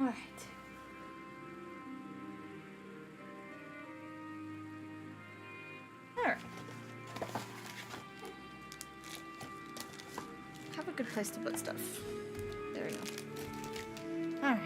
Alright. Alright. Have a good place to put stuff. There we go. Alright.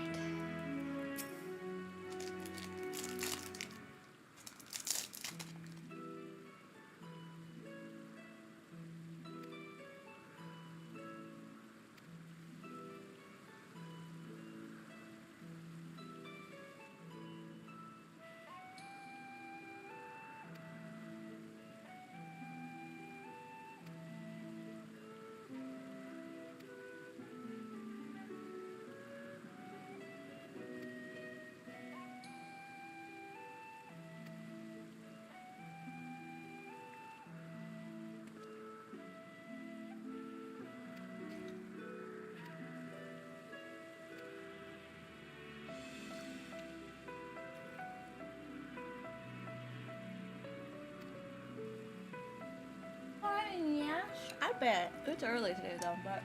Yeah, I bet. It's early today though, but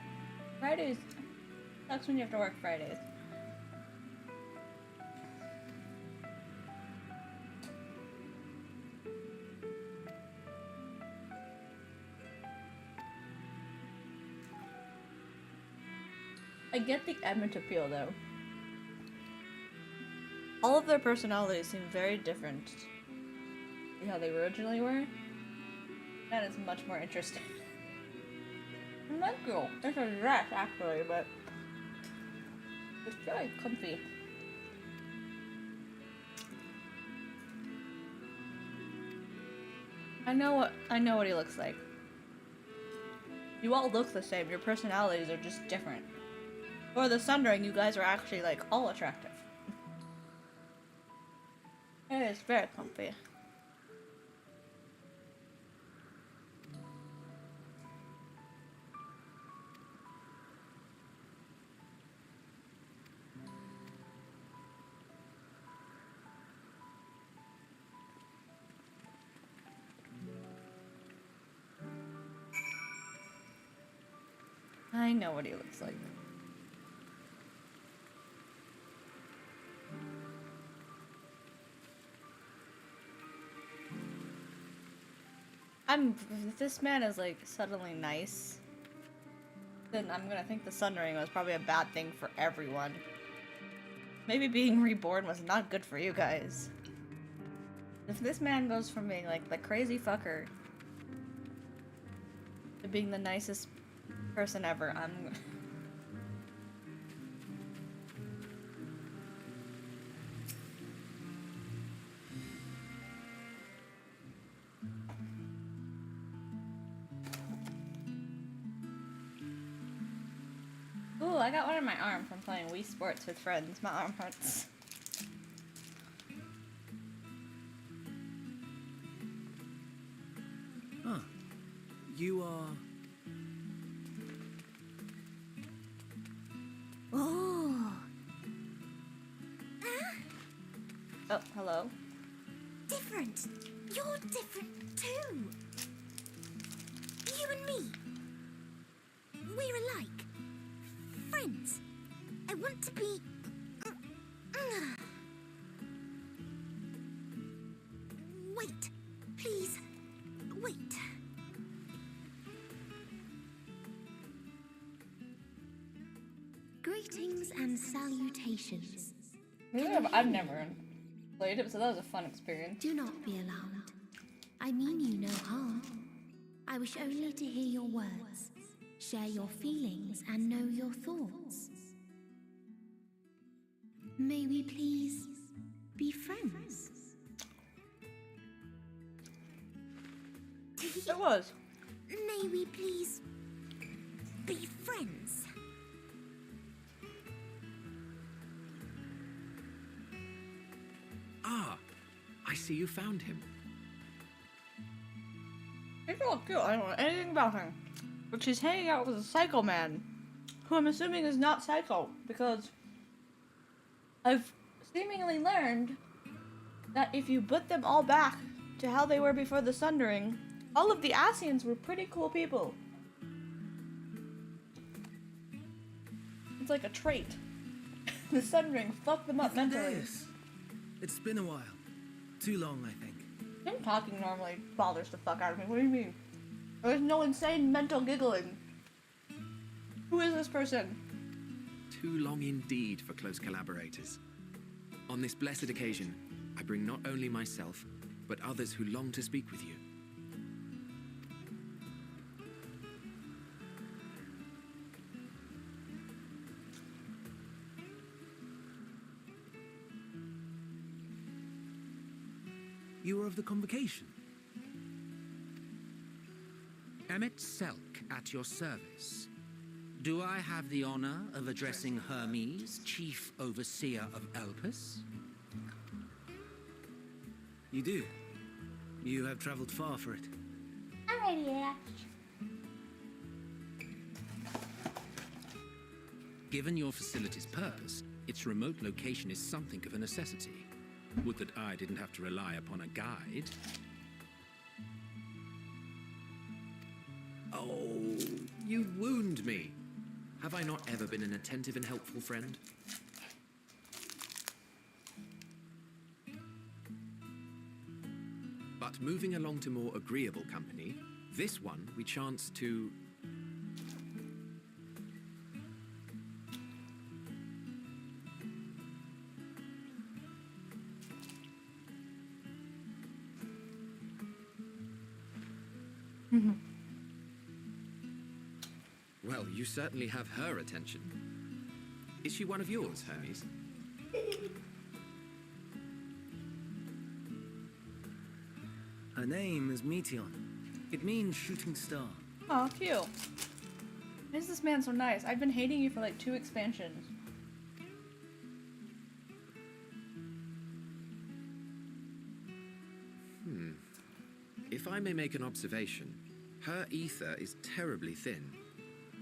Fridays sucks when you have to work Fridays. I get the Emet appeal though. All of their personalities seem very different to how they originally were. That is much more interesting. Thank you. It's a dress actually, but it's really comfy. I know what he looks like. You all look the same. Your personalities are just different. For the Sundering, you guys are actually like all attractive. It is very comfy. I know what he looks like. If this man is like suddenly nice, then I'm gonna think the Sundering was probably a bad thing for everyone. Maybe being reborn was not good for you guys. If this man goes from being like the crazy fucker to being the nicest person ever, I'm Ooh, I got one in my arm from playing Wii Sports with friends. My arm hurts. Huh. You are... Oh. Oh, hello. Different. You're different too. You and me. We're alike. Friends. I want to be... Wait. Please. Wait. Greetings and salutations. I've never played it, so that was a fun experience. Do not be alarmed. I mean you no harm. I wish only to hear your words, share your feelings, and know your thoughts. May we please be friends? It was. May we please be friends? Ah, I see you found him. He's real cute. I don't know anything about him. But she's hanging out with a psycho man, who I'm assuming is not psycho, because I've seemingly learned that if you put them all back to how they were before the Sundering, all of the Asians were pretty cool people. It's like a trait. The sun ring fucked them up mentally. Yes. It's been a while. Too long, I think. Him talking normally bothers the fuck out of me. What do you mean? There's no insane mental giggling. Who is this person? Too long indeed for close collaborators. On this blessed occasion, I bring not only myself, but others who long to speak with you. You are of the convocation? Emet Selk at your service. Do I have the honor of addressing Hermes, Chief Overseer of Elpis? You do. You have traveled far for it. Alrighty, yeah. Given your facility's purpose, its remote location is something of a necessity. Would that I didn't have to rely upon a guide. Oh, you wound me. Have I not ever been an attentive and helpful friend? But moving along to more agreeable company, this one we chance to... Well, you certainly have her attention. Is she one of yours, Hermes? Her name is Meteon. It means shooting star. Oh, cute. Why is this man so nice? I've been hating you for like 2 expansions. If I may make an observation, her ether is terribly thin.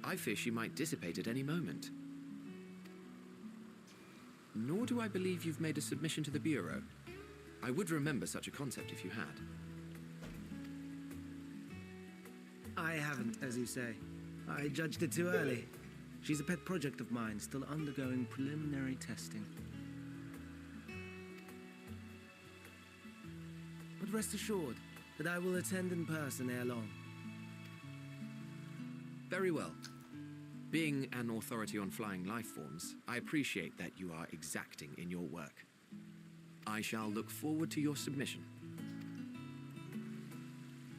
I fear she might dissipate at any moment. Nor do I believe you've made a submission to the Bureau. I would remember such a concept if you had. I haven't, as you say. I judged it too early. She's a pet project of mine, still undergoing preliminary testing. But rest assured that I will attend in person ere long. Very well. Being an authority on flying life forms, I appreciate that you are exacting in your work. I shall look forward to your submission.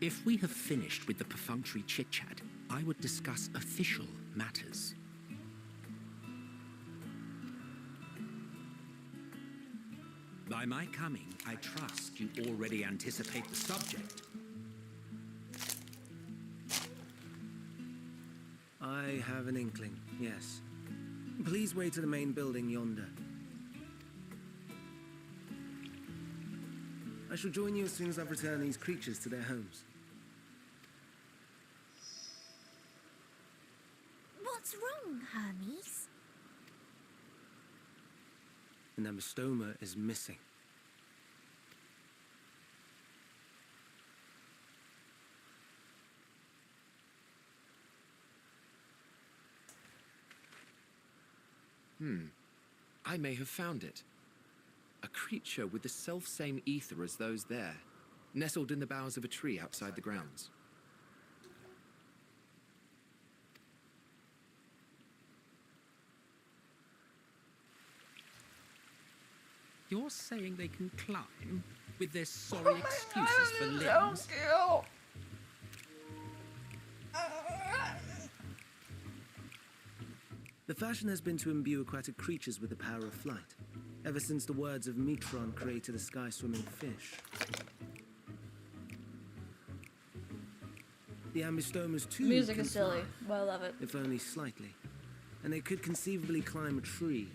If we have finished with the perfunctory chit-chat, I would discuss official matters. By my coming, I trust you already anticipate the subject. I have an inkling, yes. Please wait to the main building yonder. I shall join you as soon as I've returned these creatures to their homes. What's wrong, Hermes? The Namastoma is missing. I may have found it. A creature with the self-same ether as those there, nestled in the boughs of a tree outside the grounds. You're saying they can climb with their sorry excuses for limbs? The fashion has been to imbue aquatic creatures with the power of flight, ever since the words of Metron created a sky-swimming fish. The Ambistomas too Music can is silly, fly, but I love it. if only slightly. And they could conceivably climb a tree.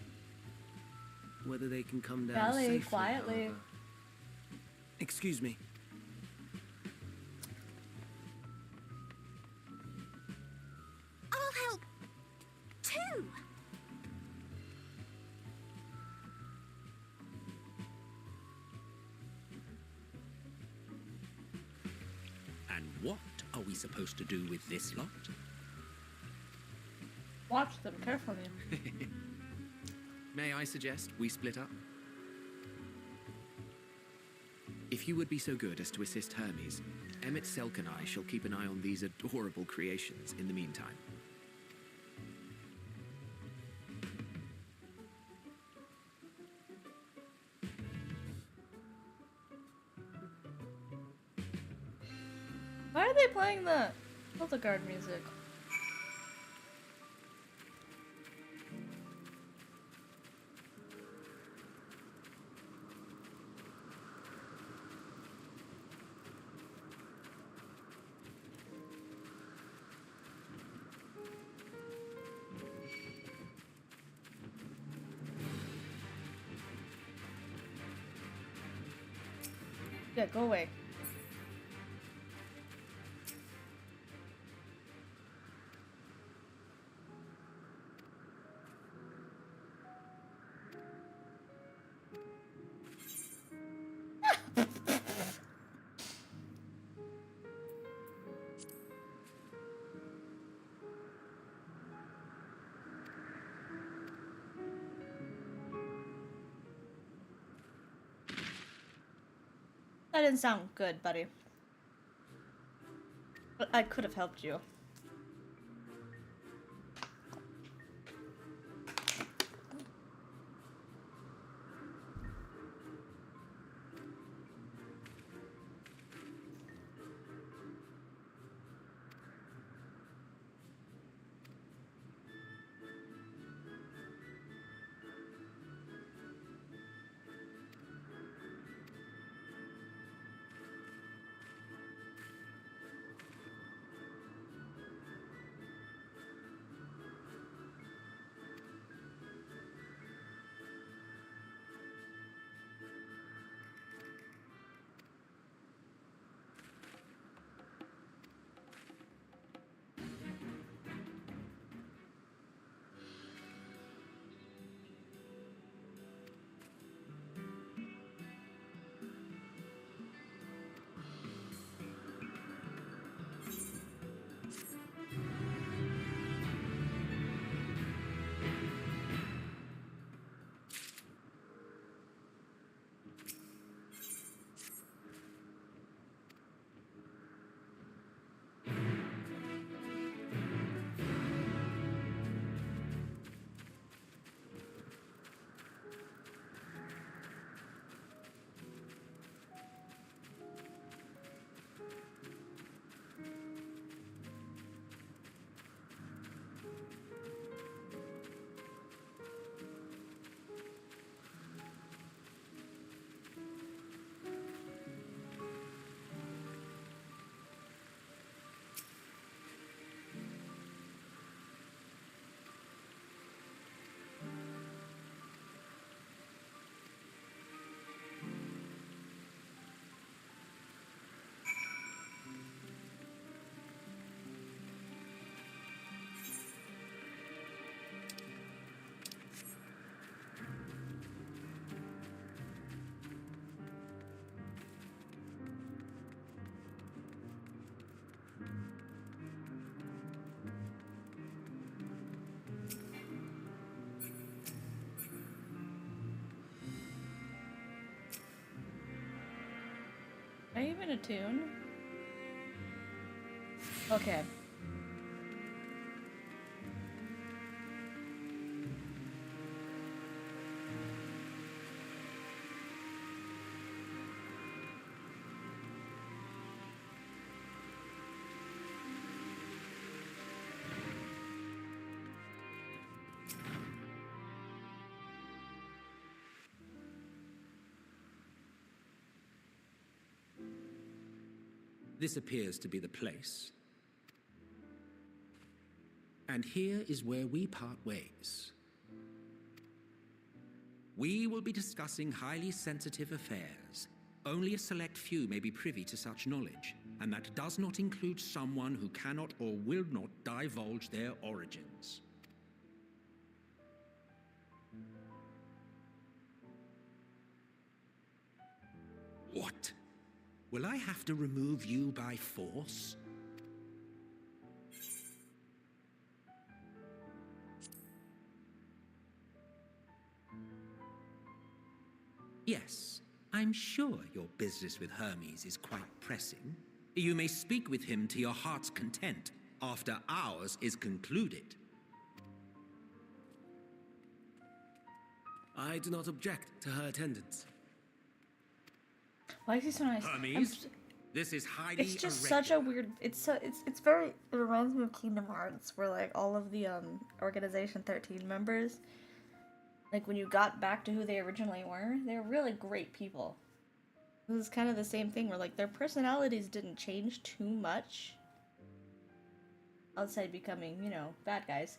Whether they can come down Ellie, safely, quietly. however. Excuse me. I'll help too. And what are we supposed to do with this lot? Watch them carefully. May I suggest we split up? If you would be so good as to assist Hermes, Emet, Selk and I shall keep an eye on these adorable creations in the meantime. Why are they playing the Hildegard music? Yeah, go away. That didn't sound good, buddy. But I could have helped you. Are you even attuned? Okay. This appears to be the place. And here is where we part ways. We will be discussing highly sensitive affairs. Only a select few may be privy to such knowledge, and that does not include someone who cannot or will not divulge their origins. What? Will I have to remove you by force? Yes, I'm sure your business with Hermes is quite pressing. You may speak with him to your heart's content after ours is concluded. I do not object to her attendance. Why is he so nice? Hermes, this is highly It's just such a weird. It's very. It reminds me of Kingdom Hearts, where like all of the Organization 13 members, like when you got back to who they originally were, they were really great people. This is kind of the same thing where like their personalities didn't change too much outside becoming, you know, bad guys.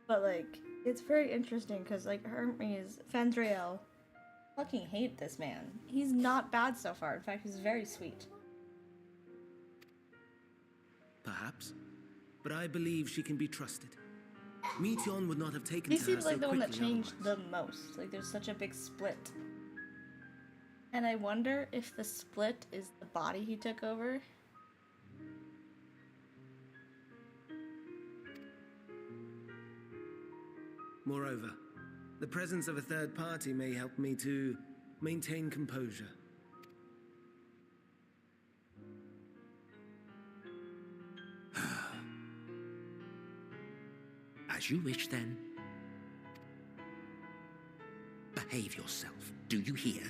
But like it's very interesting because like Hermes, Fandriel, fucking hate this man. He's not bad so far. In fact, he's very sweet. Perhaps, but I believe she can be trusted. Meteon would not have taken He to her seems so like the one that quickly changed otherwise. the most. Like there's such a big split. And I wonder if the split is the body he took over. Moreover, the presence of a third party may help me to maintain composure. As you wish, then. Behave yourself, do you hear?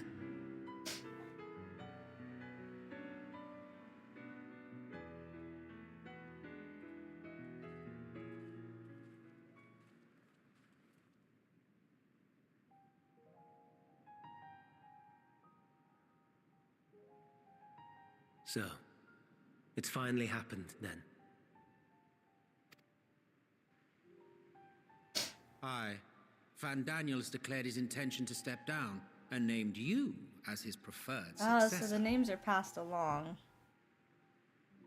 So, it's finally happened then. Aye. Van Daniels declared his intention to step down and named you as his preferred Oh, successor. so the names are passed along.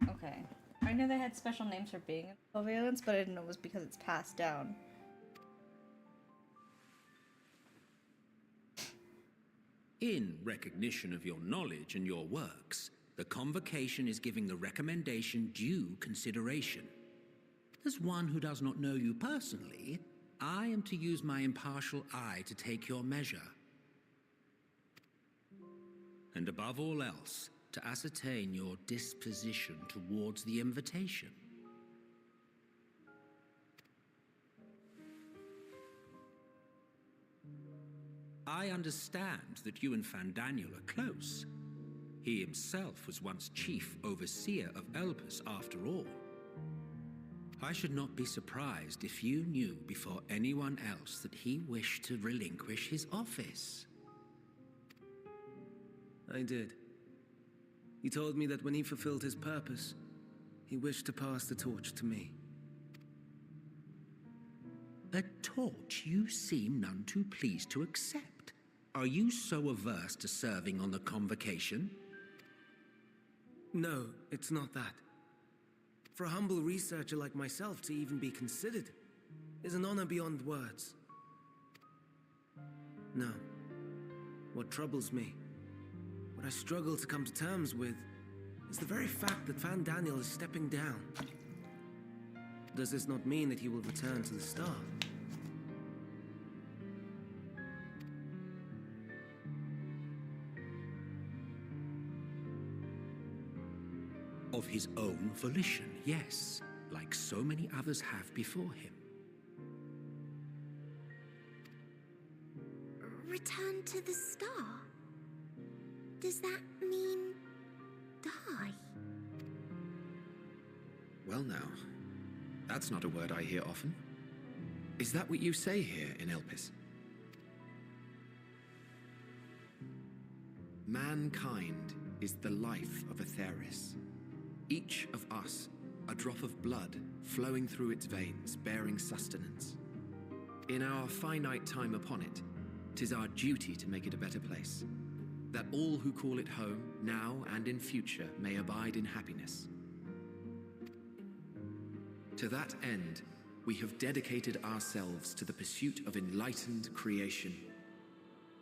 Okay. I knew they had special names for being in covalence, but I didn't know it was because it's passed down. In recognition of your knowledge and your works, the convocation is giving the recommendation due consideration. As one who does not know you personally, I am to use my impartial eye to take your measure. And above all else, to ascertain your disposition towards the invitation. I understand that you and Fandaniel are close. He himself was once chief overseer of Elpis after all. I should not be surprised if you knew before anyone else that he wished to relinquish his office. I did. He told me that when he fulfilled his purpose, he wished to pass the torch to me. A torch you seem none too pleased to accept. Are you so averse to serving on the convocation? No, it's not that. For a humble researcher like myself to even be considered is an honor beyond words. No. What troubles me, what I struggle to come to terms with, is the very fact that Van Daniel is stepping down. Does this not mean that he will return to the Star? Of his own volition, yes, like so many others have before him. Return to the star? Does that mean die? Well now, that's not a word I hear often. Is that what you say here in Elpis? Mankind is the life of Atheris. Each of us, a drop of blood flowing through its veins, bearing sustenance. In our finite time upon it, 'tis our duty to make it a better place, that all who call it home, now and in future, may abide in happiness. To that end, we have dedicated ourselves to the pursuit of enlightened creation.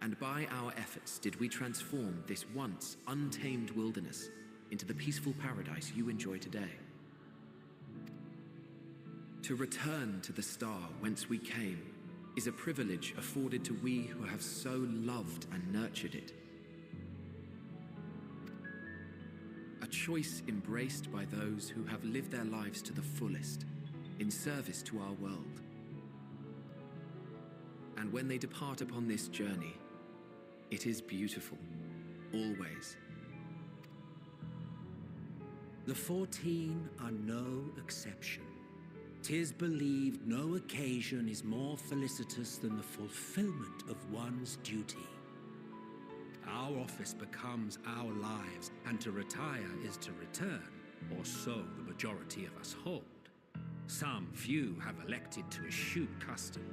And by our efforts did we transform this once untamed wilderness into the peaceful paradise you enjoy today. To return to the star whence we came is a privilege afforded to we who have so loved and nurtured it. A choice embraced by those who have lived their lives to the fullest, in service to our world. And when they depart upon this journey, it is beautiful, always. The 14 are no exception. 'Tis believed no occasion is more felicitous than the fulfillment of one's duty. Our office becomes our lives, and to retire is to return, or so the majority of us hold. Some few have elected to eschew custom.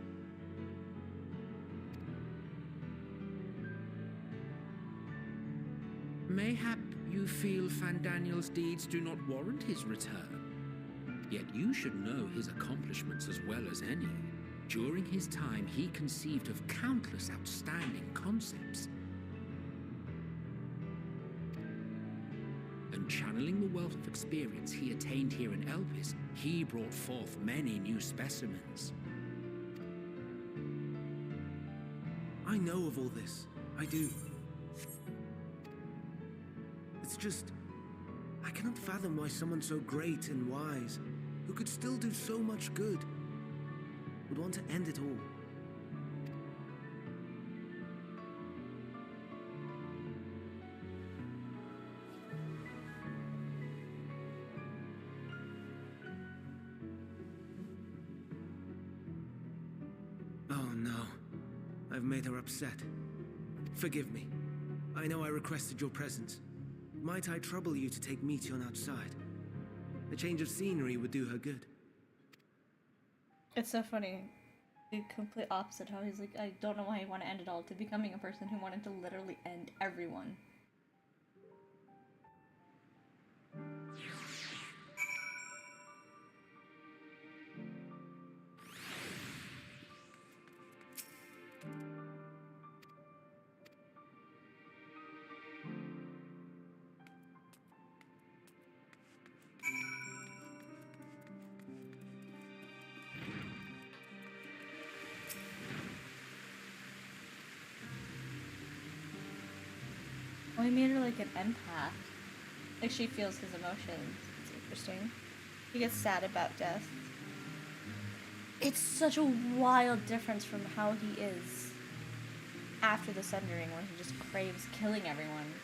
Mayhap you feel Fandaniel's deeds do not warrant his return. Yet you should know his accomplishments as well as any. During his time, he conceived of countless outstanding concepts. And channeling the wealth of experience he attained here in Elpis, he brought forth many new specimens. I know of all this. I do. It's just, I cannot fathom why someone so great and wise, who could still do so much good, would want to end it all. Oh no, I've made her upset. Forgive me. I know I requested your presence. Might I trouble you to take Meteion outside? A change of scenery would do her good. It's so funny. The complete opposite, how he's like, I don't know why he wanted to end it all, to becoming a person who wanted to literally end everyone. Well, he made her like an empath. Like she feels his emotions. It's interesting. He gets sad about death. It's such a wild difference from how he is after the Sundering, where he just craves killing everyone.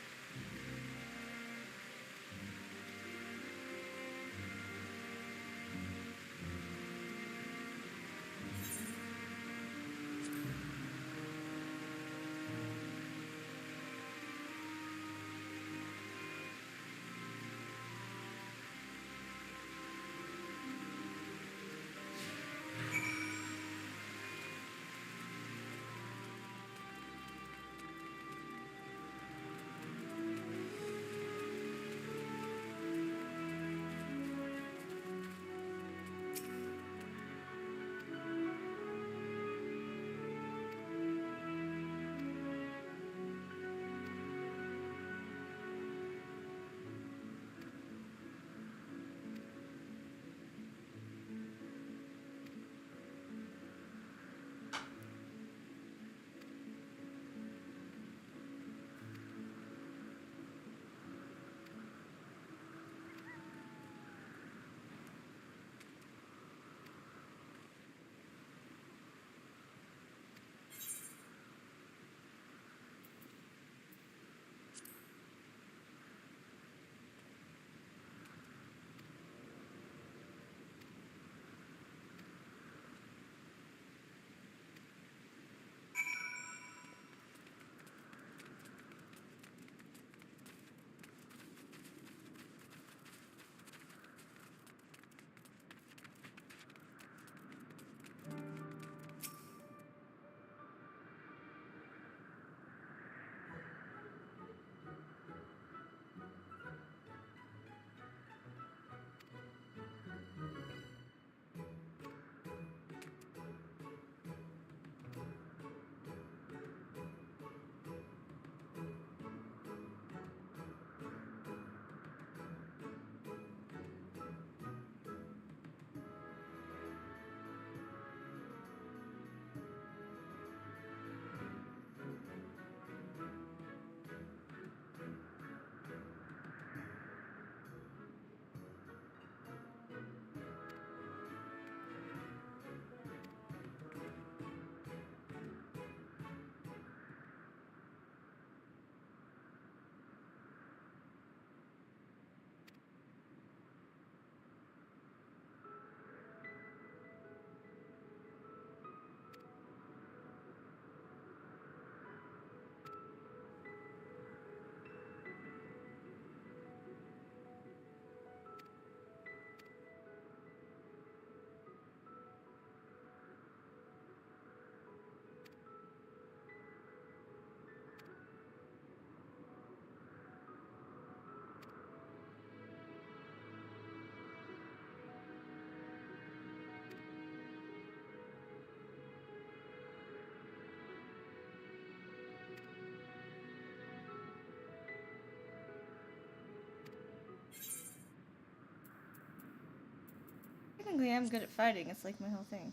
technically am good at fighting. It's like my whole thing.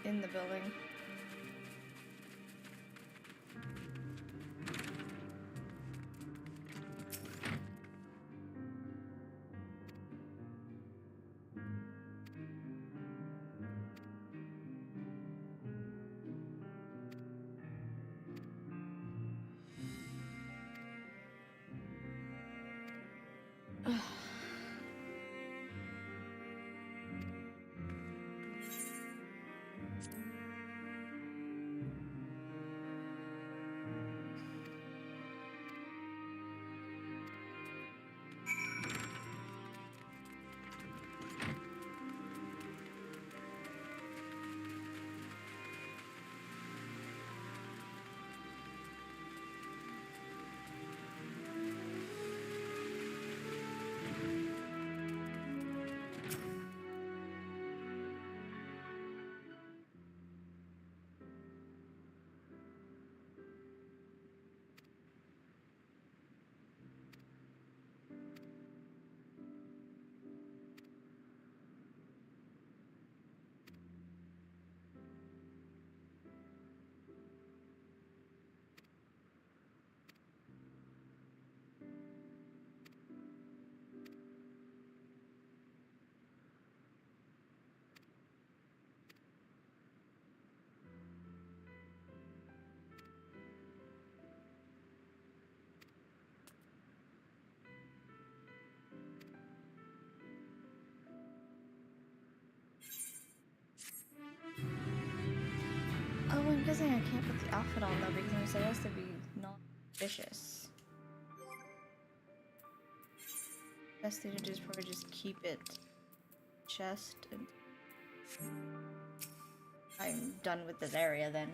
In the building. Oh, I'm guessing I can't put the outfit on though because I'm supposed to be not vicious. Best thing to do is probably just keep it chest and I'm done with this area then.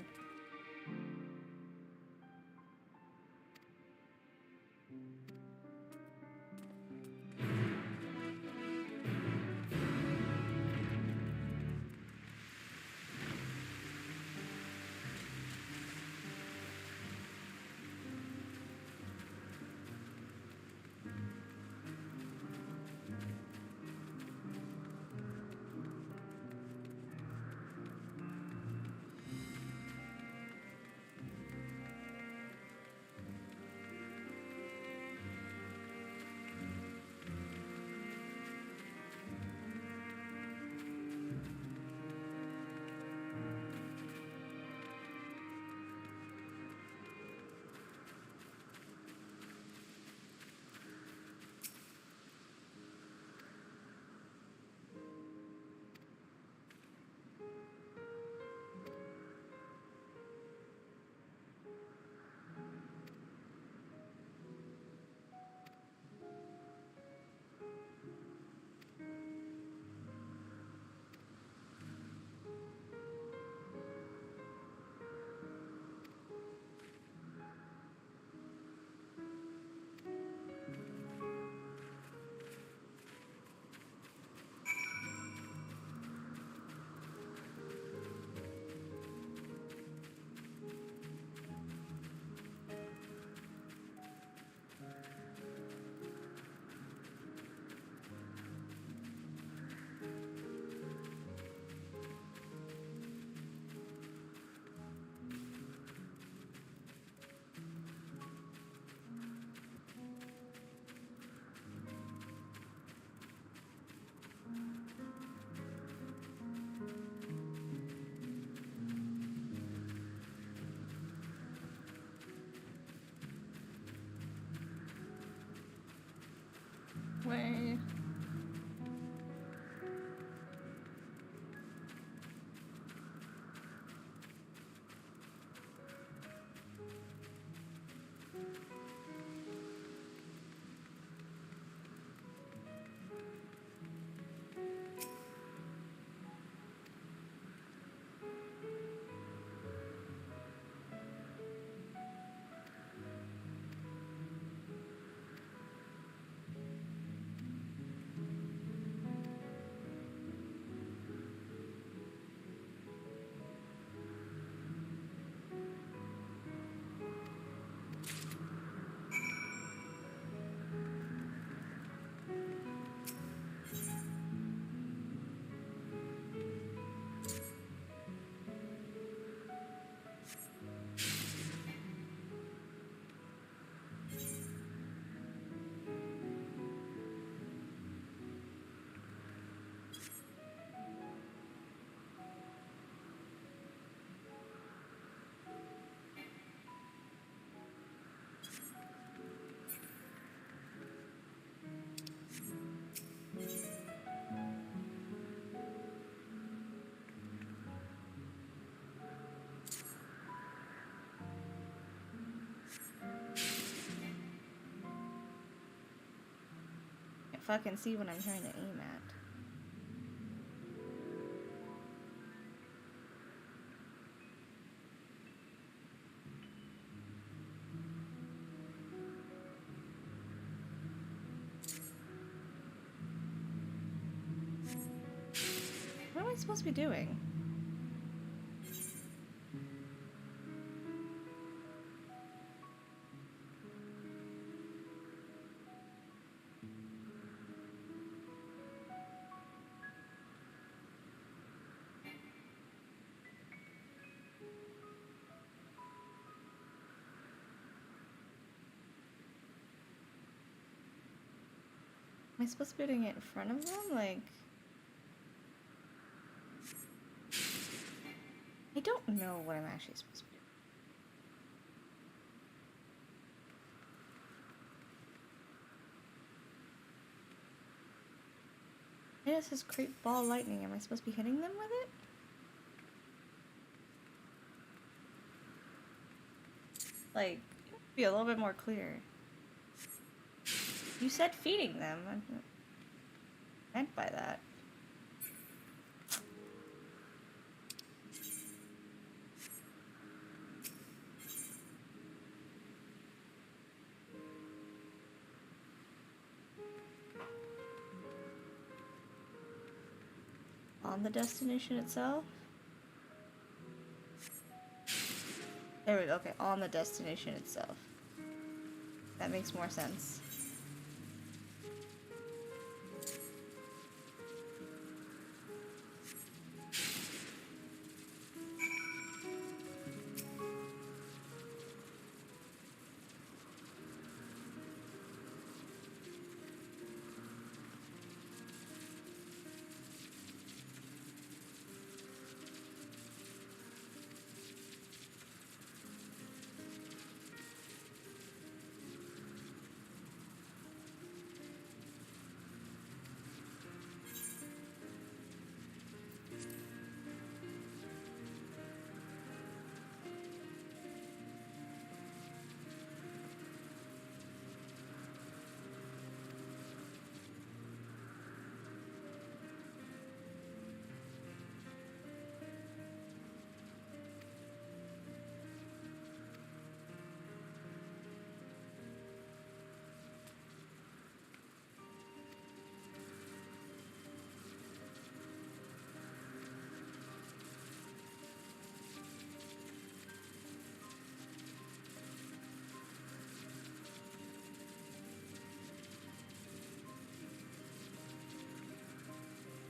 way. Can't fucking see what I'm trying to aim at. What am I supposed to be doing? Am I supposed to be doing it in front of them? Like... I don't know what I'm actually supposed to be doing. It says creep ball lightning. Am I supposed to be hitting them with it? Like, be a little bit more clear. You said feeding them. I meant by that. On the destination itself? There we go. Okay, on the destination itself. That makes more sense.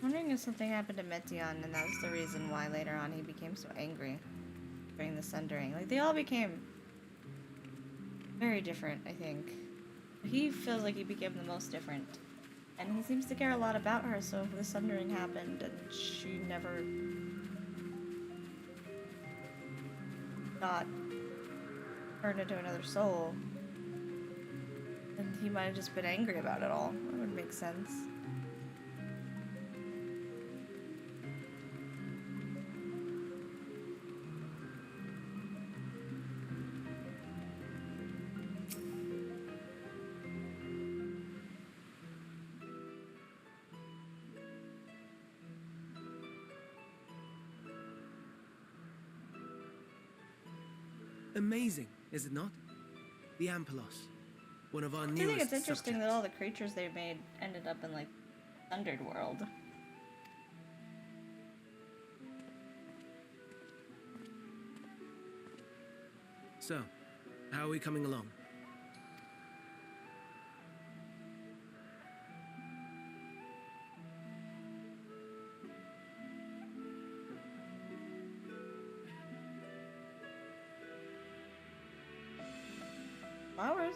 I'm wondering if something happened to Metion and that was the reason why later on he became so angry during the sundering. Like, they all became very different, I think. He feels like he became the most different. And he seems to care a lot about her, so if the sundering happened and she never got turned into another soul, And he might have just been angry about it all. That would make sense. Amazing, is it not? The Ampelos, one of our I newest think it's interesting subjects. that all the creatures they made ended up in like Thundered World. So, how are we coming along? Flowers.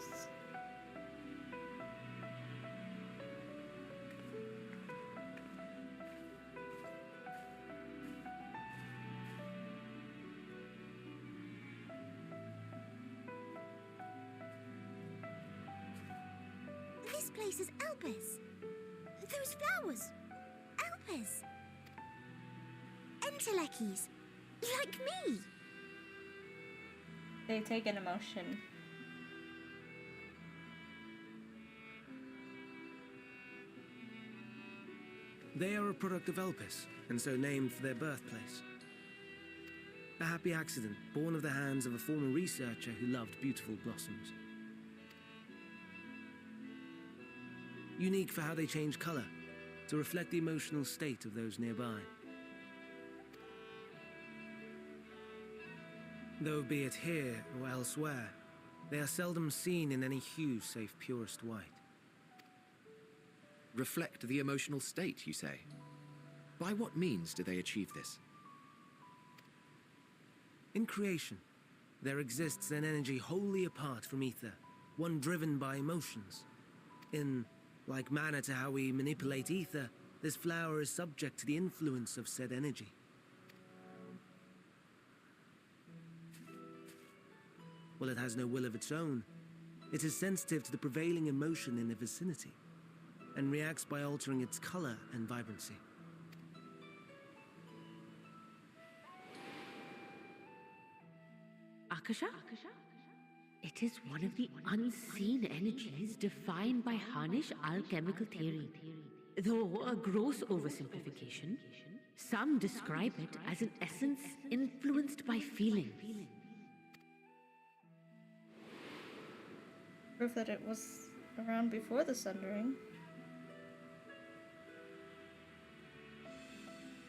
This place is Elpis. Those flowers. Elpis. Entelekis. Like me. They take an emotion. They are a product of Elpis, and so named for their birthplace. A happy accident, born of the hands of a former researcher who loved beautiful blossoms. Unique for how they change color, to reflect the emotional state of those nearby. Though be it here or elsewhere, they are seldom seen in any hue save purest white. Reflect the emotional state, you say? By what means do they achieve this? In creation, there exists an energy wholly apart from ether, one driven by emotions. In like manner to how we manipulate ether, this flower is subject to the influence of said energy. While it has no will of its own, it is sensitive to the prevailing emotion in the vicinity, and reacts by altering its color and vibrancy. Akasha? It is one of the unseen energies defined by Harnish alchemical theory. Though a gross oversimplification, some describe it as an essence influenced by feeling. Proof that it was around before the Sundering.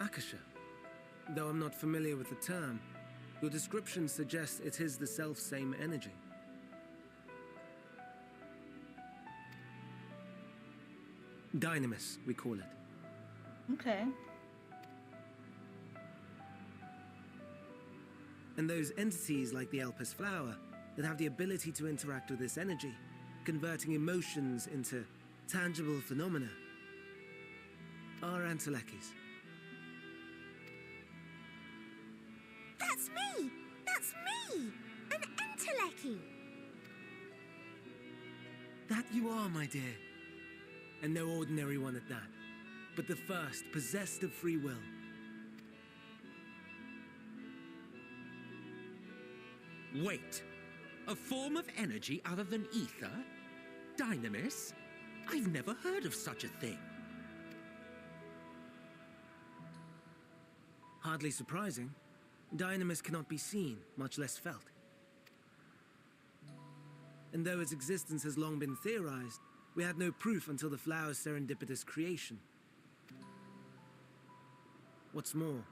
Akasha. Though I'm not familiar with the term, your description suggests it is the self-same energy. Dynamis, we call it. Okay. And those entities like the Elpis flower that have the ability to interact with this energy, converting emotions into tangible phenomena, are Antelekis. That's me! That's me! An Enteleki! That you are, my dear. And no ordinary one at that, but the first possessed of free will. Wait. A form of energy other than ether? Dynamis? I've never heard of such a thing. Hardly surprising. Dynamis cannot be seen, much less felt. And though its existence has long been theorized, we had no proof until the flower's serendipitous creation. What's more,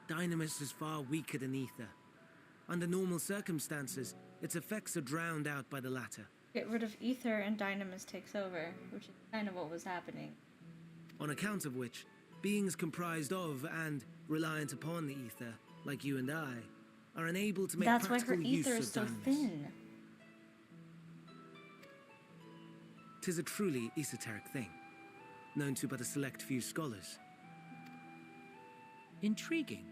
Dynamis is far weaker than ether. Under normal circumstances, its effects are drowned out by the latter. Get rid of ether and Dynamis takes over, which is kind of what was happening. On account of which, beings comprised of and reliant upon the ether, like you and I, are unable to make That's why her practical use ether of is so Dynamis. thin. 'Tis a truly esoteric thing, known to but a select few scholars. Intriguing.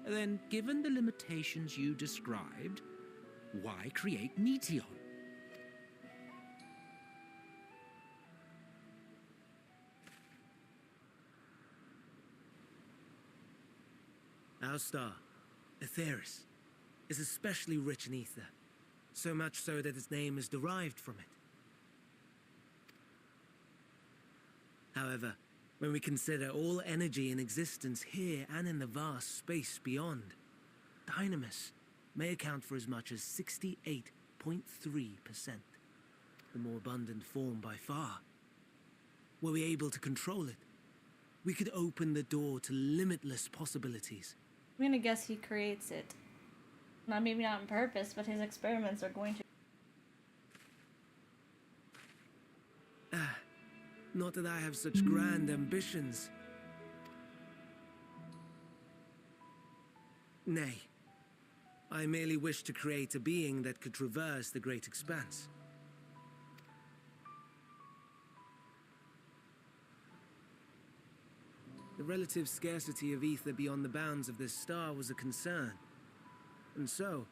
Then, given the limitations you described, why create Meteon? Our star, Aetheris, is especially rich in ether, so much so that its name is derived from it. However, when we consider all energy in existence here and in the vast space beyond, Dynamis may account for as much as 68.3%, the more abundant form by far. Were we able to control it, we could open the door to limitless possibilities. I'm gonna guess he creates it. Not maybe not on purpose, but his experiments are going to. Not that I have such grand ambitions. Nay, I merely wish to create a being that could traverse the great expanse. The relative scarcity of ether beyond the bounds of this star was a concern. And so,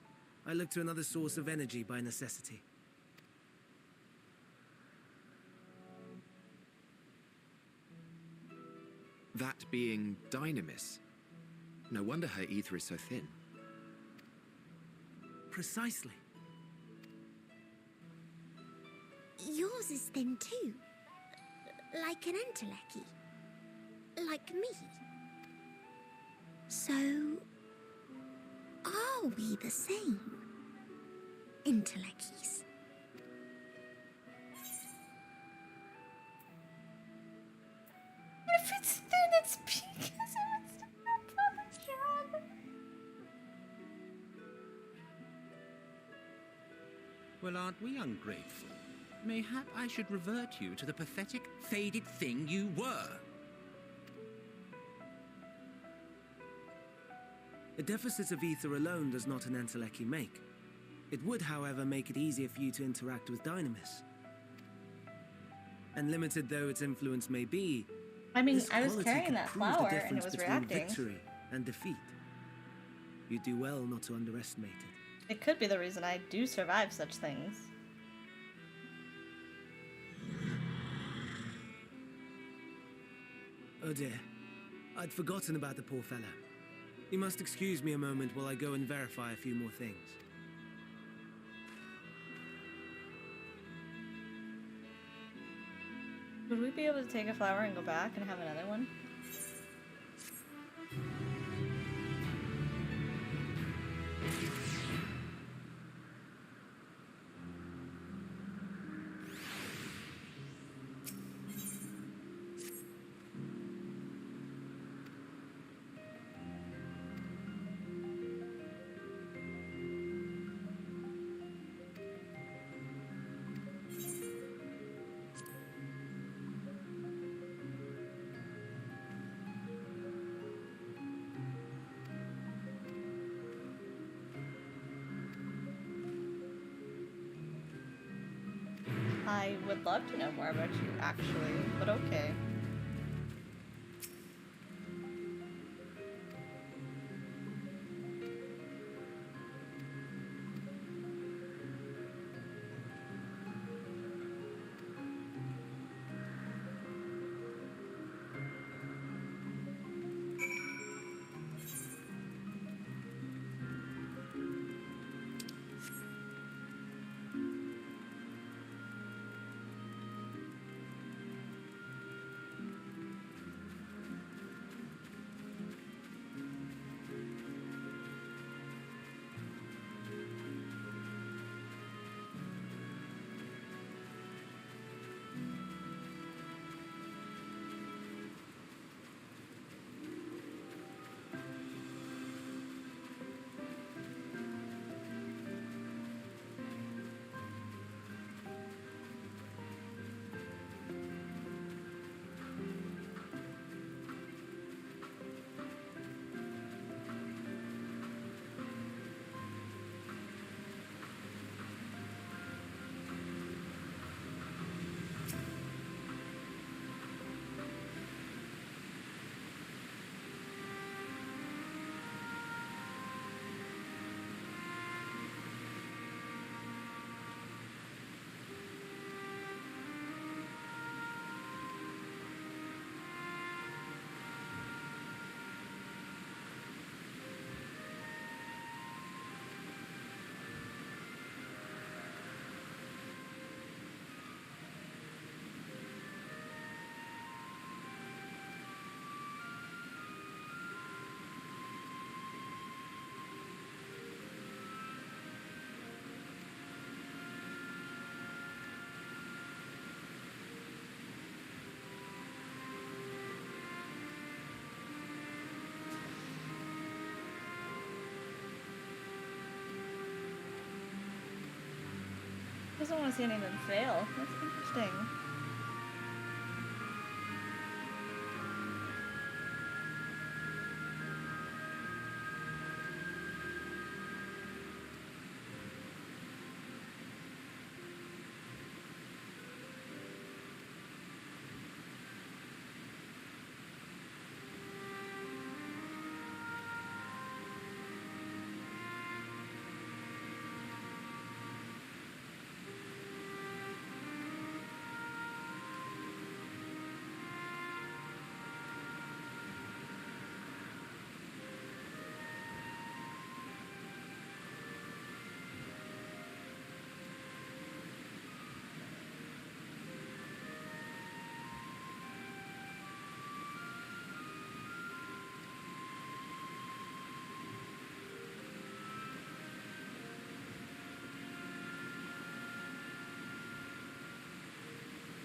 I looked to another source of energy by necessity. That being Dynamis. No wonder her ether is so thin. Precisely. Yours is thin too. Like an entelechy. Like me. So, are we the same? Entelecchies. If it's thin, it's because it's Parmesan. Well, aren't we ungrateful? Mayhap I should revert you to the pathetic, faded thing you were. A deficit of ether alone does not an entelechy make. It would, however, make it easier for you to interact with Dynamis. And limited though its influence may be, I mean, this I was quality carrying could that prove the flower and it difference was between reacting. victory and defeat. You do well not to underestimate it. It could be the reason I do survive such things. Oh dear, I'd forgotten about the poor fella. You must excuse me a moment while I go and verify a few more things. Would we be able to take a flower and go back and have another one? I would love to know more about you, actually, but okay. Doesn't want to see any of them fail. That's interesting.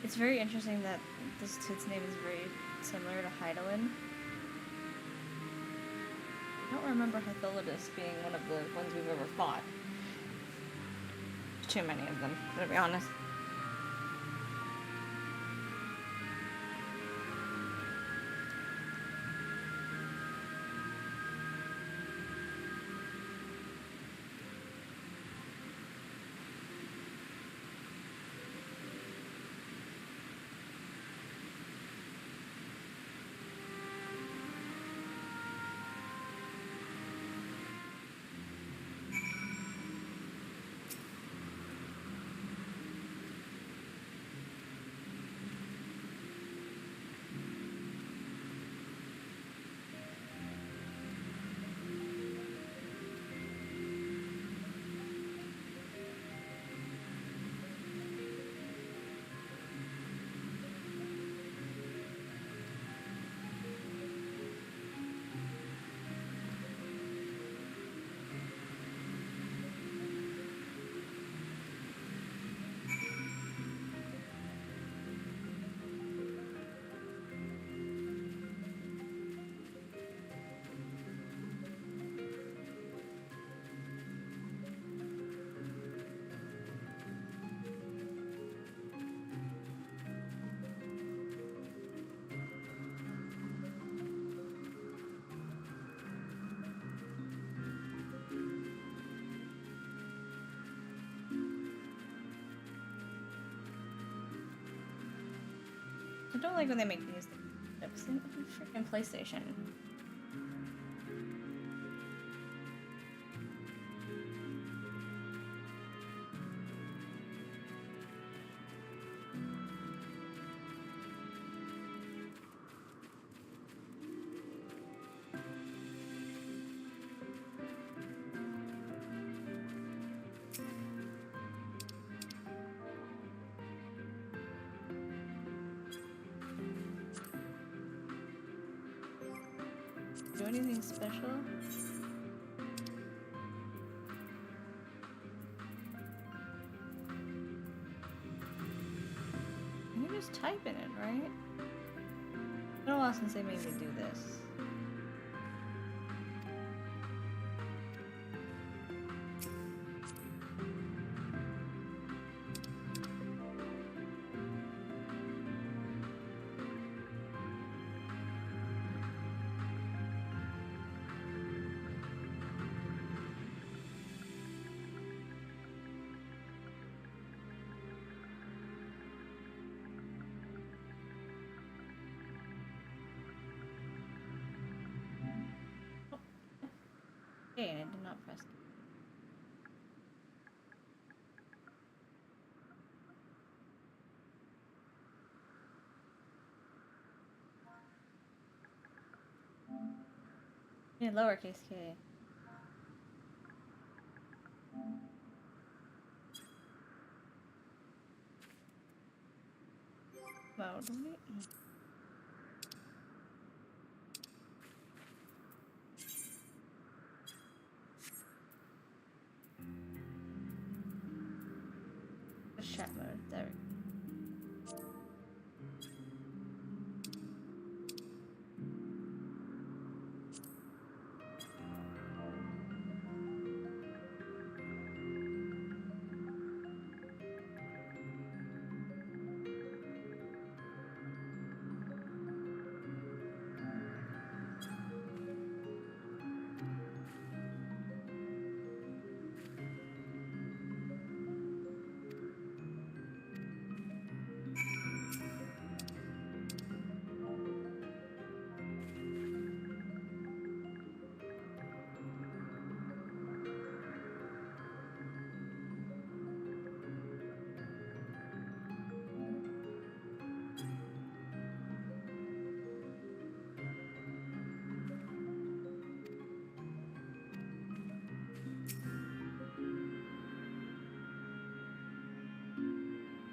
It's very interesting that this kid's name is very similar to Heidelin. I don't remember Hytholidus being one of the ones we've ever fought. Too many of them, to be honest. I don't like when they make these chips in freaking PlayStation. Do anything special? You can just type in it, right? It's been a while since they made me do this. Okay, and I did not press. Yeah, lowercase k. Mode, right? Chat mode, there we go.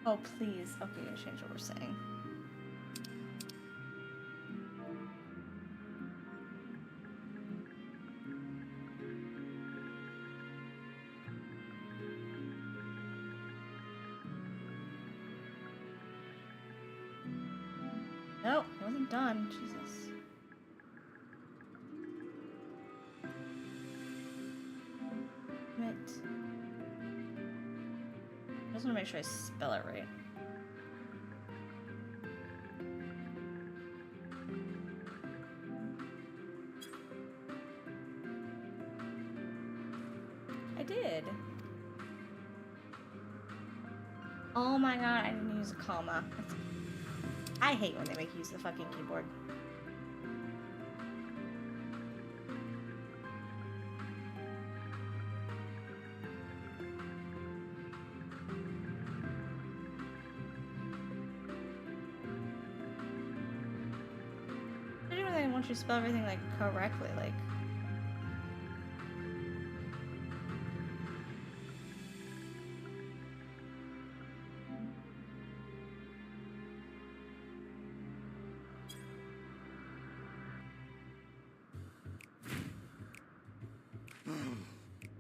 Oh, please. Okay, gonna change what we're saying. Nope, wasn't done. Jesus. Emet. I just want to make sure I spell it right. I did. Oh my god, I didn't use a comma. I hate when they make you use the fucking keyboard. I don't really want you to spell everything like correctly, like.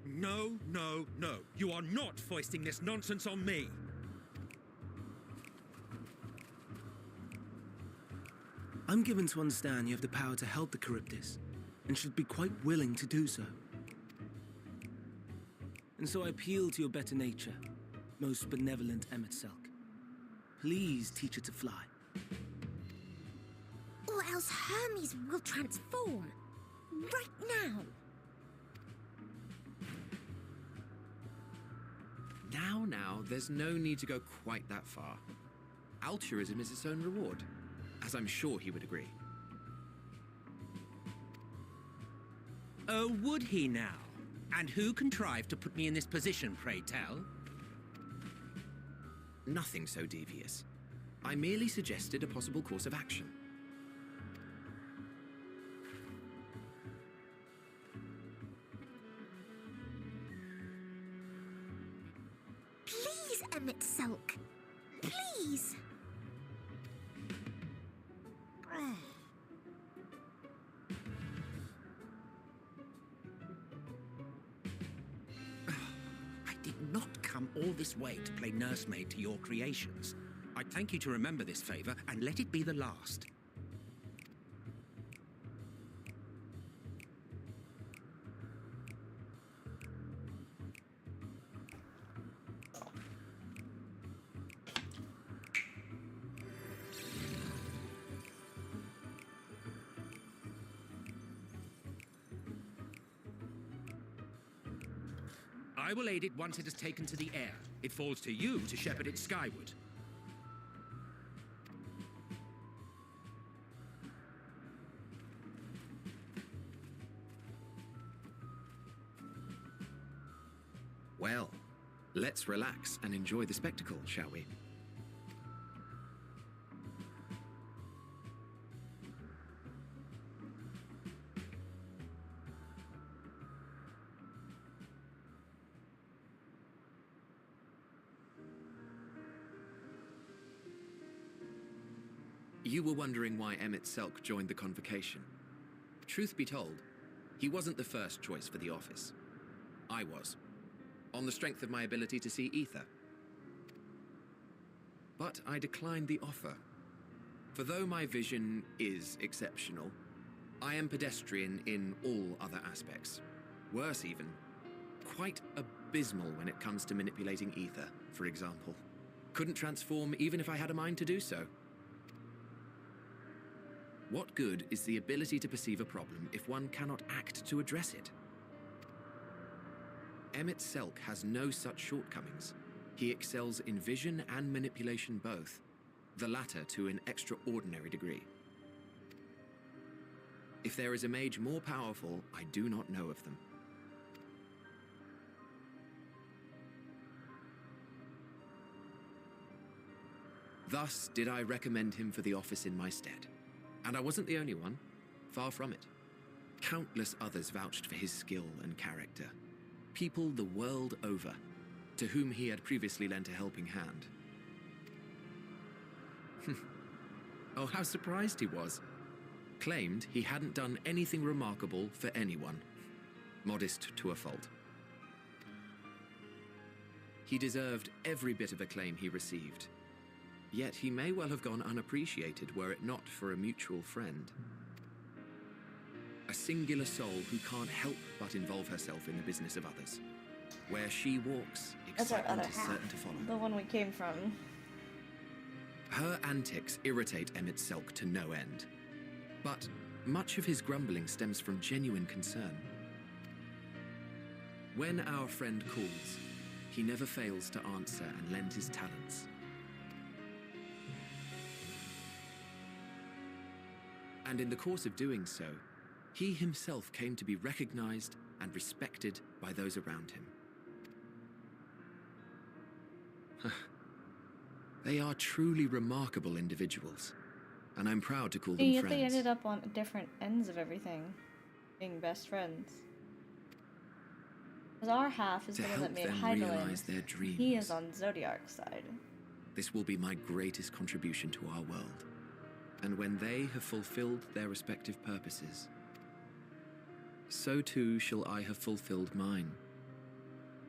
No, no, no. You are not foisting this nonsense on me. I'm given to understand you have the power to help the Charybdis, and should be quite willing to do so. And so I appeal to your better nature, most benevolent Emet Selk. Please teach her to fly. Or else Hermes will transform. Right now. Now, there's no need to go quite that far. Altruism is its own reward, as I'm sure he would agree. Oh, would he now? And who contrived to put me in this position, pray tell? Nothing so devious. I merely suggested a possible course of action. Please, Emet Selk. Please. I did not come all this way to play nursemaid to your creations. I thank you to remember this favor, and let it be the last. I will aid it once it is taken to the air. It falls to you to shepherd it skyward. Well, let's relax and enjoy the spectacle, shall we? You were wondering why Emet Selk joined the convocation. Truth be told, he wasn't the first choice for the office. I was, on the strength of my ability to see ether. But I declined the offer. For though my vision is exceptional, I am pedestrian in all other aspects. Worse even, quite abysmal when it comes to manipulating ether, for example. Couldn't transform even if I had a mind to do so. What good is the ability to perceive a problem if one cannot act to address it? Emet Selk has no such shortcomings. He excels in vision and manipulation both, the latter to an extraordinary degree. If there is a mage more powerful, I do not know of them. Thus did I recommend him for the office in my stead. And I wasn't the only one. Far from it. Countless others vouched for his skill and character. People the world over, to whom he had previously lent a helping hand. Oh, how surprised he was. Claimed he hadn't done anything remarkable for anyone. Modest to a fault. He deserved every bit of acclaim he received. Yet he may well have gone unappreciated were it not for a mutual friend. A singular soul who can't help but involve herself in the business of others. Where she walks, That's our excitement other is half. certain to follow. The one we came from. Her antics irritate Emet Selk to no end. But much of his grumbling stems from genuine concern. When our friend calls, he never fails to answer and lend his talents. And in the course of doing so, he himself came to be recognized and respected by those around him. They are truly remarkable individuals, and I'm proud to call them And yet friends. they ended up on different ends of everything, being best friends. Because our half is To the one that help made them Heidelin. realize their dreams. He is on Zodiark's side. This will be my greatest contribution to our world. And when they have fulfilled their respective purposes, so too shall I have fulfilled mine.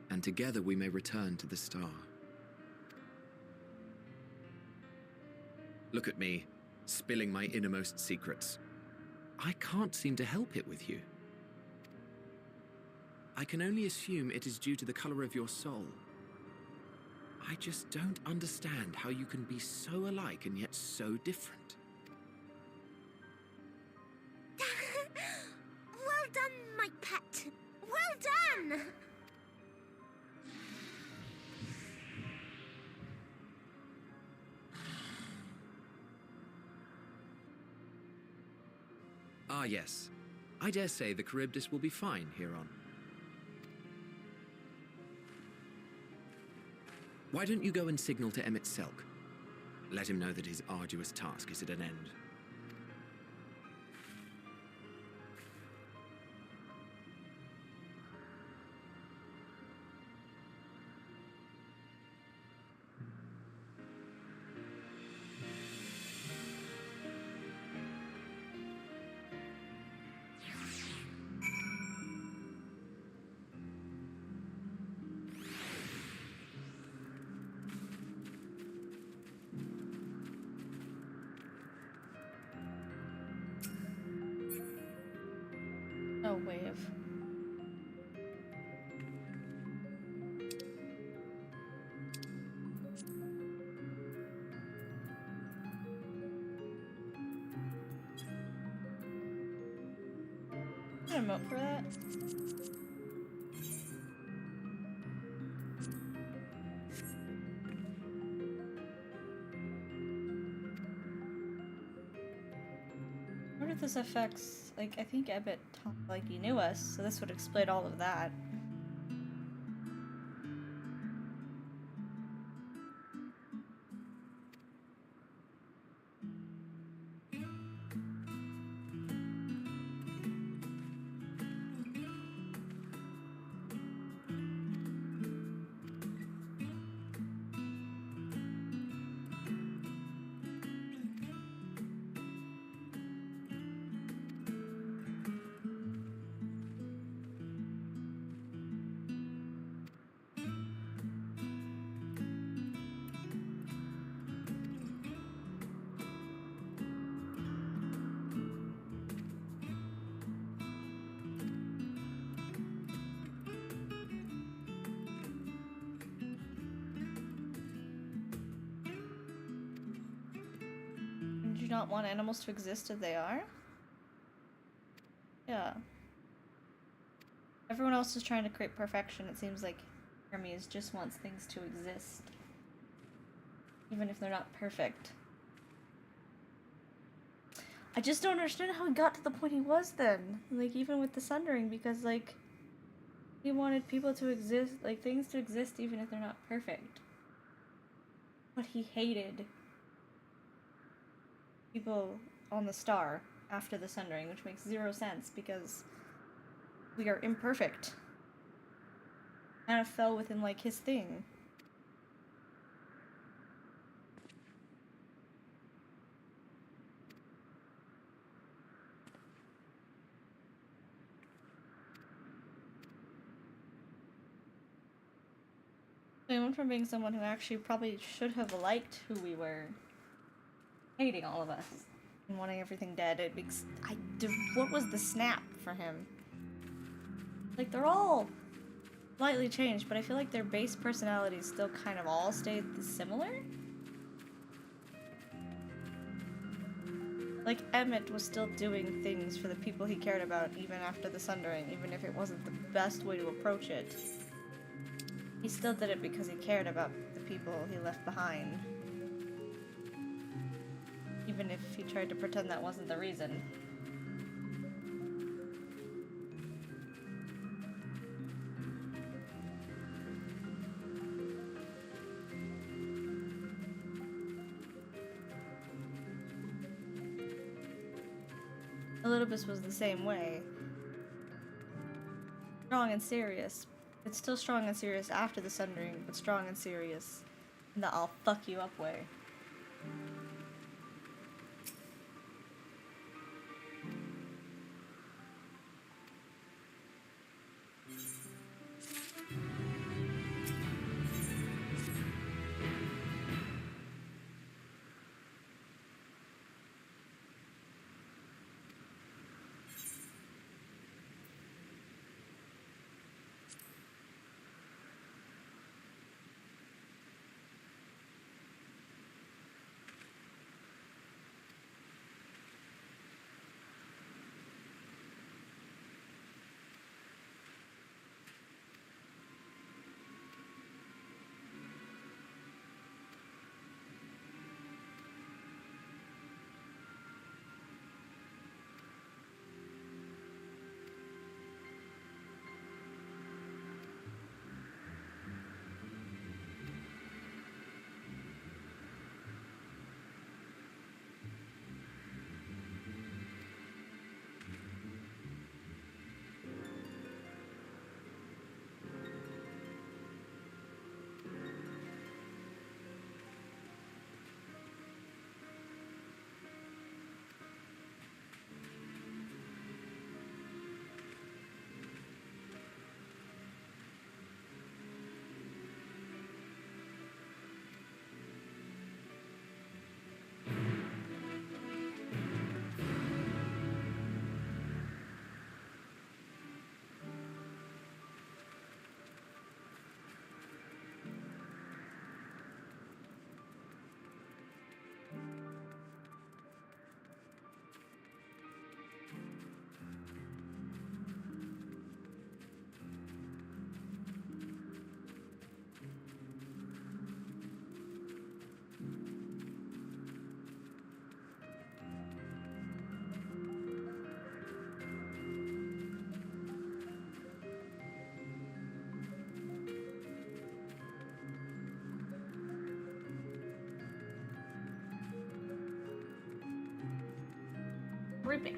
And together we may return to the star. Look at me, spilling my innermost secrets. I can't seem to help it with you. I can only assume it is due to the color of your soul. I just don't understand how you can be so alike and yet so different. Well done, my pet. Well done! Ah, yes. I dare say the Charybdis will be fine here on. Why don't you go and signal to Emet Selk? Let him know that his arduous task is at an end. Oh, wave. Is there an emote for that? I wonder if this affects, like, I think Ebbet talked like he knew us, so this would explain all of that. Do you not want animals to exist as they are? Yeah. Everyone else is trying to create perfection. It seems like Hermes just wants things to exist. Even if they're not perfect. I just don't understand how he got to the point he was then. Like, even with the Sundering, because, like, he wanted people to exist, like, things to exist even if they're not perfect. But he hated people on the star after the Sundering, which makes zero sense because we are imperfect. Kind of fell within, like, his thing. We went from being someone who actually probably should have liked who we were, hating all of us, and wanting everything dead. What was the snap for him? Like, they're all slightly changed, but I feel like their base personalities still kind of all stayed similar. Like, Emmett was still doing things for the people he cared about even after the Sundering, even if it wasn't the best way to approach it. He still did it because he cared about the people he left behind. Even if he tried to pretend that wasn't the reason. Elidibus was the same way. Strong and serious. It's still strong and serious after the Sundering, but strong and serious in the I'll fuck you up way. Ribic.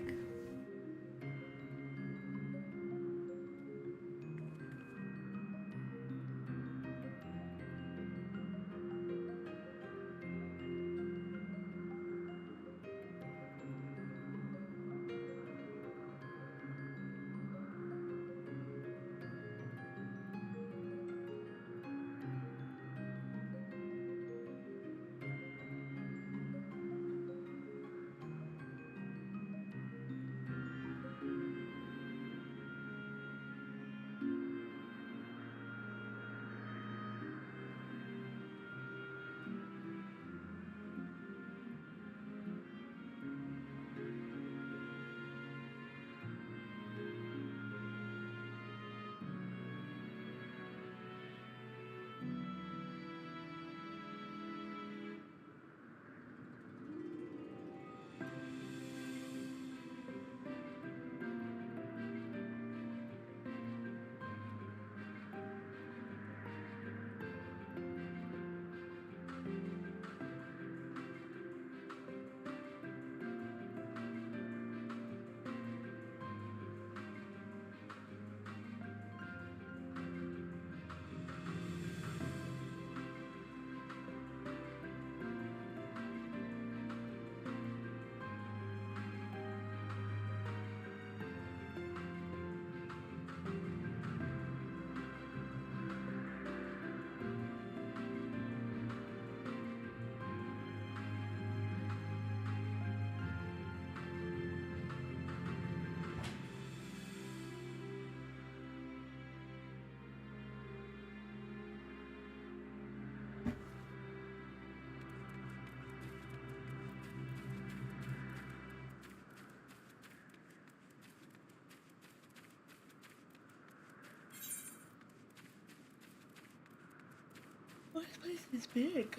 Well, this place is big.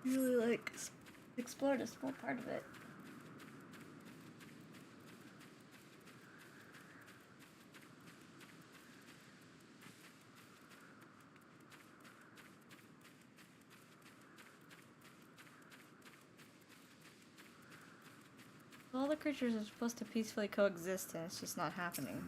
Really like explored a small part of it. All the creatures are supposed to peacefully coexist, and it's just not happening.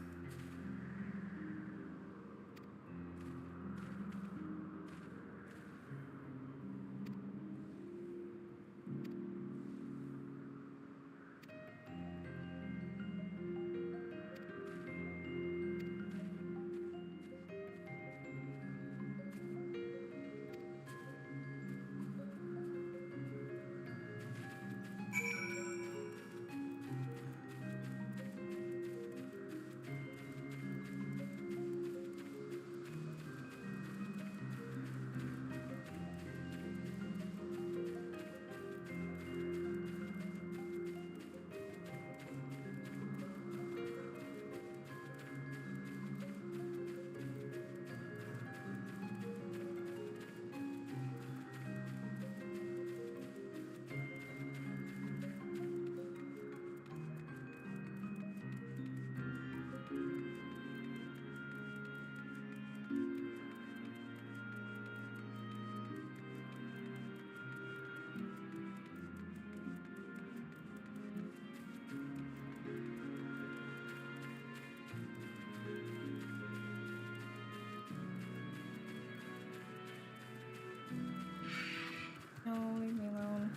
No, leave me alone.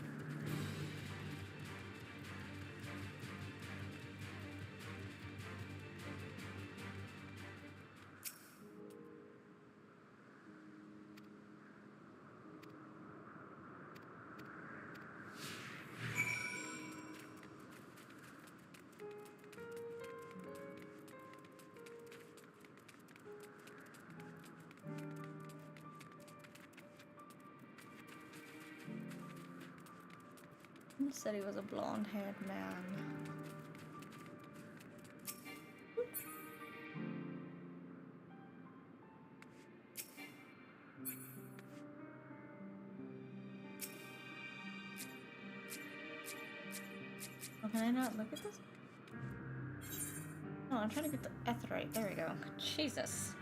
He said he was a blonde-haired man. Oh, can I not look at this? Oh, I'm trying to get the F right. There we go. Jesus.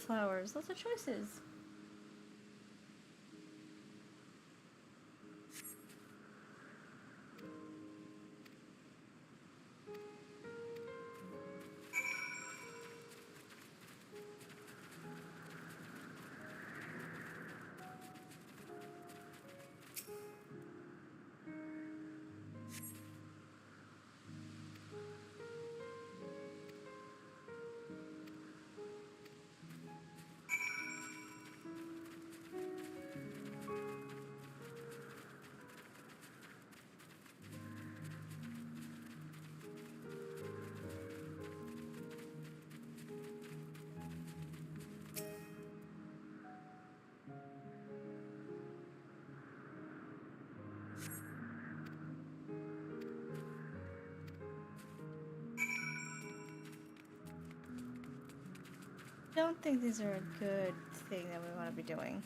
flowers. Lots of choices. I don't think these are a good thing that we want to be doing.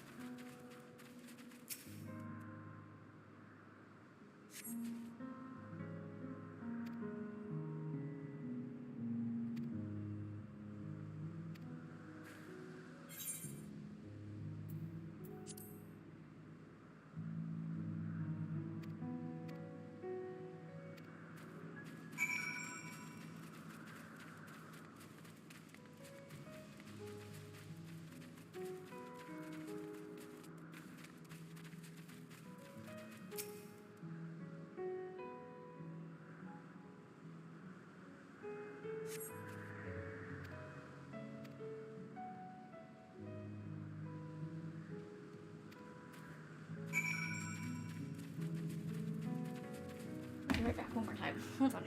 Be right back one more time. Hold on.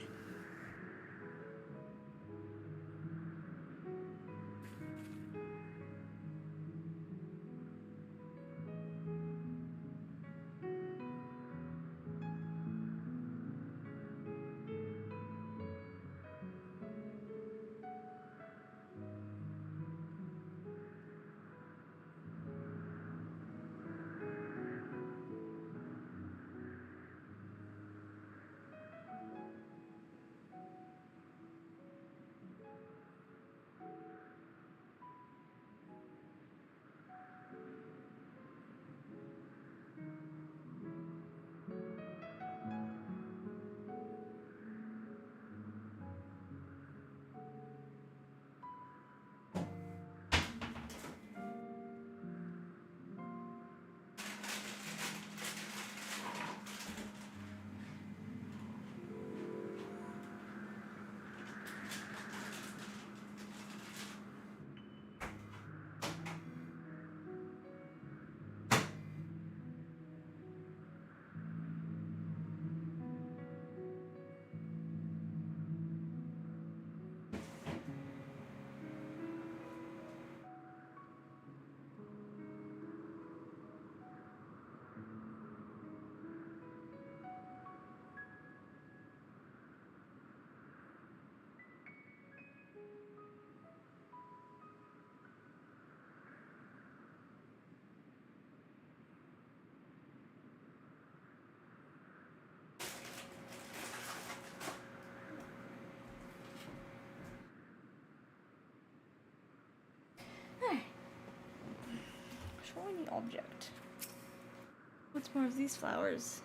Show any object. What's more of these flowers?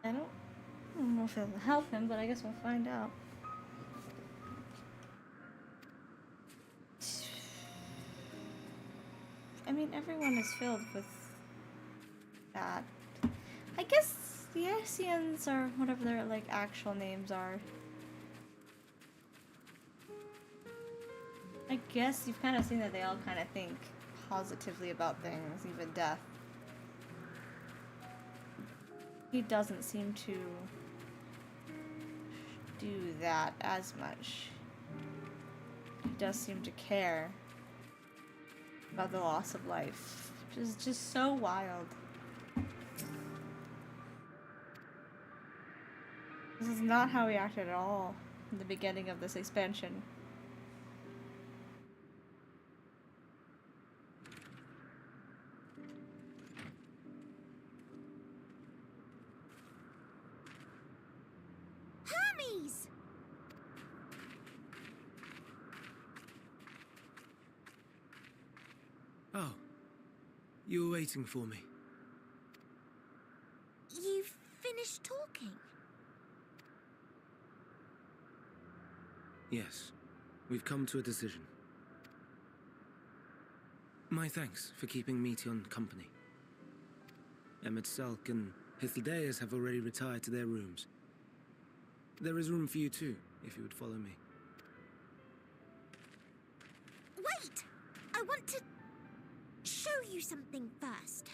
I don't know if it'll help him, but I guess we'll find out. I mean, everyone is filled with that. I guess the Asians, or whatever their like actual names are. I guess you've kind of seen that they all kind of think positively about things, even death. He doesn't seem to do that as much. He does seem to care about the loss of life, which is just so wild. This is not how he acted at all in the beginning of this expansion. Hermes! Oh, you were waiting for me. You've finished talking? Yes, we've come to a decision. My thanks for keeping Meteon company. Emet, Selk, and Hythlodaeus have already retired to their rooms. There is room for you too, if you would follow me. Wait! I want to show you something first.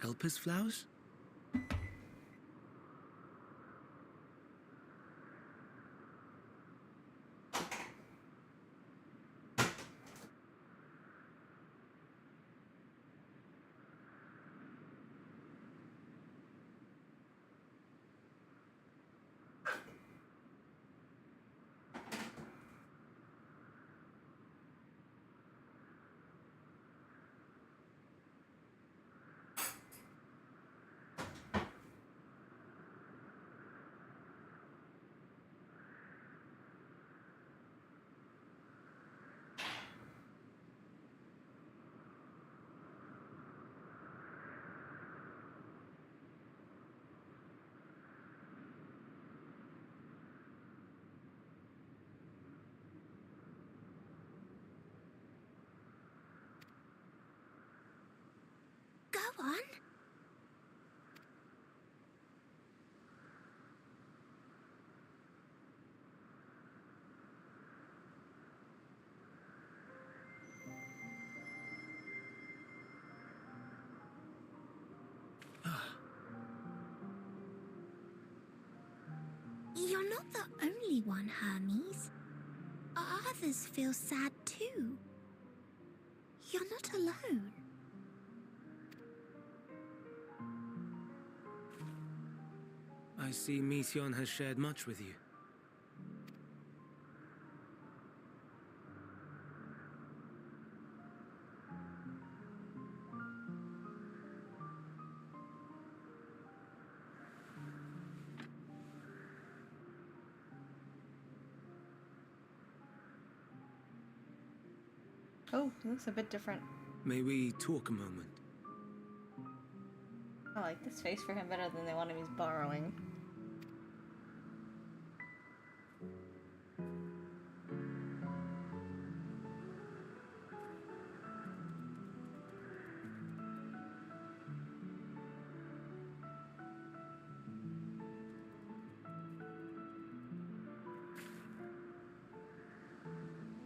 Elpis flowers? Go on. You're not the only one, Hermes. Others feel sad too. You're not alone. I see Meteon has shared much with you. Oh, he looks a bit different. May we talk a moment? I like this face for him better than the one he's borrowing.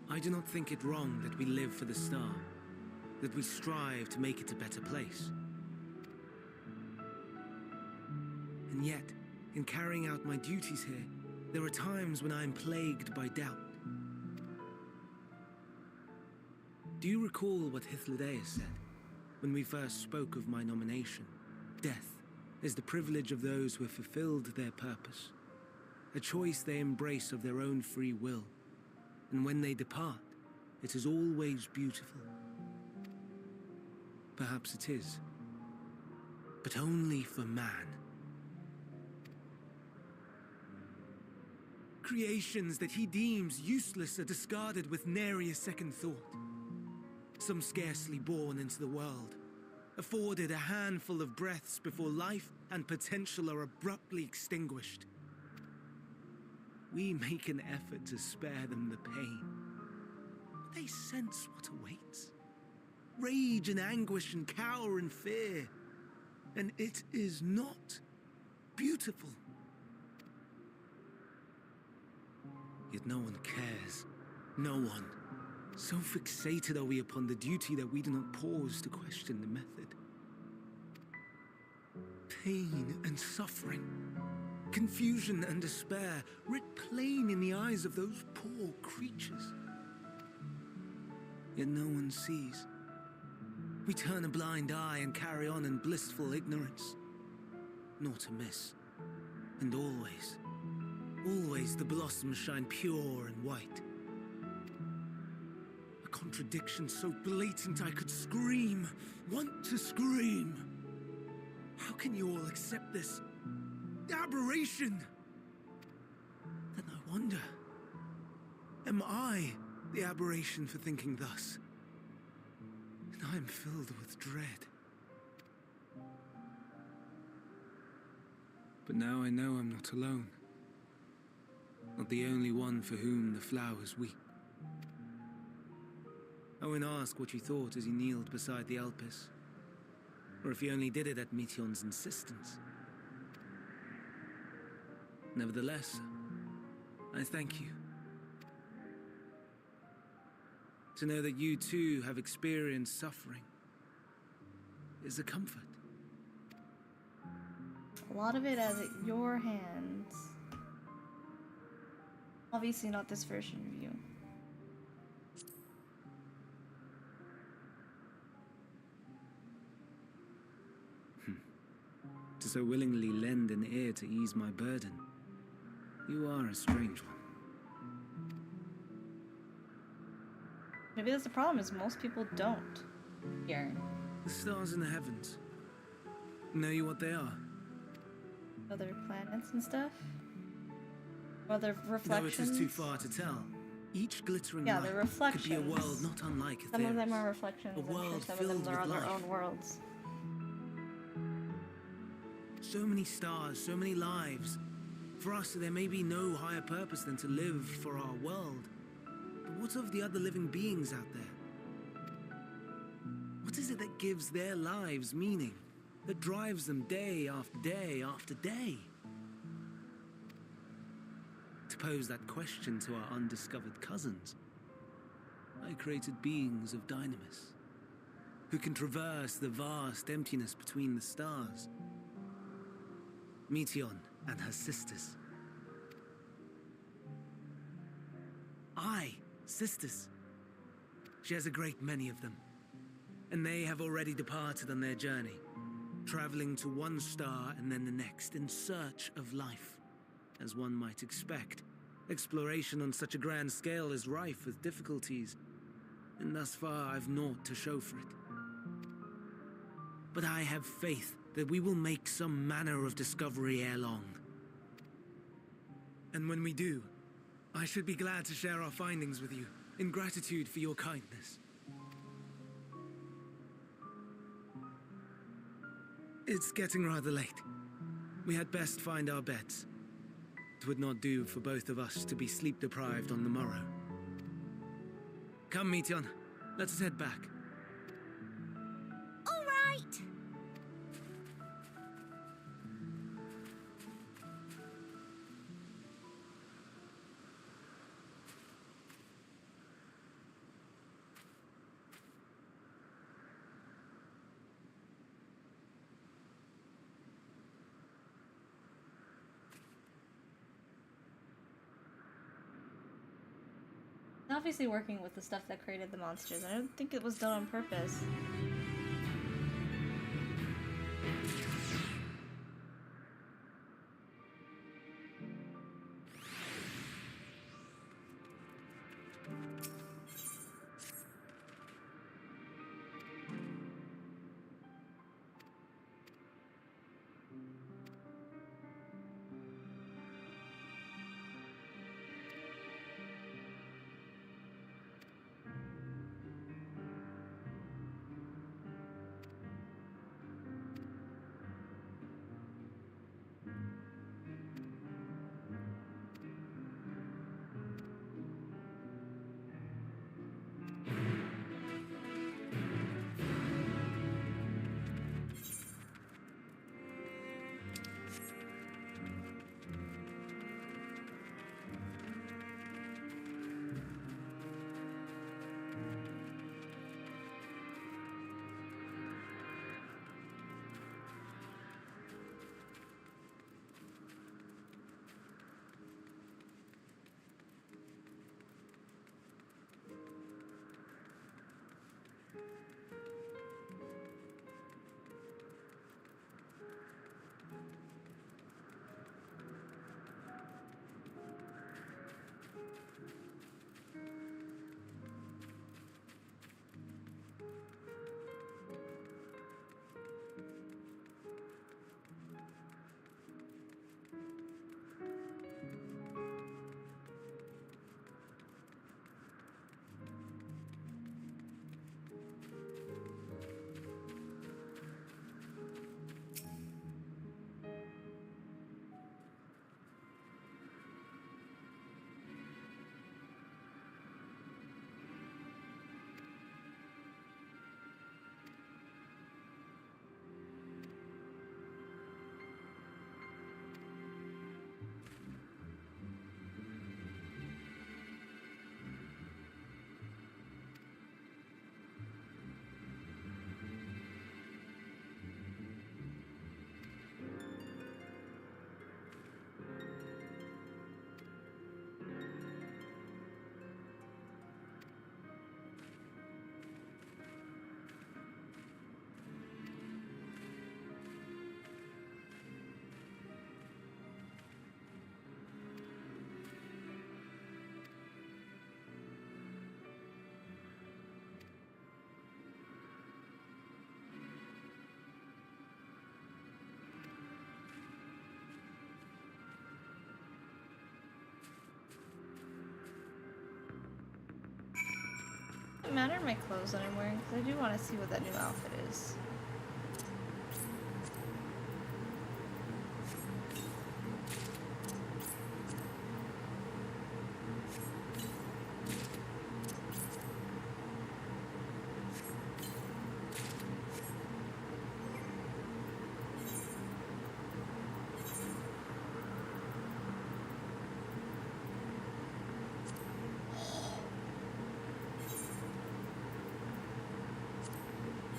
I do not think it wrong that we live for the star, that we strive to make it a better place. And yet, in carrying out my duties here, there are times when I am plagued by doubt. Do you recall what Hythlodaeus said when we first spoke of my nomination? Death is the privilege of those who have fulfilled their purpose, a choice they embrace of their own free will. And when they depart, it is always beautiful. Perhaps it is, but only for man. Creations that he deems useless are discarded with nary a second thought. Some scarcely born into the world, afforded a handful of breaths before life and potential are abruptly extinguished. We make an effort to spare them the pain, but they sense what awaits. Rage and anguish and cower and fear, and it is not beautiful. Yet no one cares. No one. So fixated are we upon the duty that we do not pause to question the method. Pain and suffering, confusion and despair, writ plain in the eyes of those poor creatures. Yet no one sees. We turn a blind eye and carry on in blissful ignorance. Not amiss. And always, always the blossoms shine pure and white. A contradiction so blatant I could scream, want to scream. How can you all accept this aberration? Then I wonder, am I the aberration for thinking thus? And I am filled with dread. But now I know I'm not alone. Not the only one for whom the flowers weep. Owen asked what you thought as he kneeled beside the Elpis, or if he only did it at Meteon's insistence. Nevertheless, I thank you. To know that you too have experienced suffering is a comfort. A lot of it as at your hands. Obviously not this version of you. To so willingly lend an ear to ease my burden, you are a strange one. Maybe that's the problem, is most people don't yearn. The stars in the heavens. Know you what they are? Other planets and stuff? Other Though reflections? it is too far to tell, each glittering Yeah, light the reflections. could be a world not unlike Aetherius. Some of them are reflections, A I'm sure world some of them filled are on with their life. own worlds. So many stars, so many lives. For us, there may be no higher purpose than to live for our world. But what of the other living beings out there? What is it that gives their lives meaning? That drives them day after day after day? To pose that question to our undiscovered cousins, I created beings of dynamis, who can traverse the vast emptiness between the stars. Meteon and her sisters. Aye, sisters. She has a great many of them, and they have already departed on their journey, traveling to one star and then the next in search of life. As one might expect, exploration on such a grand scale is rife with difficulties, and thus far I've naught to show for it. But I have faith that we will make some manner of discovery ere long. And when we do, I should be glad to share our findings with you, in gratitude for your kindness. It's getting rather late. We had best find our beds. It would not do for both of us to be sleep-deprived on the morrow. Come, Meteon. Let us head back. All right! Obviously working with the stuff that created the monsters. I don't think it was done on purpose. matter my clothes that I'm wearing because I do want to see what that new outfit is.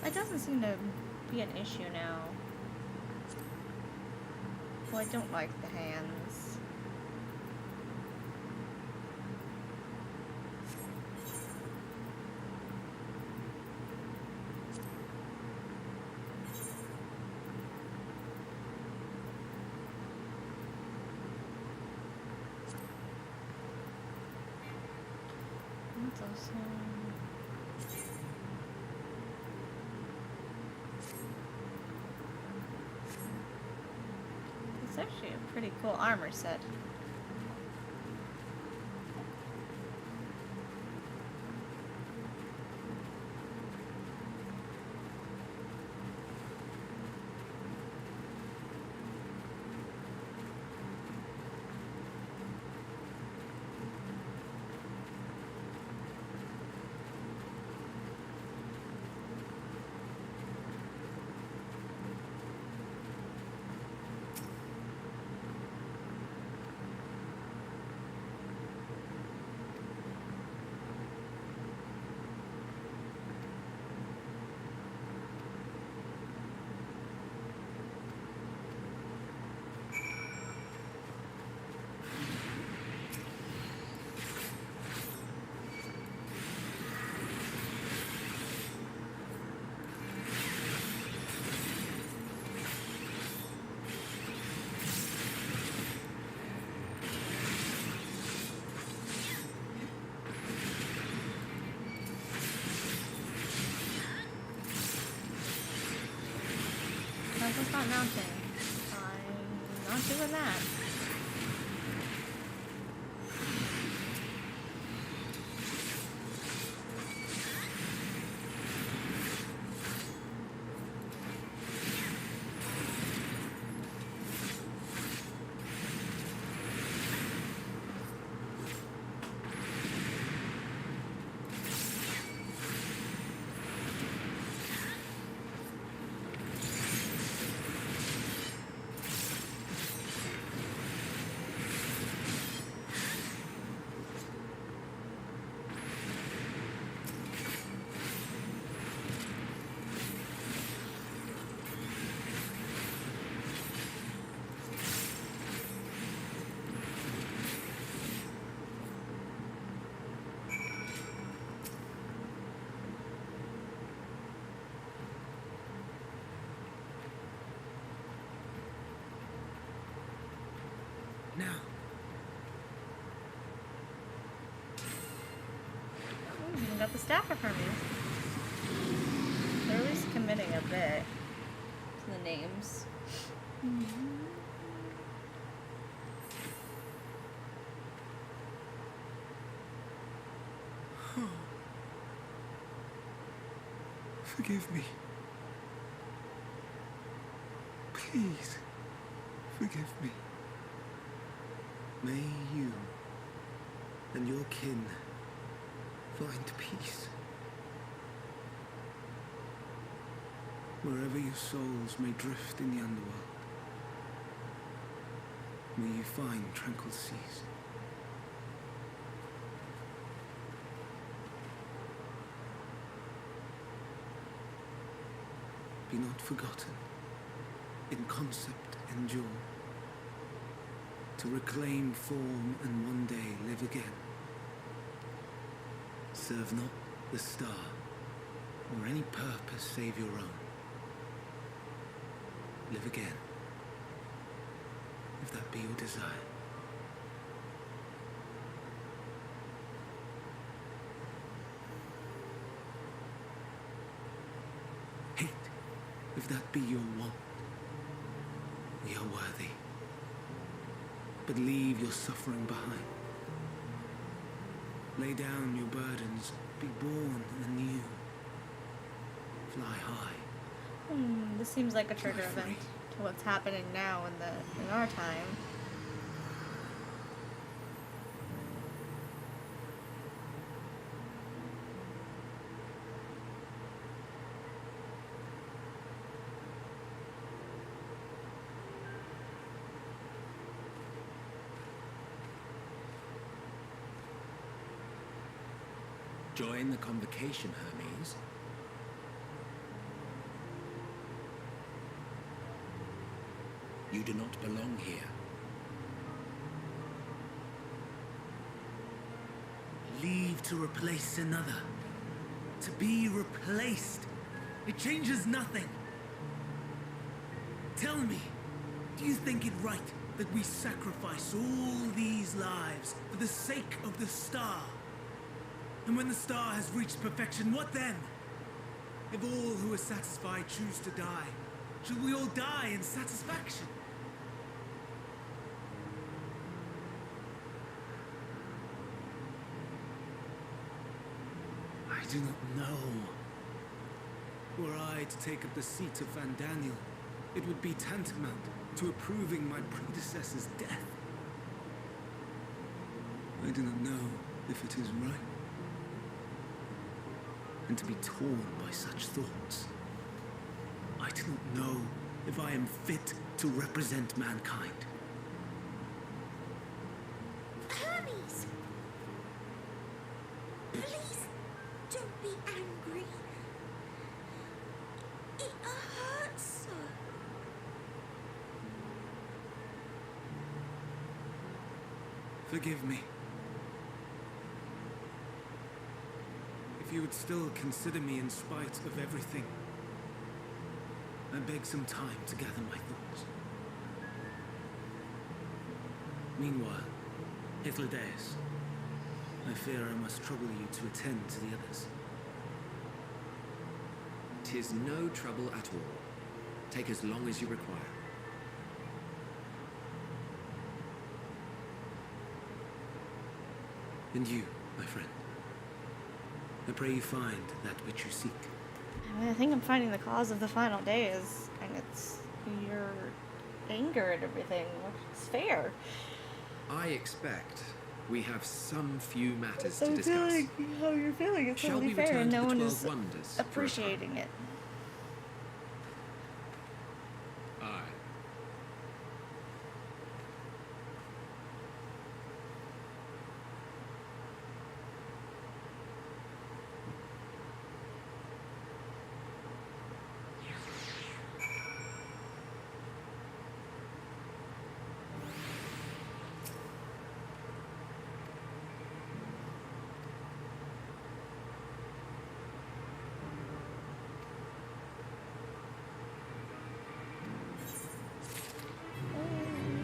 It doesn't seem to be an issue now. Well, I don't like the hands. What else? It's actually a pretty cool armor set. That's not mounting. I'm not doing that. Now. Ooh, you got the staff in front of me. They're at least committing a bit to the names. Forgive me. Please, forgive me. May you and your kin find peace. Wherever your souls may drift in the underworld, may you find tranquil seas. Be not forgotten, in concept endure, to reclaim form and one day live again. Serve not the star, or any purpose save your own. Live again, if that be your desire. Hate, if that be your want. We are worthy, but leave your suffering behind. Lay down your burdens, be born anew. Fly high. This seems like a trigger Fly free. event to what's happening now in our time. Join the convocation, Hermes. You do not belong here. Leave to replace another. To be replaced. It changes nothing. Tell me, do you think it right that we sacrifice all these lives for the sake of the star? And when the star has reached perfection, what then? If all who are satisfied choose to die, should we all die in satisfaction? I do not know. Were I to take up the seat of Van Daniel, it would be tantamount to approving my predecessor's death. I do not know if it is right. And to be torn by such thoughts. I do not know if I am fit to represent mankind. Hermes! Please, don't be angry. It hurts so. Forgive me. If you would still consider me in spite of everything, I beg some time to gather my thoughts. Meanwhile, Hythlodaeus, I fear I must trouble you to attend to the others. 'Tis no trouble at all. Take as long as you require. And you, my friend, I pray you find that which you seek. I think I'm finding the cause of the final days, and it's your anger and everything, which is fair. I expect we have some few matters I to feel discuss. like how you're feeling is Shall totally we fair, return and to no the one 12 is wonders for a time? appreciating it. Aye.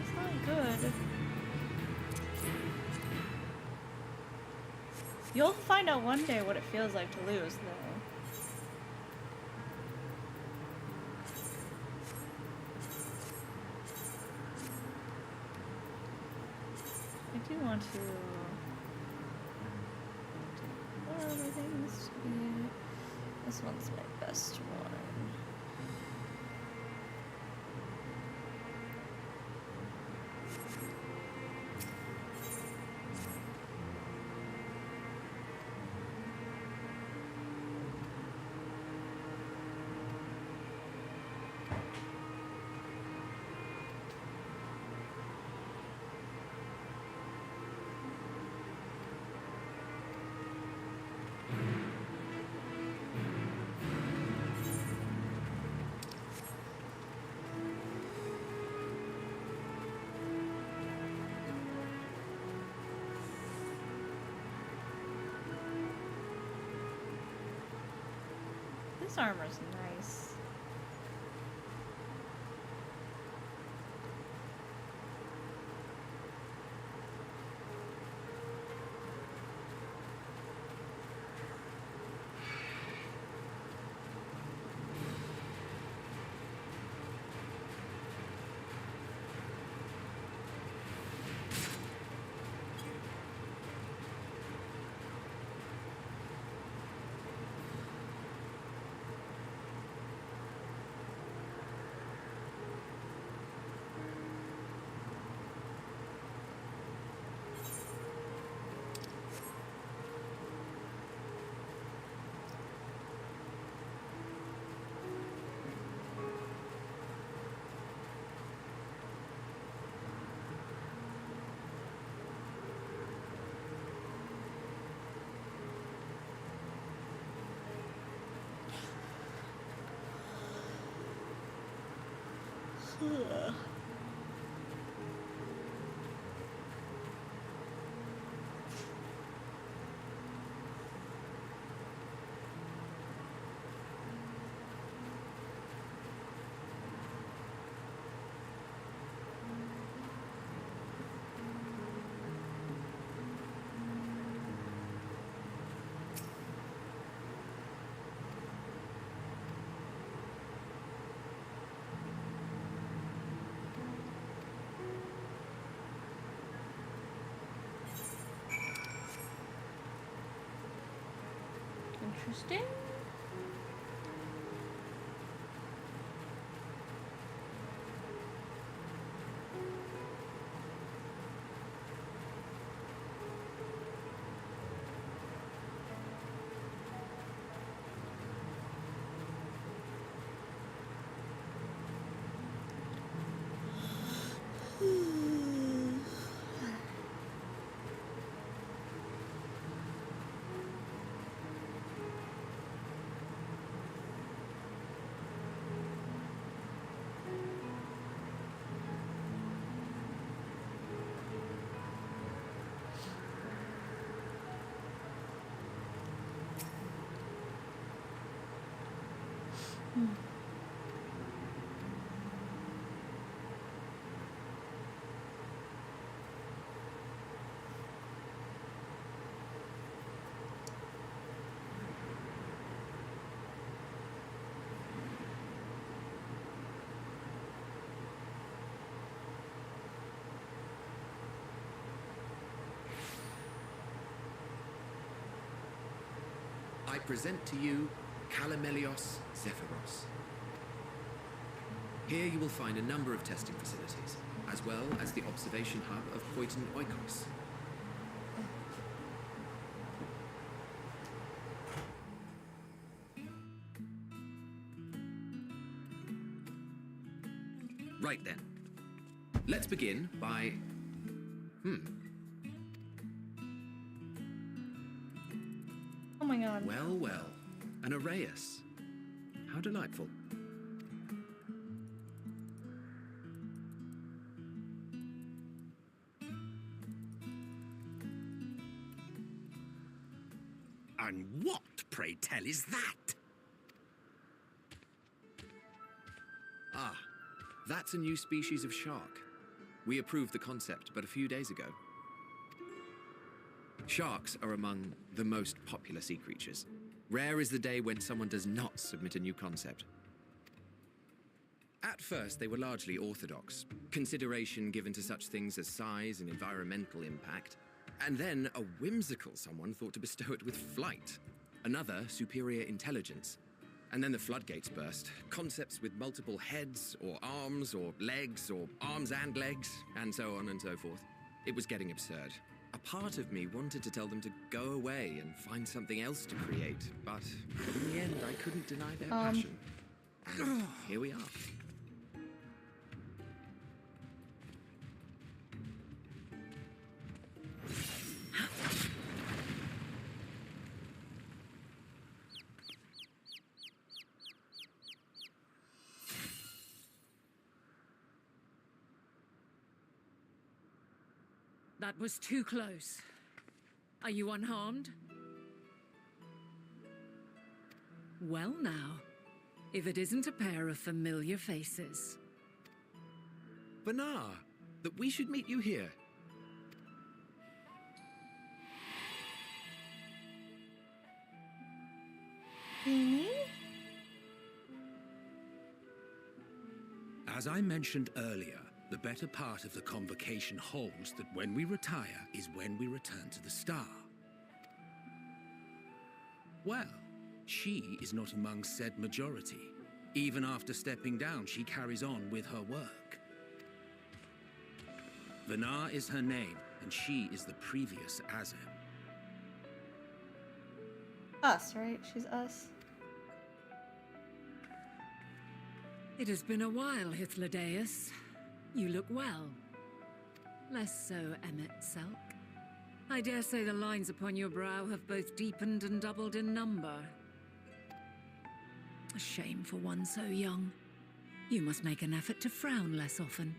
It's not good. You'll find out one day what it feels like to lose, though. I do want to... Well, I think this one's my best one. This armor's nice. Interesting. I present to you Calamelios Zephyros. Here you will find a number of testing facilities, as well as the observation hub of Poiton Oikos. Right then. Let's begin by... Oh my god. Well, well. An Arraius. How delightful. And what, pray tell, is that? Ah, that's a new species of shark. We approved the concept but a few days ago. Sharks are among the most popular sea creatures. Rare is the day when someone does not submit a new concept. At first, they were largely orthodox, consideration given to such things as size and environmental impact, and then a whimsical someone thought to bestow it with flight, another superior intelligence. And then the floodgates burst, concepts with multiple heads, or arms and legs, and so on and so forth. It was getting absurd. A part of me wanted to tell them to go away and find something else to create, but in the end, I couldn't deny their passion. And here we are. That was too close. Are you unharmed? Well now, if it isn't a pair of familiar faces. Banar, that we should meet you here. Amy? As I mentioned earlier, the better part of the convocation holds that when we retire is when we return to the star. Well, she is not among said majority. Even after stepping down, she carries on with her work. Vanar is her name, and she is the previous Azem. Us, right? She's us. It has been a while, Hythlodaeus. You look well. Less so, Emet Selk. I dare say the lines upon your brow have both deepened and doubled in number. A shame for one so young. You must make an effort to frown less often.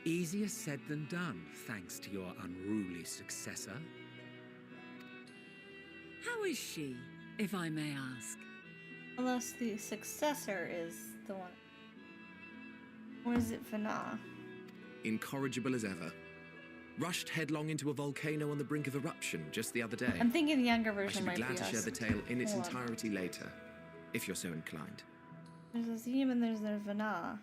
Easier said than done, thanks to your unruly successor. How is she, if I may ask? Unless the successor is the one. Or is it Fana? Incorrigible as ever. Rushed headlong into a volcano on the brink of eruption just the other day. I'm thinking the younger I version should be might glad be to us. share the tale in its Hold on. entirety later, if you're so inclined. There's Azim and there's Fana.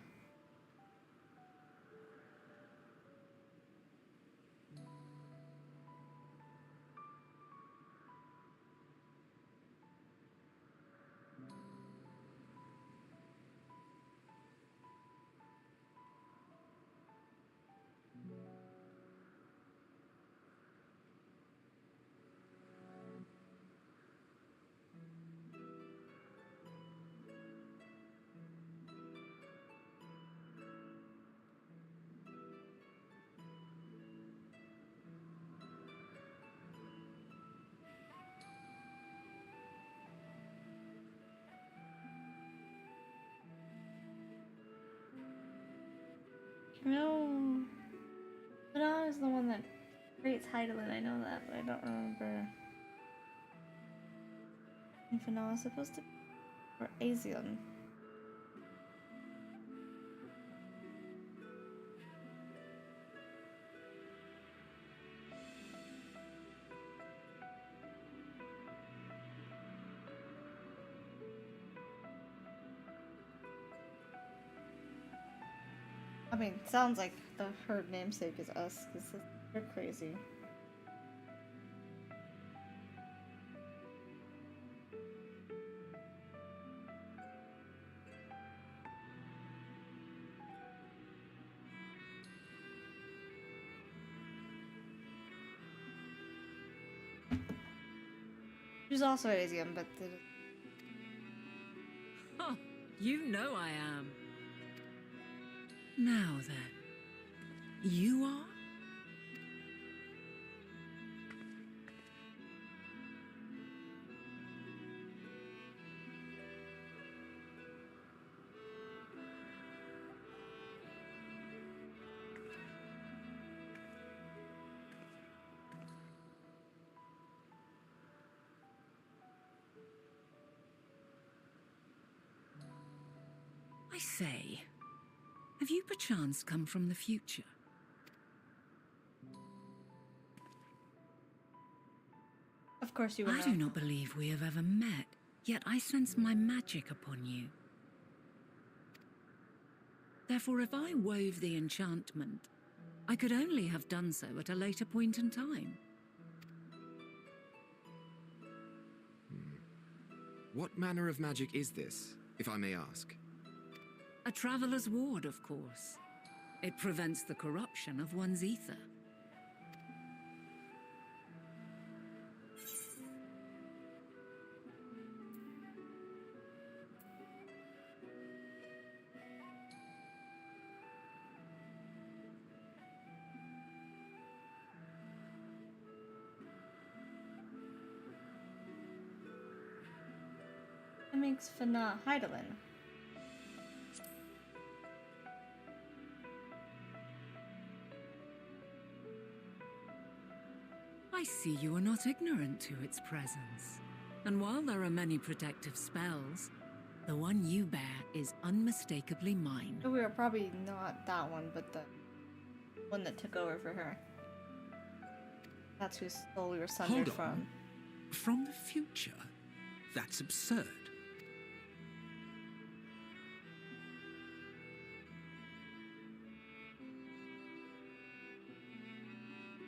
No. Fana is the one that creates Heidelin. I know that, but I don't remember. And Fana is supposed to be for Asian. I mean, sounds like her namesake is us, because they're crazy. She's also Asian, but Oh, you know I am. Now then, you are? I say, have you perchance come from the future? of course you would I know. do not believe we have ever met, yet I sense my magic upon you. Therefore, if I wove the enchantment, I could only have done so at a later point in time. What manner of magic is this, if I may ask? A traveler's ward, of course. It prevents the corruption of one's ether. It makes Fana Heidelin. I see you are not ignorant to its presence. And while there are many protective spells, the one you bear is unmistakably mine. We were probably not that one, but the one that took over for her. That's whose soul we were sundered Hold on. from. From the future? That's absurd.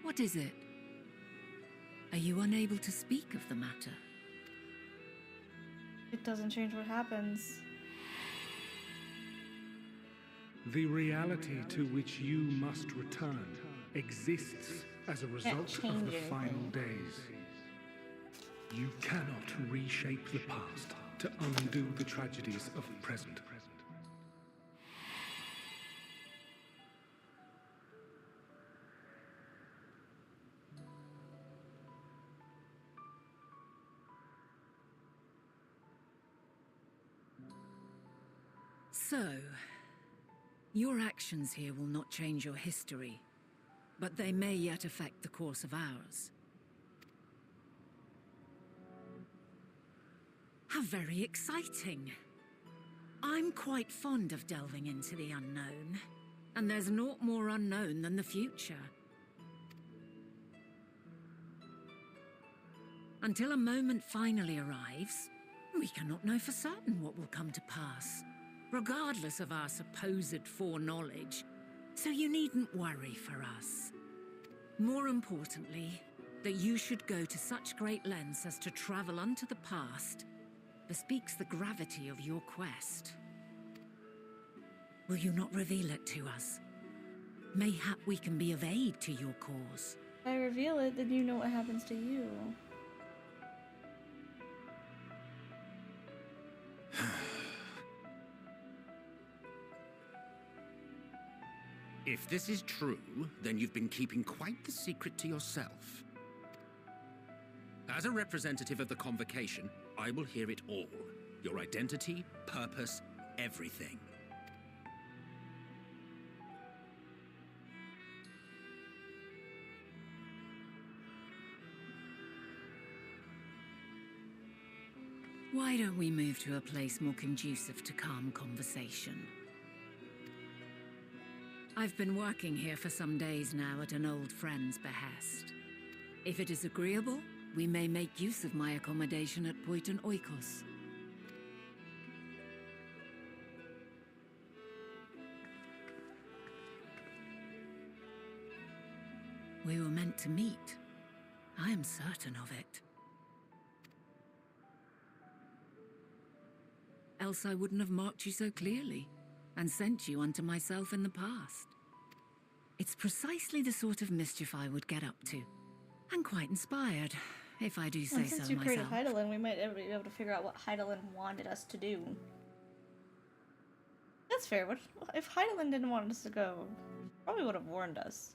What is it? Are you unable to speak of the matter? It doesn't change what happens. The reality to which you must return exists as a result of change the anything. final days. You cannot reshape the past to undo the tragedies of the present. So, your actions here will not change your history, but they may yet affect the course of ours. How very exciting. I'm quite fond of delving into the unknown, and there's naught more unknown than the future. Until a moment finally arrives, we cannot know for certain what will come to pass, regardless of our supposed foreknowledge, so you needn't worry for us. More importantly, that you should go to such great lengths as to travel unto the past bespeaks the gravity of your quest. Will you not reveal it to us? Mayhap we can be of aid to your cause. If I reveal it, then you know what happens to you. If this is true, then you've been keeping quite the secret to yourself. As a representative of the Convocation, I will hear it all. Your identity, purpose, everything. Why don't we move to a place more conducive to calm conversation? I've been working here for some days now at an old friend's behest. If it is agreeable, we may make use of my accommodation at Poiton Oikos. We were meant to meet. I am certain of it. Else I wouldn't have marked you so clearly, and sent you unto myself in the past. It's precisely the sort of mischief I would get up to, and quite inspired, if I do say so myself. Since you created Heidelin, we might be able to figure out what Heidelin wanted us to do. That's fair. What if Heidelin didn't want us to go? Probably would have warned us.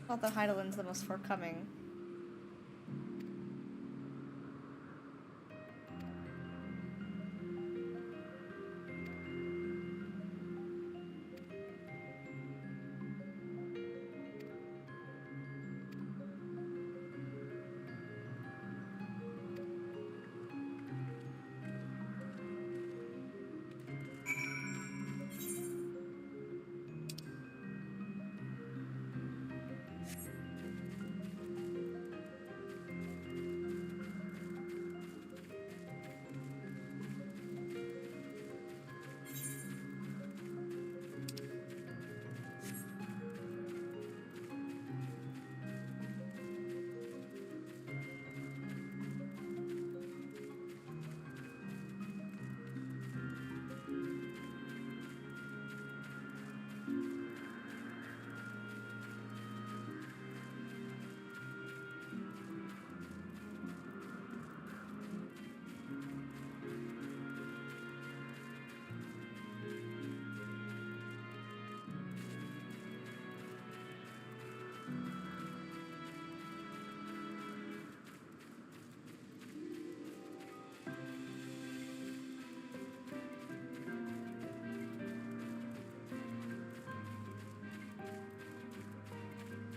Not that Heidelin's the most forthcoming.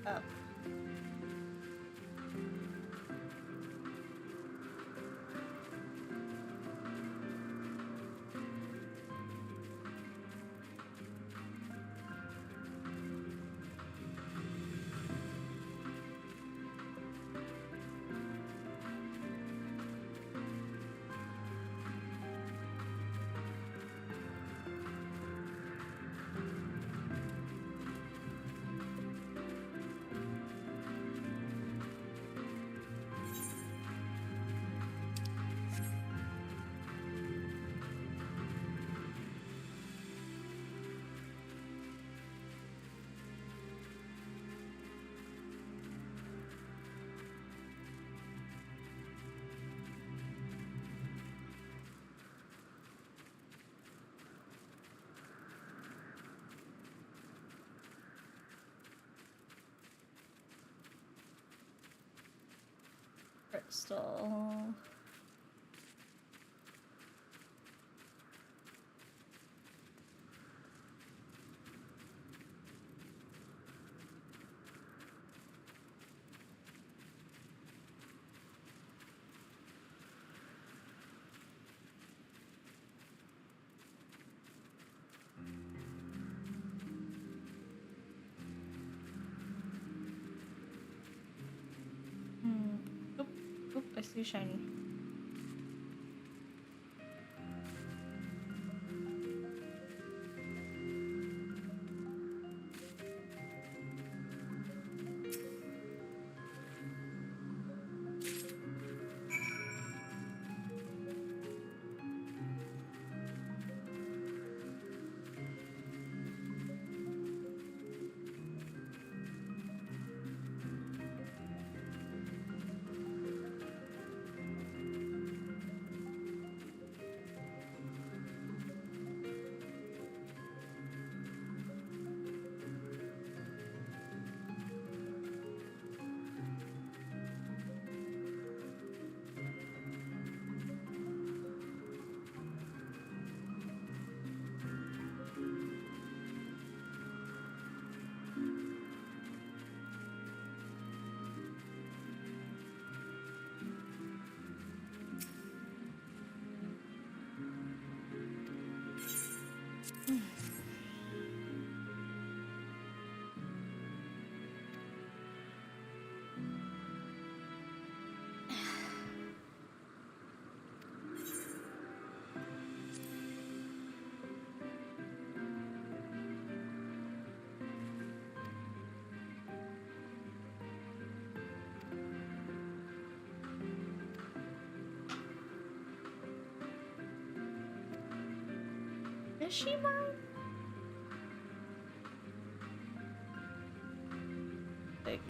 Oh. Crystal. Oh, oh, I see shiny. Is she mine? Like,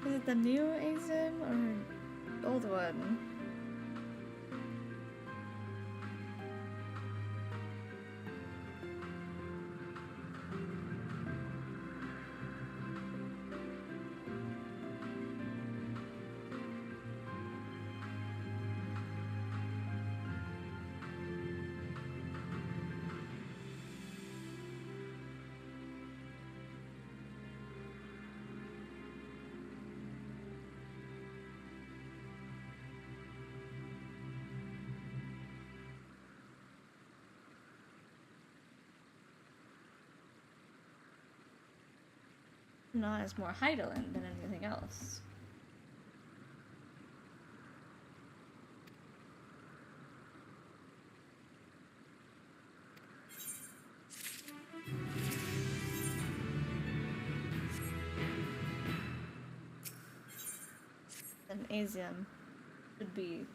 is it the new Azim or the old one? Not as more Heidelin than anything else. And Asium would be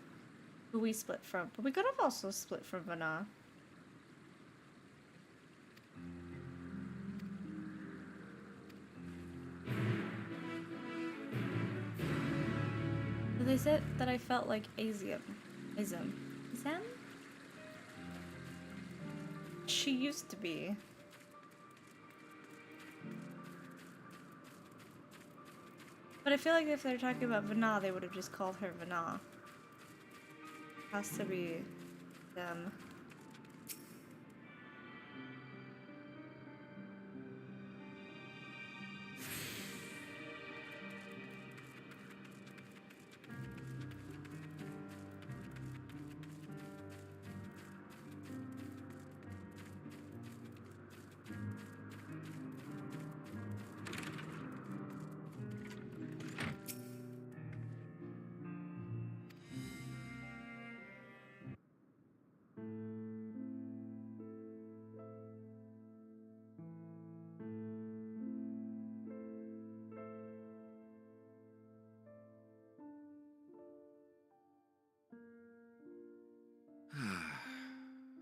who we split from, but we could have also split from Vana. They said that I felt like Azim. Azim? She used to be. But I feel like if they're talking about Vana, they would have just called her Vana. Has to be them.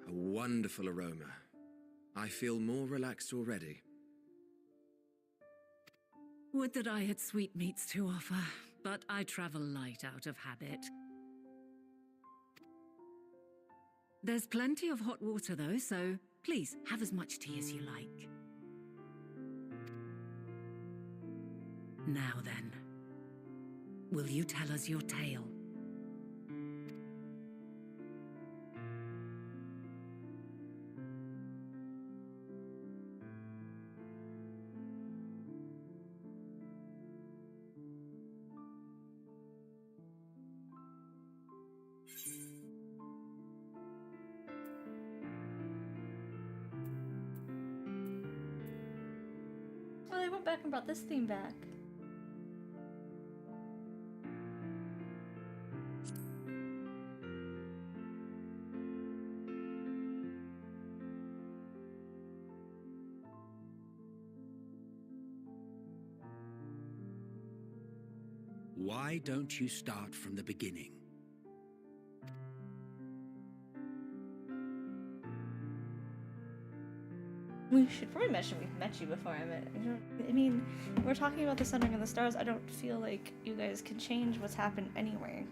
A wonderful aroma. I feel more relaxed already. Would that I had sweetmeats to offer, but I travel light out of habit. There's plenty of hot water though, so please have as much tea as you like. Now then, Will you tell us your tale? Oh, they went back and brought this theme back. Why don't you start from the beginning? We should probably mention we've met you before, Emet. I mean, we're talking about the Sundering of the Stars. I don't feel like you guys can change what's happened anyway.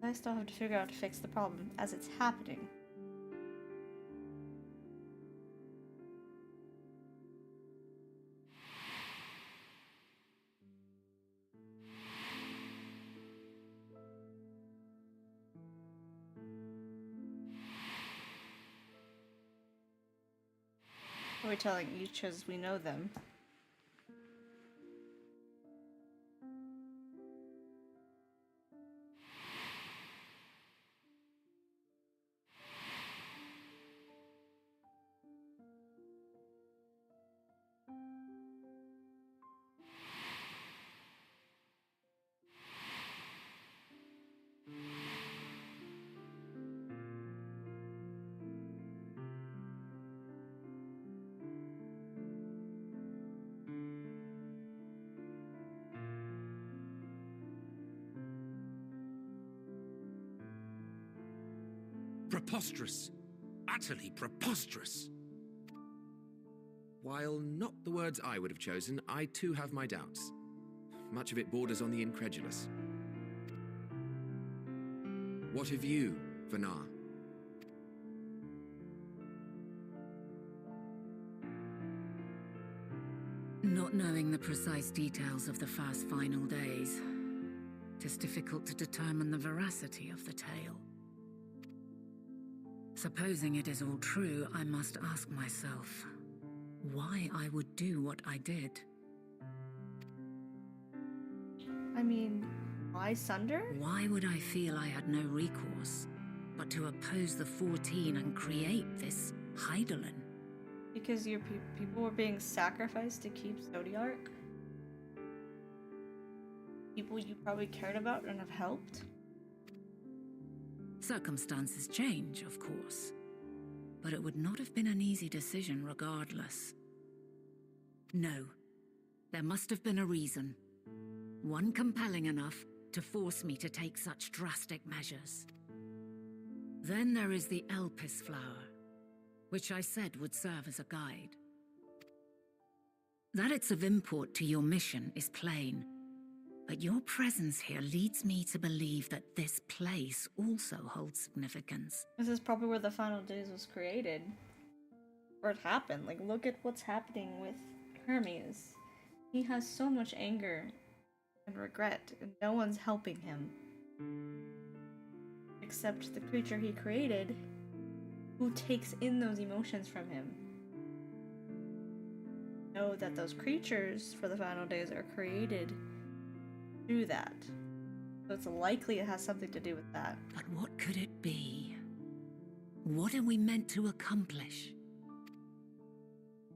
I still have to figure out how to fix the problem as it's happening. We're telling each as we know them. Preposterous. Utterly preposterous. While not the words I would have chosen, I too have my doubts. Much of it borders on the incredulous. What of you, Vanar? Not knowing the precise details of the first final days, it is difficult to determine the veracity of the tale. Supposing it is all true, I must ask myself why I would do what I did. I mean, why Sunder? Why would I feel I had no recourse but to oppose the 14 and create this Heidelin? Because your people were being sacrificed to keep Zodiark? People you probably cared about and have helped? Circumstances change, of course, but it would not have been an easy decision regardless. No, there must have been a reason. One compelling enough to force me to take such drastic measures. Then there is the Elpis flower, which I said would serve as a guide. That it's of import to your mission is plain, but your presence here leads me to believe that this place also holds significance. This is probably where the Final Days was created. Or it happened. Like, look at what's happening with Hermes. He has so much anger and regret, and no one's helping him. Except the creature he created, who takes in those emotions from him. Know that those creatures for the Final Days are created through that. So it's likely it has something to do with that. But what could it be? What are we meant to accomplish?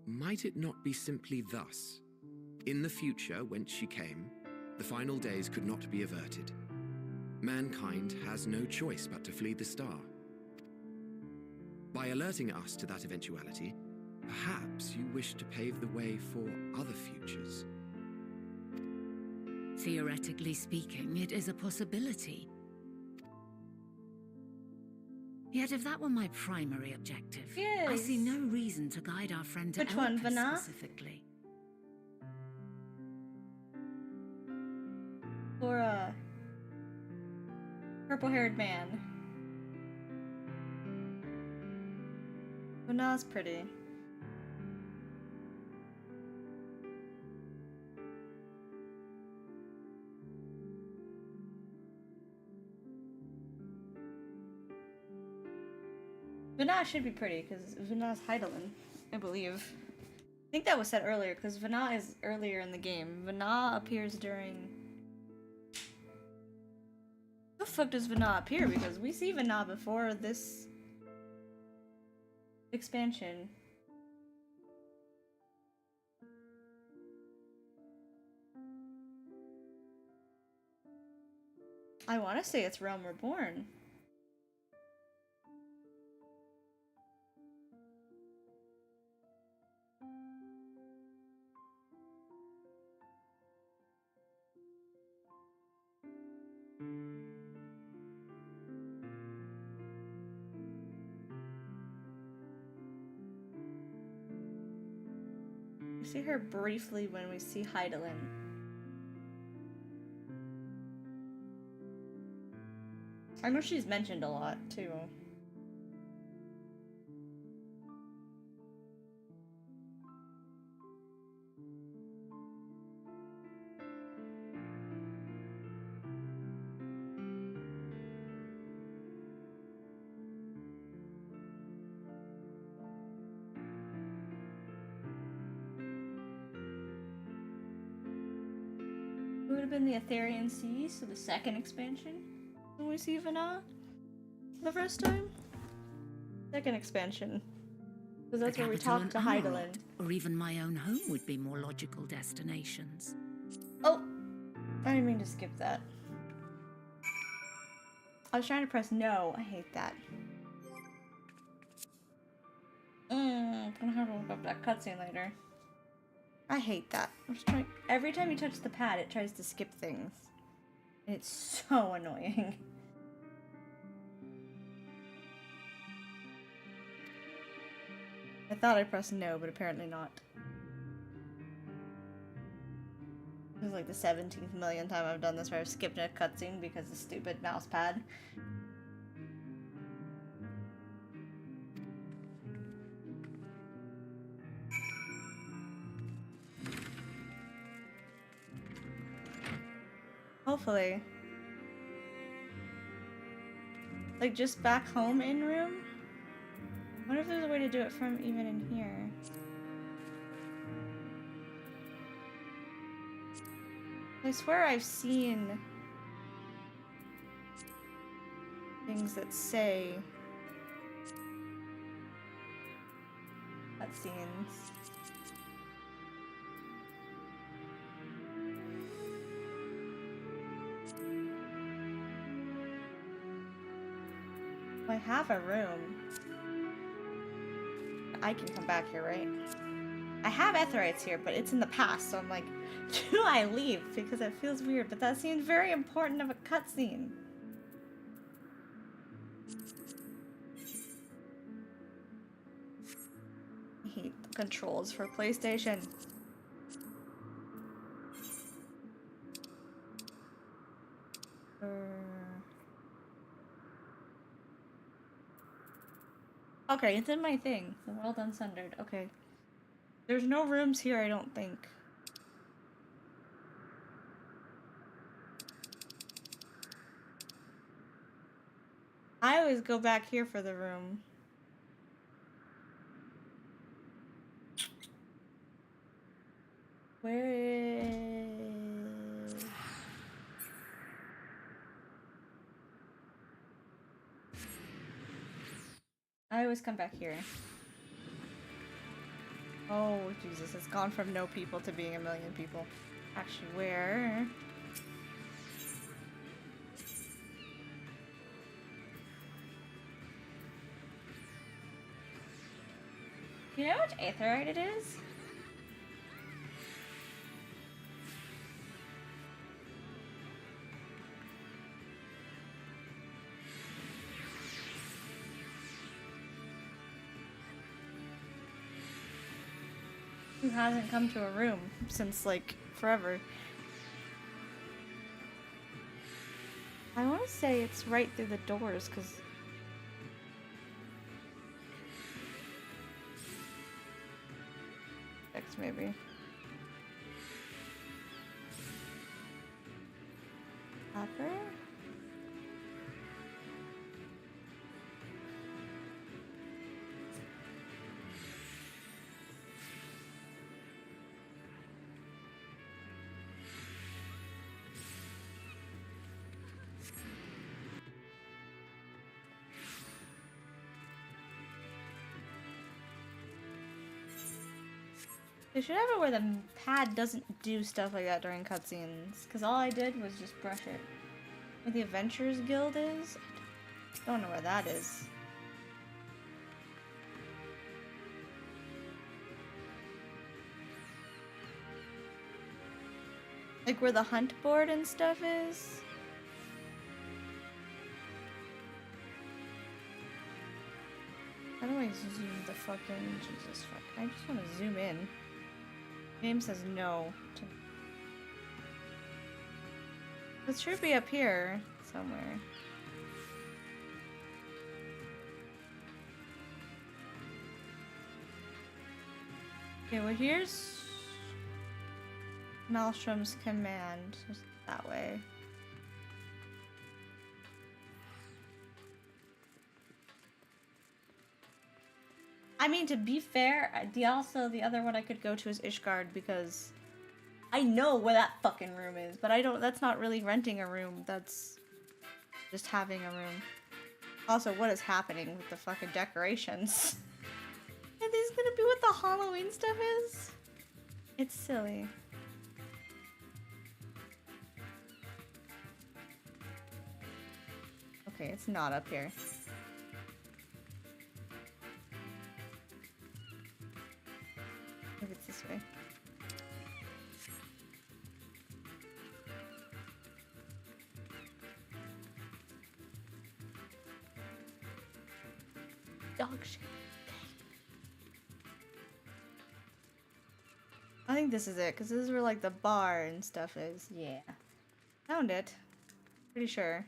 Might it not be simply thus? In the future, whence she came, the final days could not be averted. Mankind has no choice but to flee the star. By alerting us to that eventuality, perhaps you wish to pave the way for other futures. Theoretically speaking, it is a possibility. Yet if that were my primary objective, Yes. I see no reason to guide our friend to Which one, Elpis Vanar? specifically. Or a purple-haired man. Vanar's pretty. Vana should be pretty, because Vana's Heidelin, I believe. I think that was said earlier, because Vana is earlier in the game. Vana appears during... How the fuck does Vana appear? Because we see Vana before this... expansion. I want to say it's Realm Reborn. We see her briefly when we see Heidelin. I know she's mentioned a lot, too. It would have been the Etherian Sea, so the second expansion when we see Vana for the first time. Second expansion. Because that's where we talk to Heidelin. Or even my own home would be more logical destinations. Oh! I didn't mean to skip that. I was trying to press no. I hate that. I'm gonna have to look up that cutscene later. I hate that. I'm just trying. Every time you touch the pad, it tries to skip things. And it's so annoying. I thought I pressed no, but apparently not. This is like the 17th millionth time I've done this where I've skipped a cutscene because of the stupid mouse pad. Hopefully. Like just back home in room? I wonder if there's a way to do it from even in here. I swear I've seen things that say cutscenes. I have a room. I can come back here, right? I have Etherites here, but it's in the past, so I'm like, do I leave? Because it feels weird, but that seems very important of a cutscene. I hate the controls for PlayStation. Okay, it's in my thing. The world unsundered. Okay. There's no rooms here, I don't think. I always go back here for the room. Where is... I always come back here. Oh, Jesus, it's gone from no people to being a million people. Actually, where? You know which aetherite it is? Who hasn't come to a room since, like, forever. I want to say it's right through the doors, because... maybe. Upper? They should have it where the pad doesn't do stuff like that during cutscenes, because all I did was just brush it. Where the Adventurers Guild is? I don't know where that is. Like where the hunt board and stuff is? How do I zoom the fucking Jesus fuck? I just want to zoom in. Game says no. It should be up here somewhere. Okay, well here's Maelstrom's command. Just that way. I mean, to be fair, the other one I could go to is Ishgard because I know where that fucking room is, but I don't. That's not really renting a room. That's just having a room. Also, what is happening with the fucking decorations? Are these gonna be what the Halloween stuff is? It's silly. Okay, it's not up here. Maybe it's this way. Dog shit. I think this is it, because this is where like the bar and stuff is. Yeah. Found it. Pretty sure.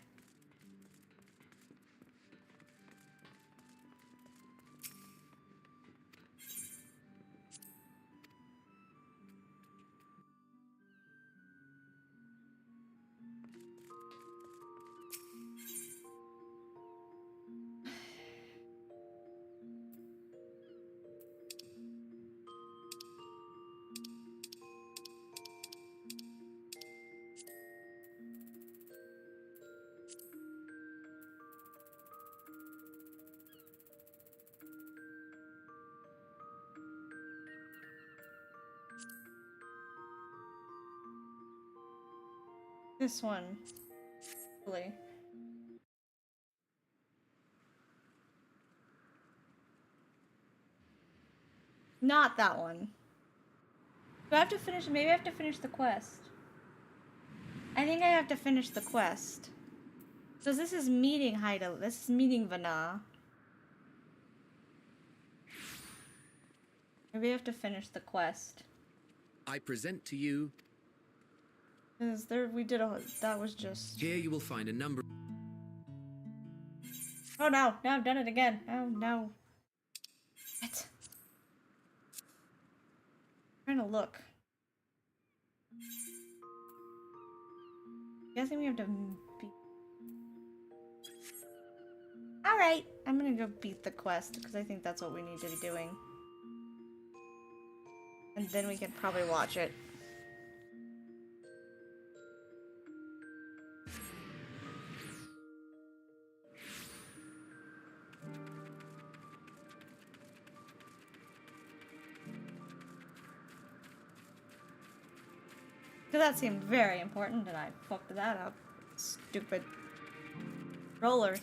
This one. Really. Not that one. Do I have to finish? Maybe I have to finish the quest. I think I have to finish the quest. So this is meeting Haida. This is meeting Vana. Maybe I have to finish the quest. I present to you. Cause there we did a. That was just. Here you will find a number. Oh no! Now I've done it again. Oh no. What? I'm trying to look. Guessing we have to beat. Alright, I'm gonna go beat the quest because I think that's what we need to be doing. And then we can probably watch it. Because that seemed very important and I fucked that up. Stupid roller.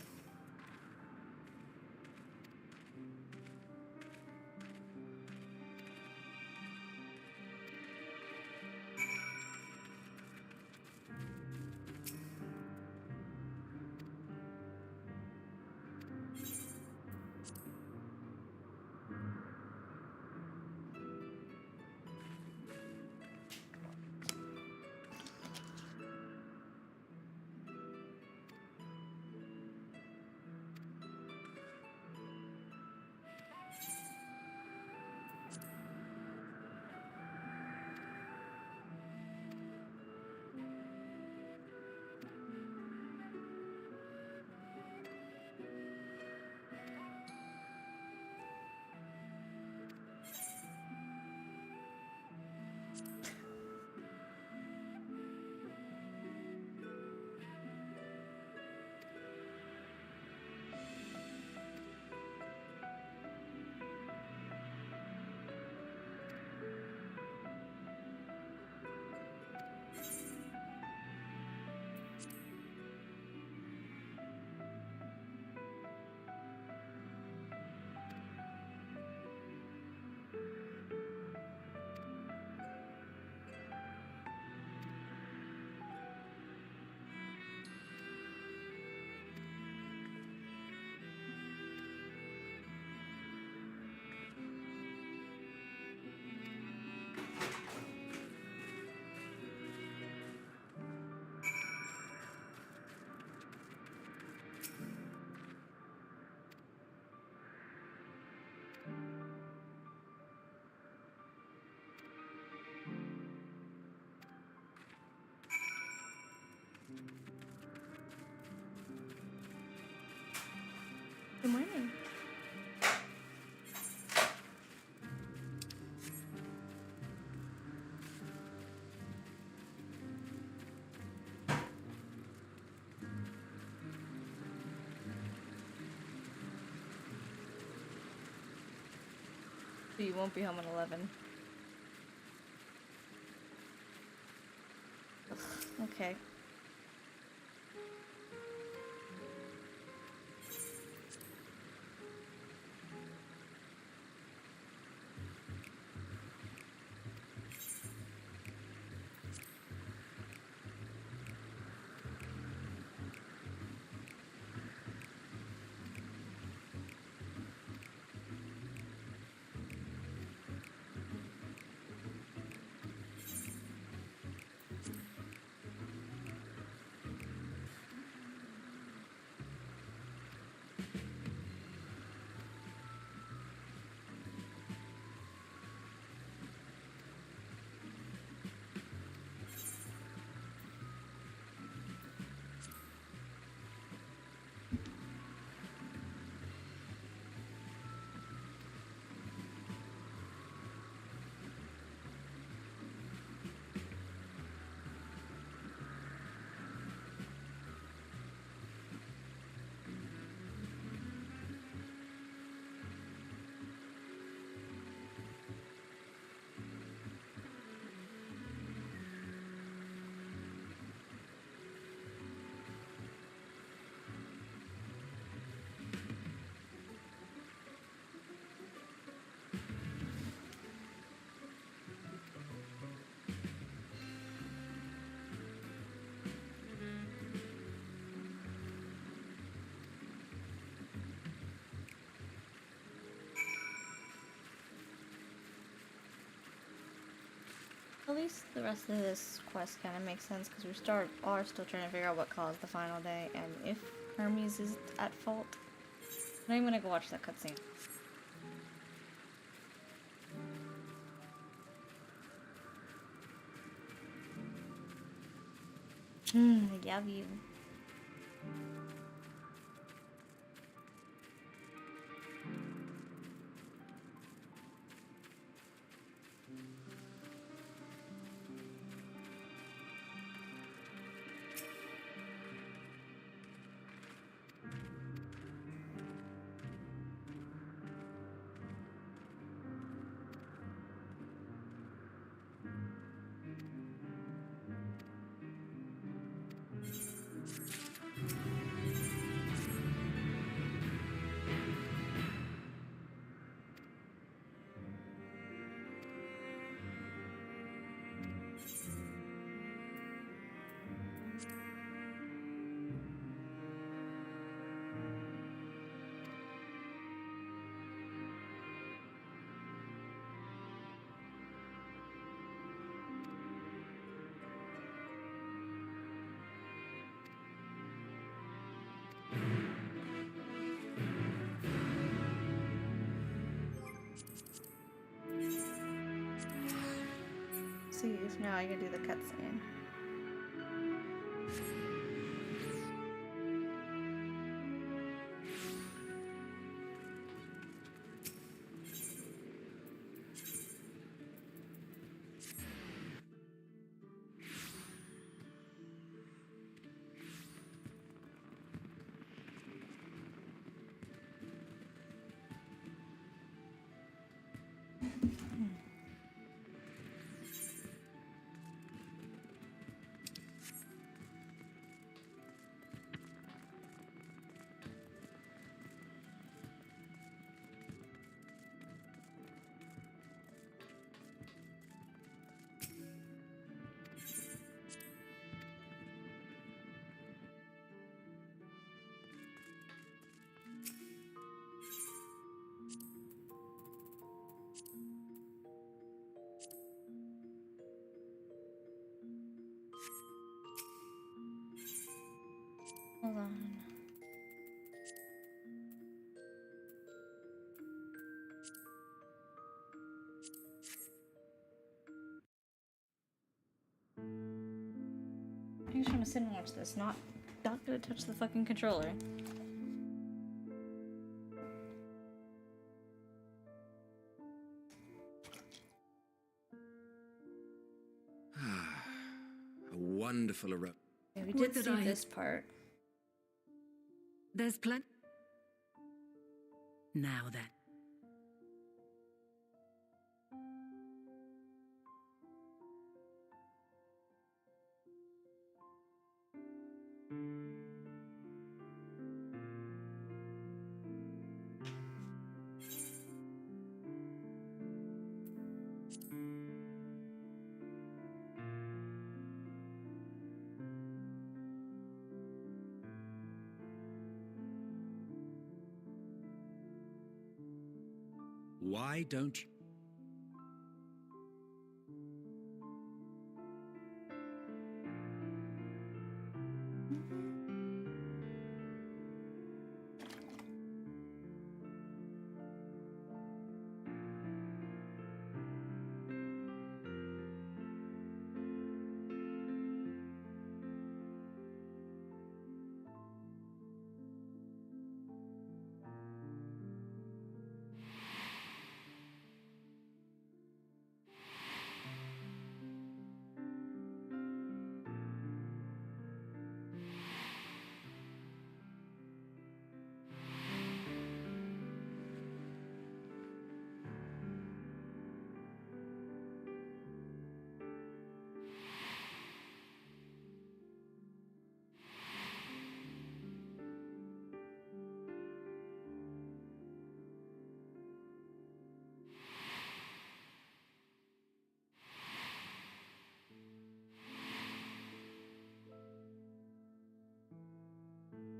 So you won't be home at 11. Ugh, okay. At least the rest of this quest kind of makes sense because we are still trying to figure out what caused the final day and if Hermes is at fault. Now I'm gonna go watch that cutscene. I love you. See if now I can do the cutscene. Hold on. I just want to sit and watch this, not gonna touch the fucking controller. A wonderful aroma. Yeah, we What did did see I- this part. There's plenty. Now then. Why don't you?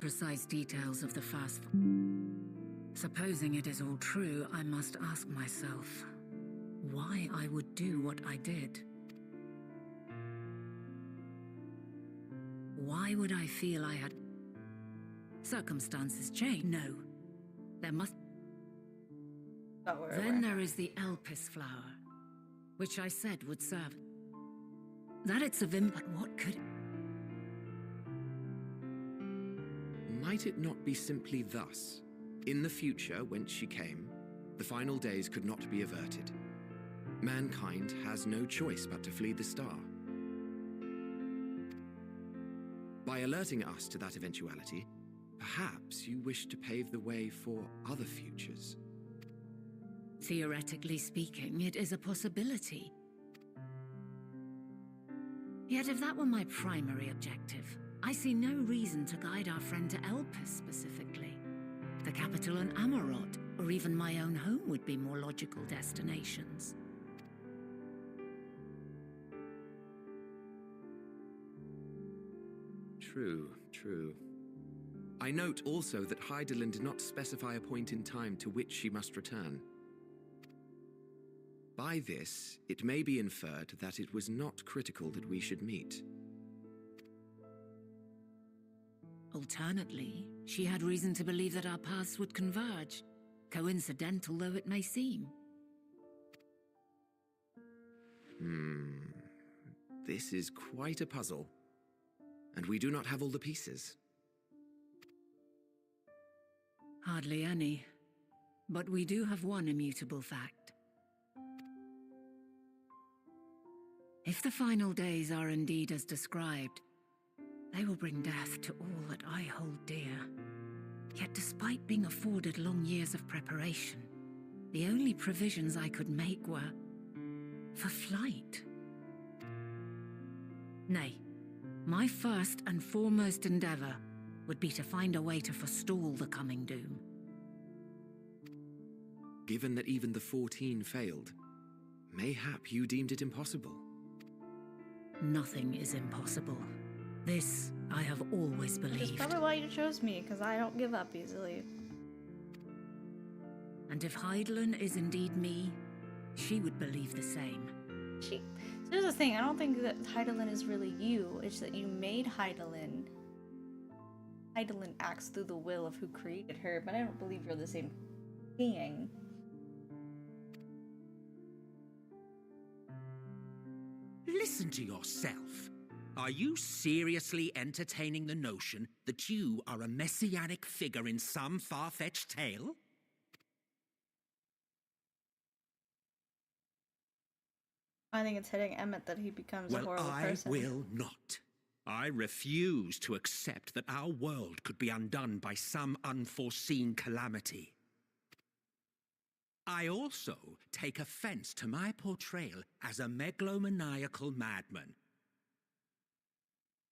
Precise details of the fast. Supposing it is all true, I must ask myself why I would do what I did. Why would I feel I had... Circumstances change? No. There must... Then there is the Elpis flower, which I said would serve. That it's of but what could... Might it not be simply thus? In the future, whence she came, the final days could not be averted. Mankind has no choice but to flee the star. By alerting us to that eventuality, perhaps you wish to pave the way for other futures. Theoretically speaking, it is a possibility. Yet if that were my primary objective, I see no reason to guide our friend to Elpis specifically. The capital and Amarot, or even my own home would be more logical destinations. True, true. I note also that Hydaelyn did not specify a point in time to which she must return. By this, it may be inferred that it was not critical that we should meet. Alternately, she had reason to believe that our paths would converge, coincidental though it may seem. This is quite a puzzle, and we do not have all the pieces. Hardly any, but we do have one immutable fact. If the final days are indeed as described, they will bring death to all that I hold dear. Yet despite being afforded long years of preparation, the only provisions I could make were for flight. Nay, my first and foremost endeavor would be to find a way to forestall the coming doom. Given that even the 14 failed, mayhap you deemed it impossible. Nothing is impossible. This I have always believed. That's probably why you chose me, because I don't give up easily. And if Hydaelyn is indeed me, she would believe the same. So here's the thing, I don't think that Hydaelyn is really you, it's that you made Hydaelyn. Hydaelyn acts through the will of who created her, but I don't believe you're the same being. Listen to yourself. Are you seriously entertaining the notion that you are a messianic figure in some far-fetched tale? I think it's hitting Emet that he becomes a horrible person. Well, I will not. I refuse to accept that our world could be undone by some unforeseen calamity. I also take offense to my portrayal as a megalomaniacal madman.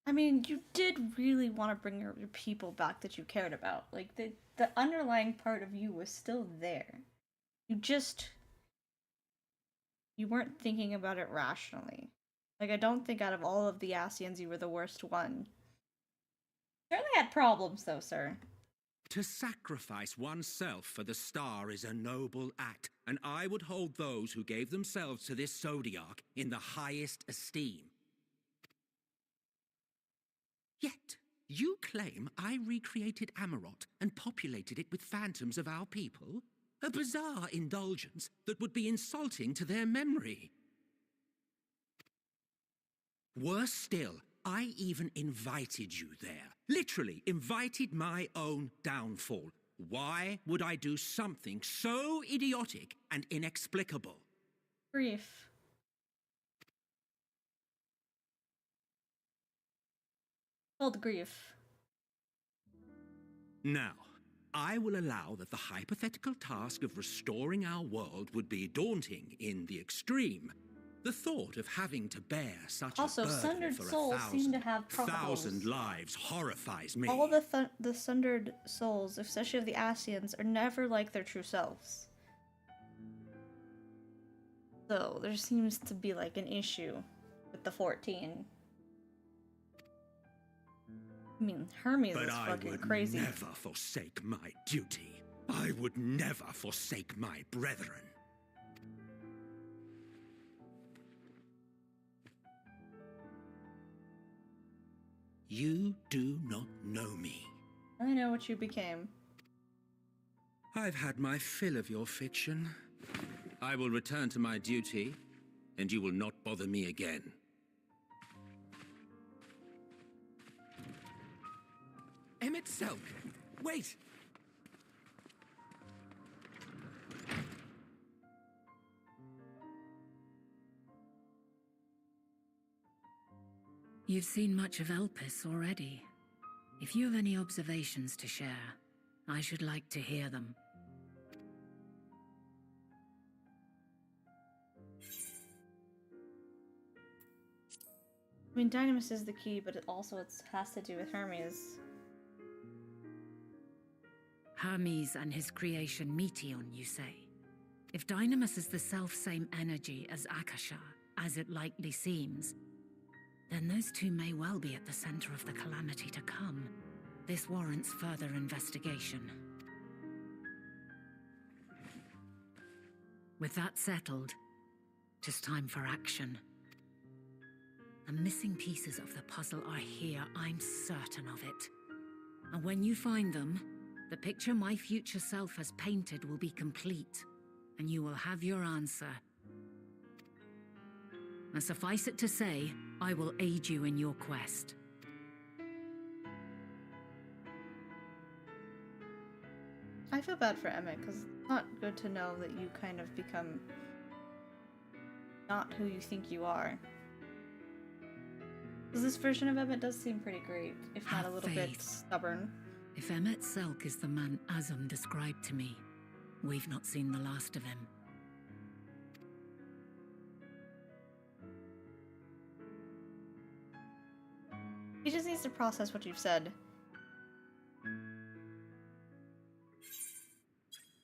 I mean, you did really want to bring your people back that you cared about. Like, the underlying part of you was still there. You weren't thinking about it rationally. Like, I don't think out of all of the Asians, you were the worst one. Certainly had problems, though, sir. To sacrifice oneself for the star is a noble act, and I would hold those who gave themselves to this zodiac in the highest esteem. Yet, you claim I recreated Amarot and populated it with phantoms of our people? A bizarre indulgence that would be insulting to their memory. Worse still, I even invited you there. Literally invited my own downfall. Why would I do something so idiotic and inexplicable? Grief. Called grief. Now, I will allow that the hypothetical task of restoring our world would be daunting in the extreme. The thought of having to bear such Also, a burden sundered for souls seem to have thousand lives horrifies me. All the sundered souls, especially of the Asians, are never like their true selves. So there seems to be like an issue with the 14. I mean, Hermes is fucking crazy. But I would never forsake my duty. I would never forsake my brethren. You do not know me. I know what you became. I've had my fill of your fiction. I will return to my duty, and you will not bother me again. Emet Selk, wait! You've seen much of Elpis already. If you have any observations to share, I should like to hear them. I mean, Dynamis is the key, but it also has to do with Hermes. Hermes and his creation Meteon, you say? If Dynamis is the self-same energy as Akasha, as it likely seems, then those two may well be at the center of the calamity to come. This warrants further investigation. With that settled, it is time for action. The missing pieces of the puzzle are here, I'm certain of it. And when you find them, the picture my future self has painted will be complete, and you will have your answer. And suffice it to say, I will aid you in your quest. I feel bad for Emet, because it's not good to know that you kind of become not who you think you are. Because this version of Emet does seem pretty great, if not a little bit stubborn. If Emet Selk is the man Azum described to me, we've not seen the last of him. He just needs to process what you've said.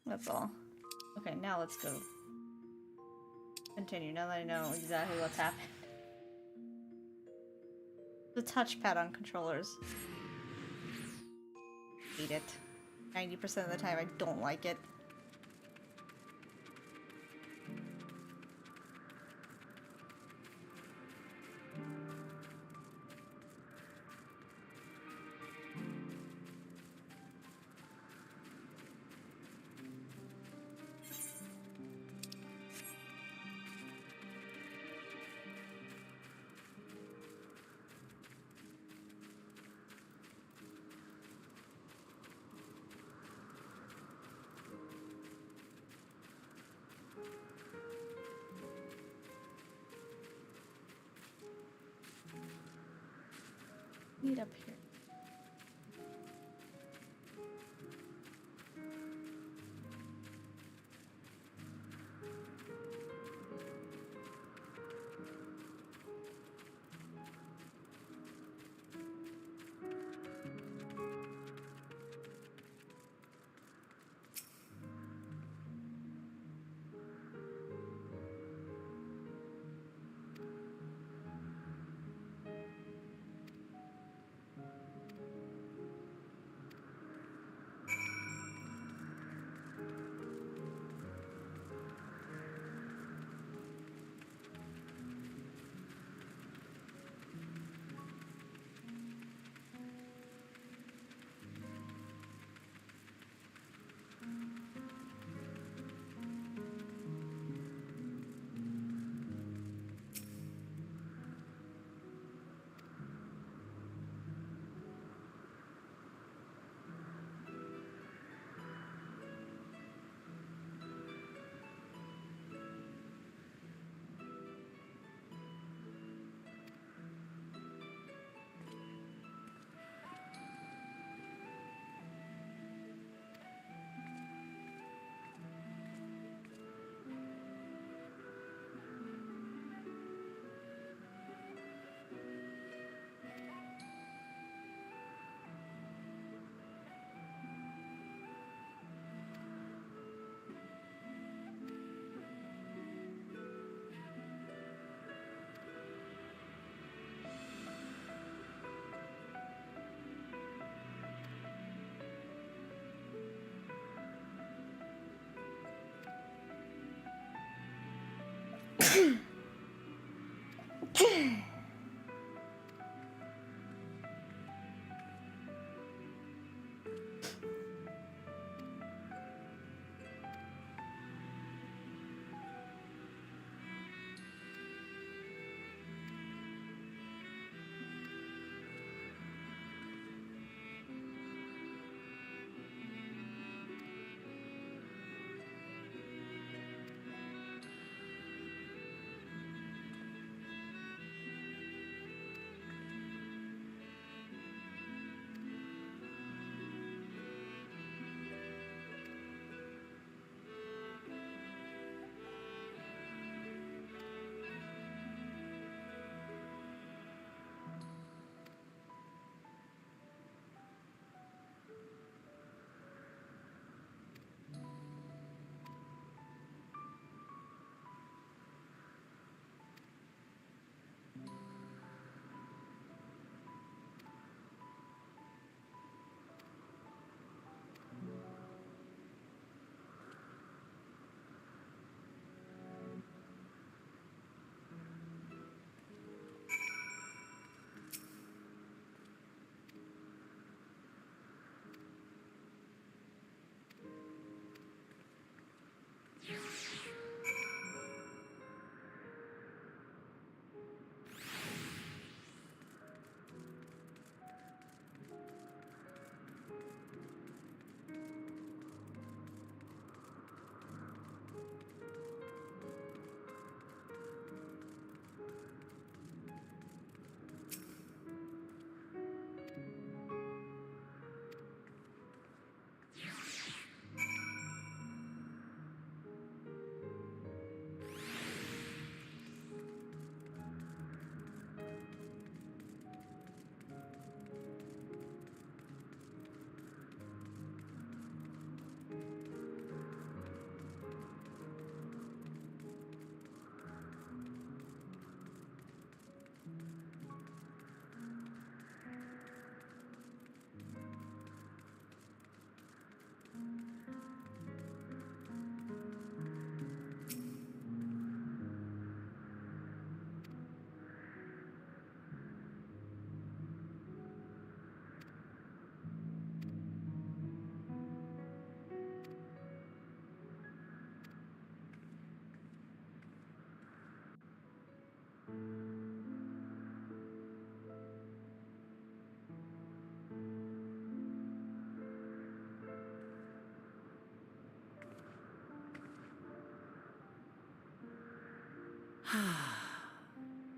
That's all. Okay, now let's go. Continue, now that I know exactly what's happened. The touchpad on controllers. Hate it. 90% of the time I don't like it. Meet up here.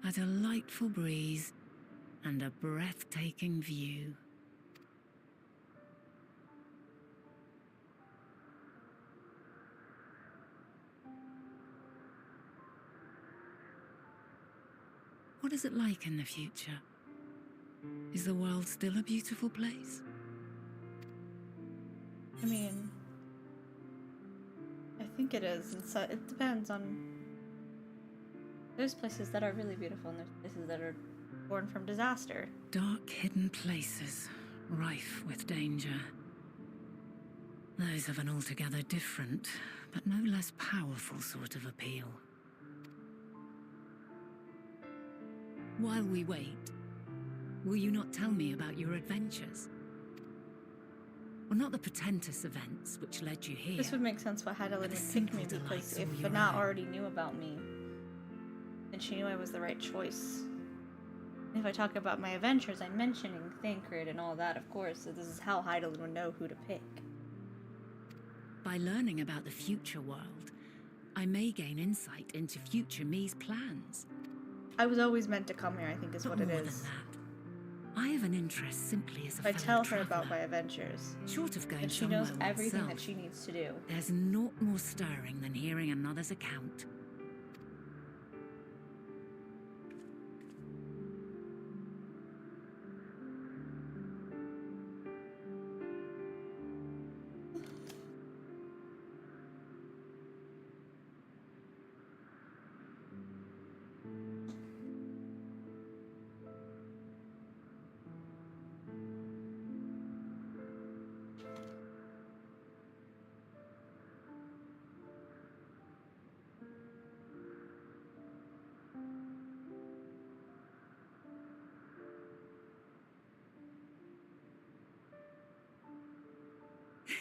A delightful breeze and a breathtaking view. What is it like in the future? Is the world still a beautiful place? I mean, I think it is, and so it depends on. There's places that are really beautiful, and there's places that are born from disaster. Dark, hidden places, rife with danger. Those have an altogether different, but no less powerful sort of appeal. While we wait, will you not tell me about your adventures? Well, not the portentous events which led you here. This would make sense why Heidelin would pick me, because if Fana already knew about me, then she knew I was the right choice. And if I talk about my adventures, I'm mentioning Thancred and all that, of course, so this is how Heidelin would know who to pick. By learning about the future world, I may gain insight into future me's plans. I was always meant to come here, I think is what it more is. than that, I have an interest simply as a If I fellow tell her traveller. about my adventures, Short of going and she somewhere knows everything oneself, that she needs to do. there's naught more stirring than hearing another's account.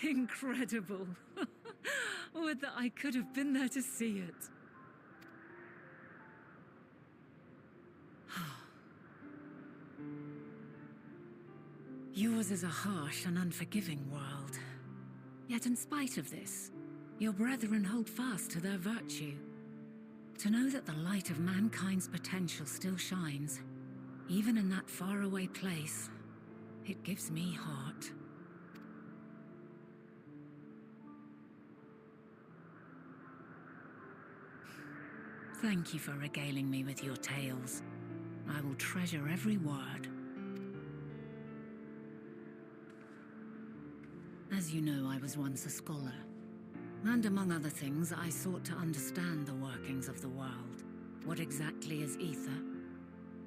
Incredible. Would that I could have been there to see it. Yours is a harsh and unforgiving world. Yet in spite of this, your brethren hold fast to their virtue. To know that the light of mankind's potential still shines, even in that faraway place, it gives me heart. Thank you for regaling me with your tales. I will treasure every word. As you know, I was once a scholar. And among other things, I sought to understand the workings of the world. What exactly is ether?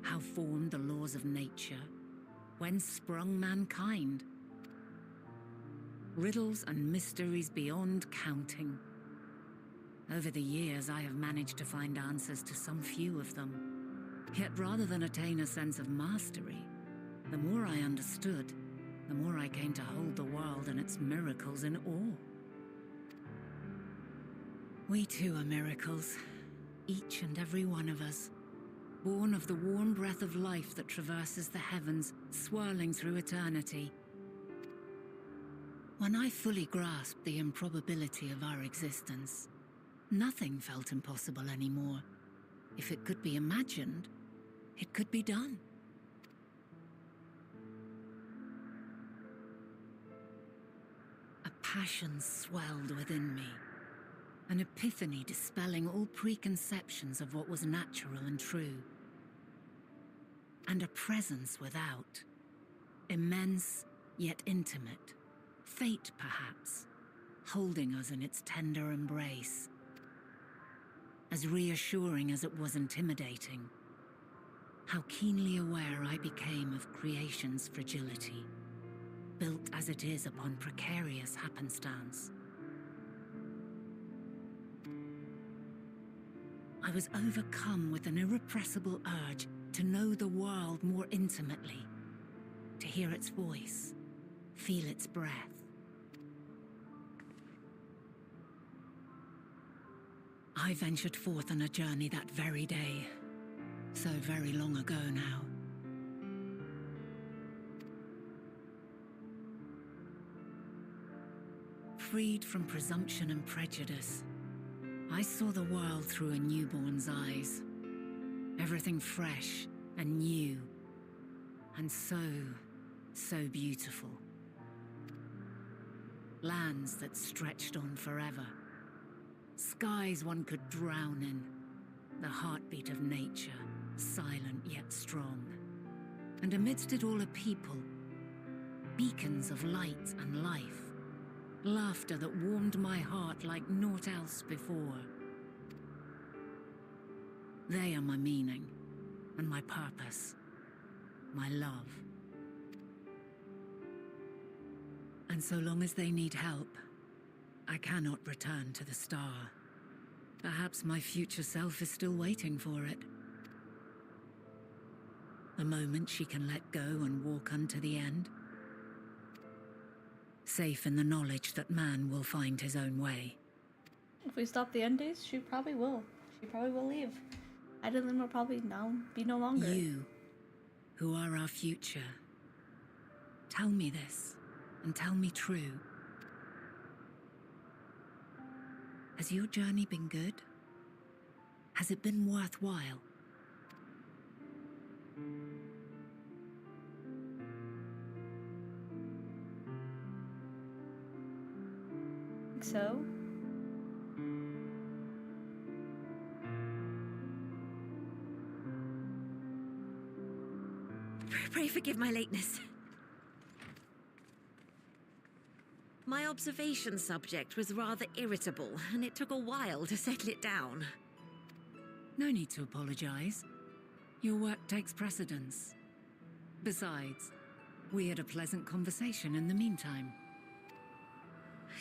How formed the laws of nature? Whence sprung mankind? Riddles and mysteries beyond counting. Over the years, I have managed to find answers to some few of them. Yet rather than attain a sense of mastery, the more I understood, the more I came to hold the world and its miracles in awe. We too are miracles, each and every one of us, born of the warm breath of life that traverses the heavens, swirling through eternity. When I fully grasped the improbability of our existence, nothing felt impossible anymore. If it could be imagined, it could be done. A passion swelled within me, an epiphany dispelling all preconceptions of what was natural and true. And a presence without, immense yet intimate, fate perhaps, holding us in its tender embrace. As reassuring as it was intimidating, how keenly aware I became of creation's fragility, built as it is upon precarious happenstance. I was overcome with an irrepressible urge to know the world more intimately, to hear its voice, feel its breath. I ventured forth on a journey that very day, so very long ago now. Freed from presumption and prejudice, I saw the world through a newborn's eyes. Everything fresh and new, and so beautiful. Lands that stretched on forever. Skies one could drown in. The heartbeat of nature, silent yet strong. And amidst it all a people, beacons of light and life. Laughter that warmed my heart like naught else before. They are my meaning, and my purpose, my love. And so long as they need help, I cannot return to the star. Perhaps my future self is still waiting for it. The moment she can let go and walk unto the end. Safe in the knowledge that man will find his own way. If we stop the Endies, she probably will. She probably will leave. Adeline will probably now be no longer. You, who are our future, tell me this, and tell me true. Has your journey been good? Has it been worthwhile? Think so? Pray forgive my lateness. My observation subject was rather irritable, and it took a while to settle it down. No need to apologize. Your work takes precedence. Besides, we had a pleasant conversation in the meantime.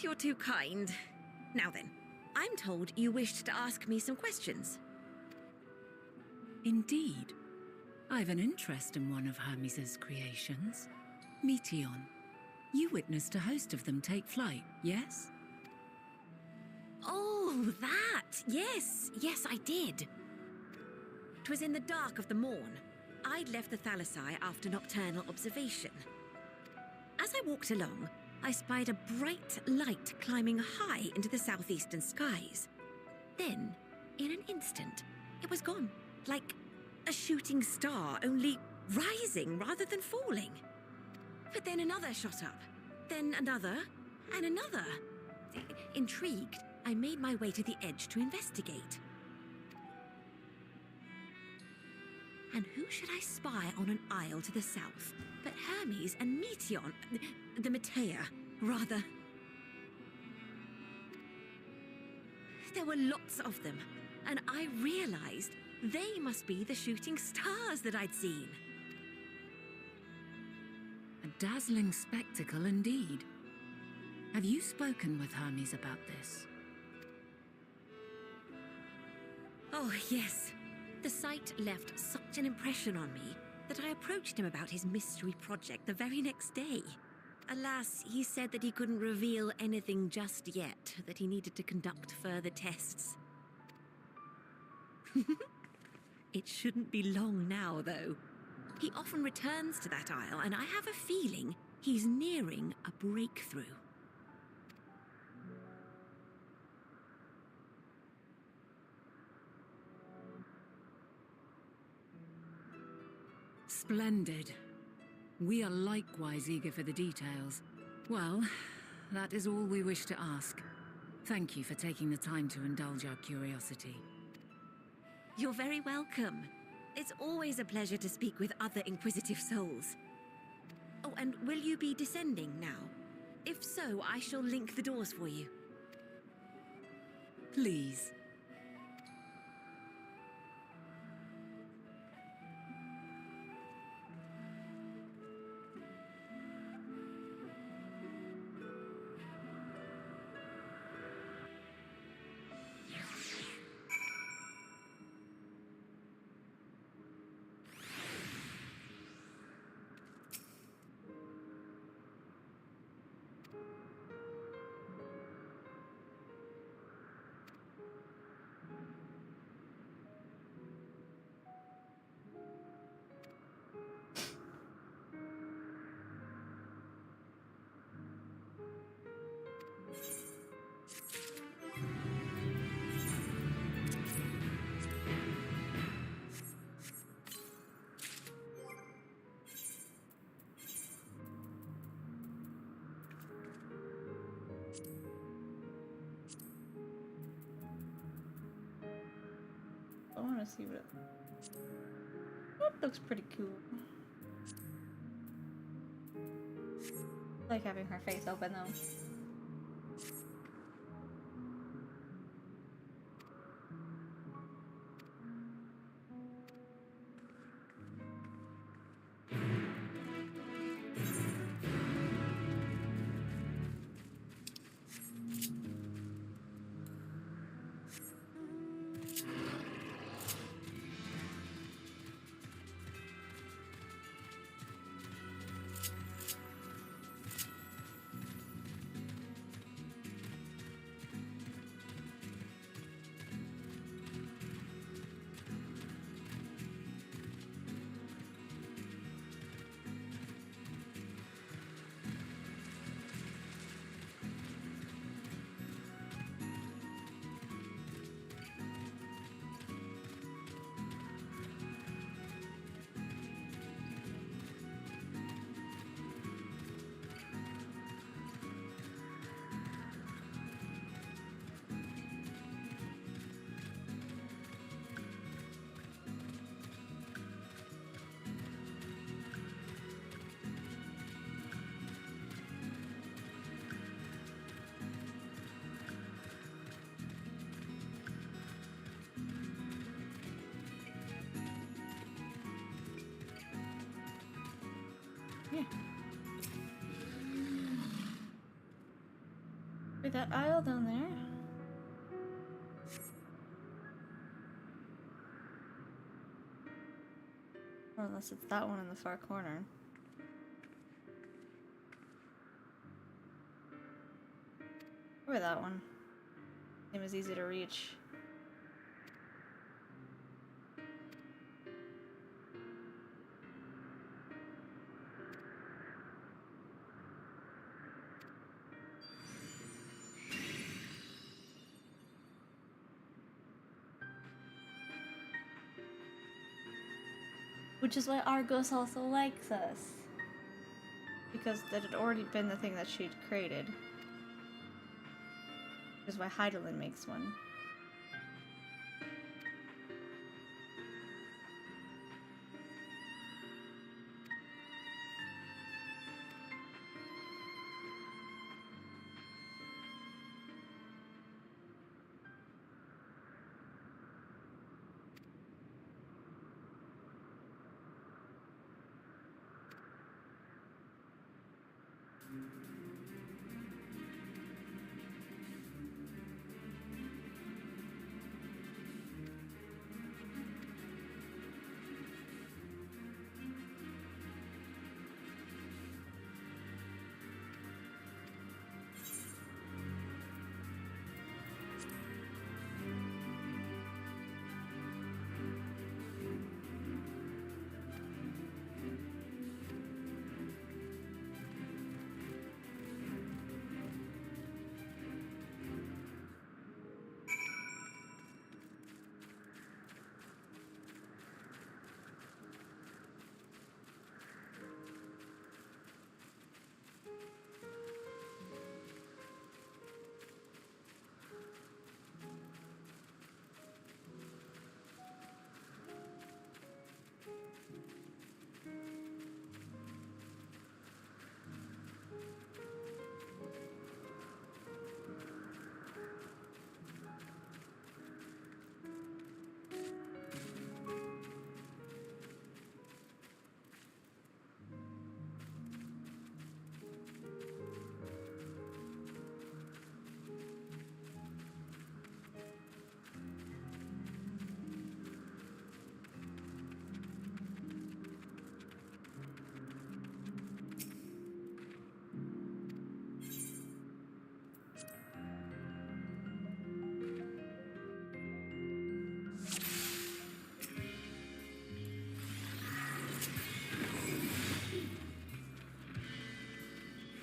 You're too kind. Now then, I'm told you wished to ask me some questions. Indeed. I've an interest in one of Hermes' creations, Meteon. You witnessed a host of them take flight, yes? Oh, that! Yes, yes, I did. 'Twas in the dark of the morn. I'd left the Thalassai after nocturnal observation. As I walked along, I spied a bright light climbing high into the southeastern skies. Then, in an instant, it was gone, like a shooting star, only rising rather than falling. But then another shot up, then another, and another. Intrigued, I made my way to the edge to investigate. And who should I spy on an isle to the south but Hermes and Meteon, the Metea, rather. There were lots of them, and I realized they must be the shooting stars that I'd seen. A dazzling spectacle indeed. Have you spoken with Hermes about this? Oh, yes. The sight left such an impression on me that I approached him about his mystery project the very next day. Alas, he said that he couldn't reveal anything just yet, that he needed to conduct further tests. It shouldn't be long now, though. He often returns to that isle, and I have a feeling he's nearing a breakthrough. Splendid. We are likewise eager for the details. Well, that is all we wish to ask. Thank you for taking the time to indulge our curiosity. You're very welcome. It's always a pleasure to speak with other inquisitive souls. Oh, and will you be descending now? If so, I shall link the doors for you. Please. I want to see what it... That looks pretty cool. I like having her face open though. Yeah. Wait, that aisle down there? Or unless it's that one in the far corner. Or that one. Name is easy to reach. Which is why Argos also likes us. Because that had already been the thing that she'd created. Which is why Heidelin makes one.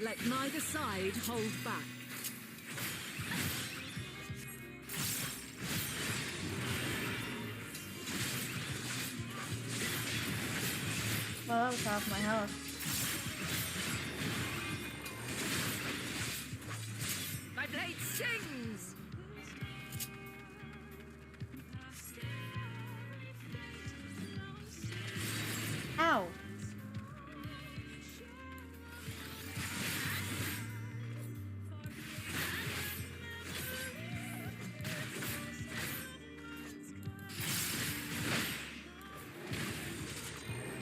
Let neither side hold back. Well, that was half my health. My blade sings! Ow!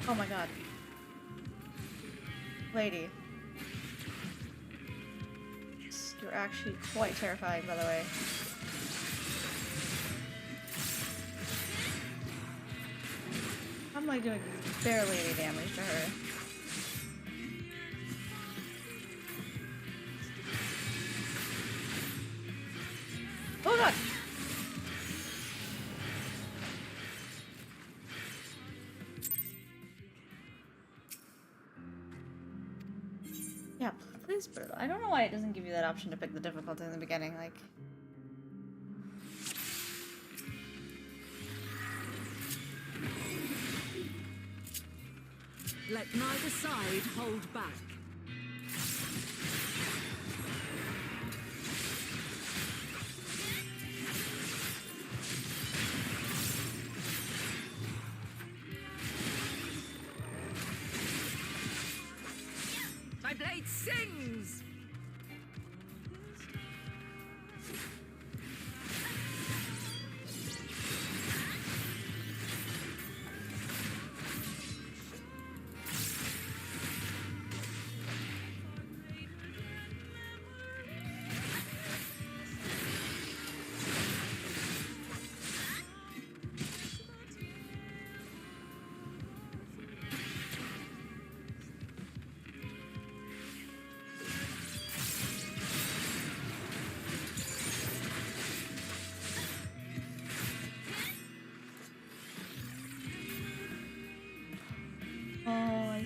Oh my god. Lady. You're actually quite terrifying, by the way. I'm like doing barely any damage to her. Oh god! Yeah, please, brutal. I don't know why it doesn't give you that option to pick the difficulty in the beginning, like... Let neither side hold back. My blade sings!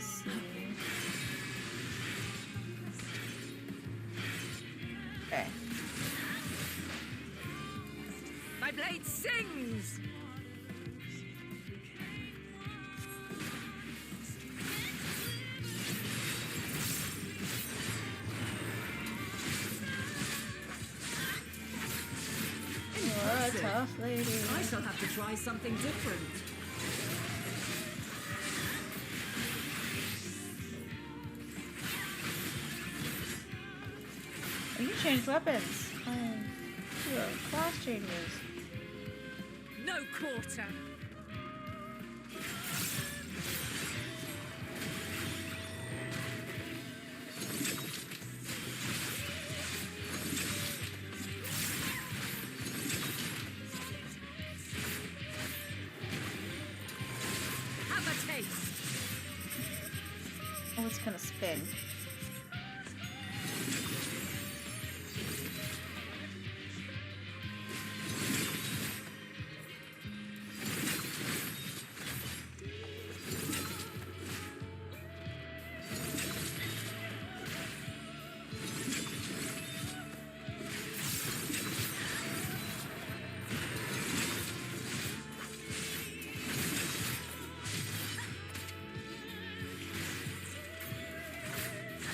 see. Okay. My blade sings! You're a tough lady. I shall have to try something different. You can change weapons. Your class changes. No quarter. Have a taste. Oh, it's gonna spin.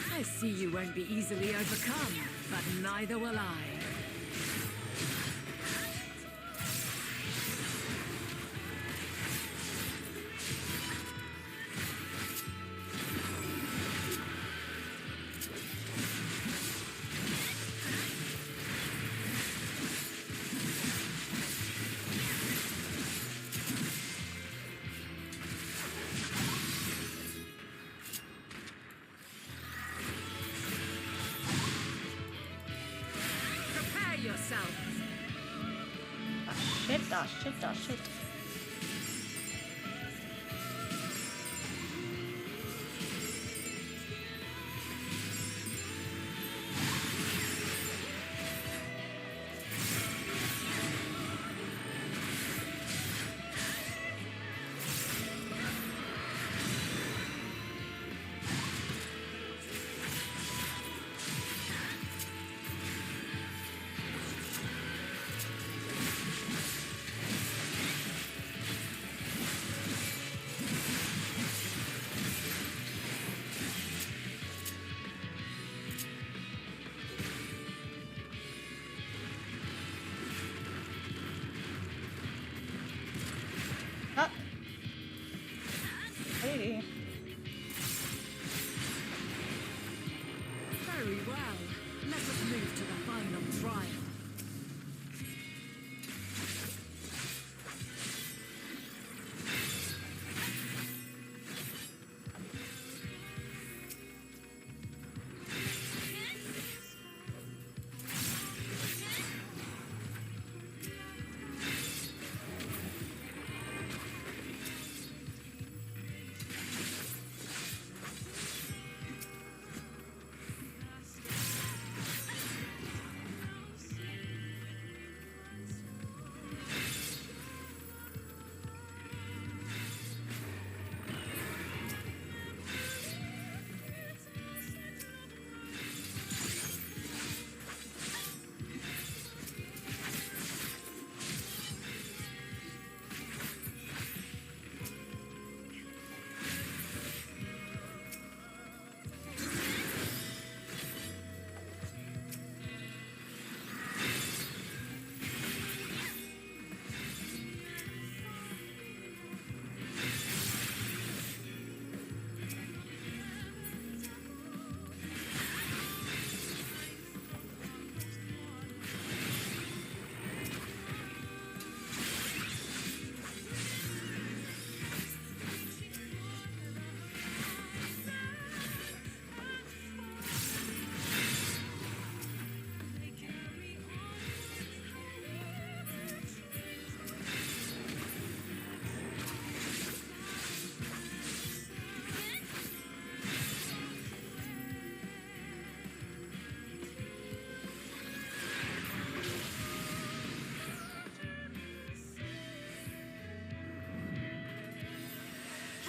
I see you won't be easily overcome, but neither will I. Prepare yourself. Oh shit.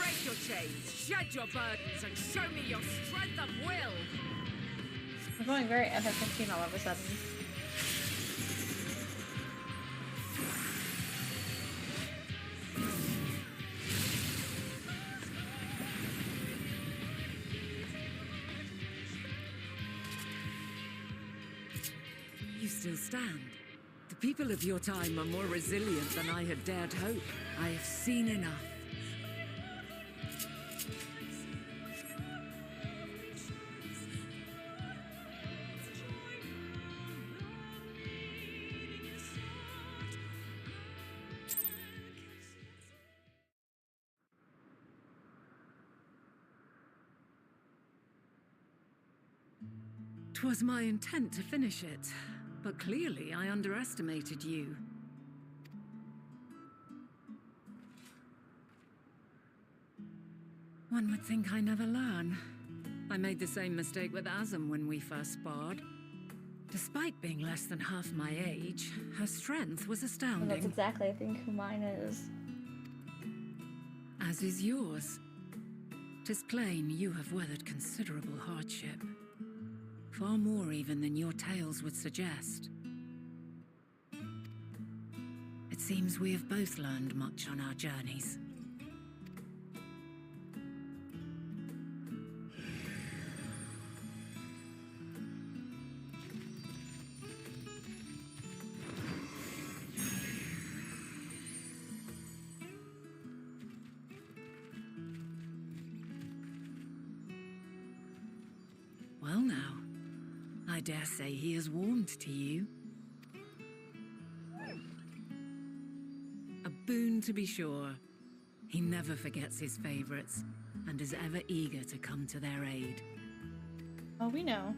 Break your chains, shed your burdens, and show me your strength of will! I'm going very FF15 all of a sudden. You still stand. The people of your time are more resilient than I had dared hope. I have seen enough. Twas my intent to finish it, but clearly I underestimated you. One would think I never learn. I made the same mistake with Azam when we first sparred. Despite being less than half my age, her strength was And astounding. that's exactly, I think, who mine is. As is yours. 'Tis plain you have weathered considerable hardship. Far more even than your tales would suggest. It seems we have both learned much on our journeys. Well now, I dare say he is warmed to you. A boon to be sure. He never forgets his favorites, and is ever eager to come to their aid. Oh, we know.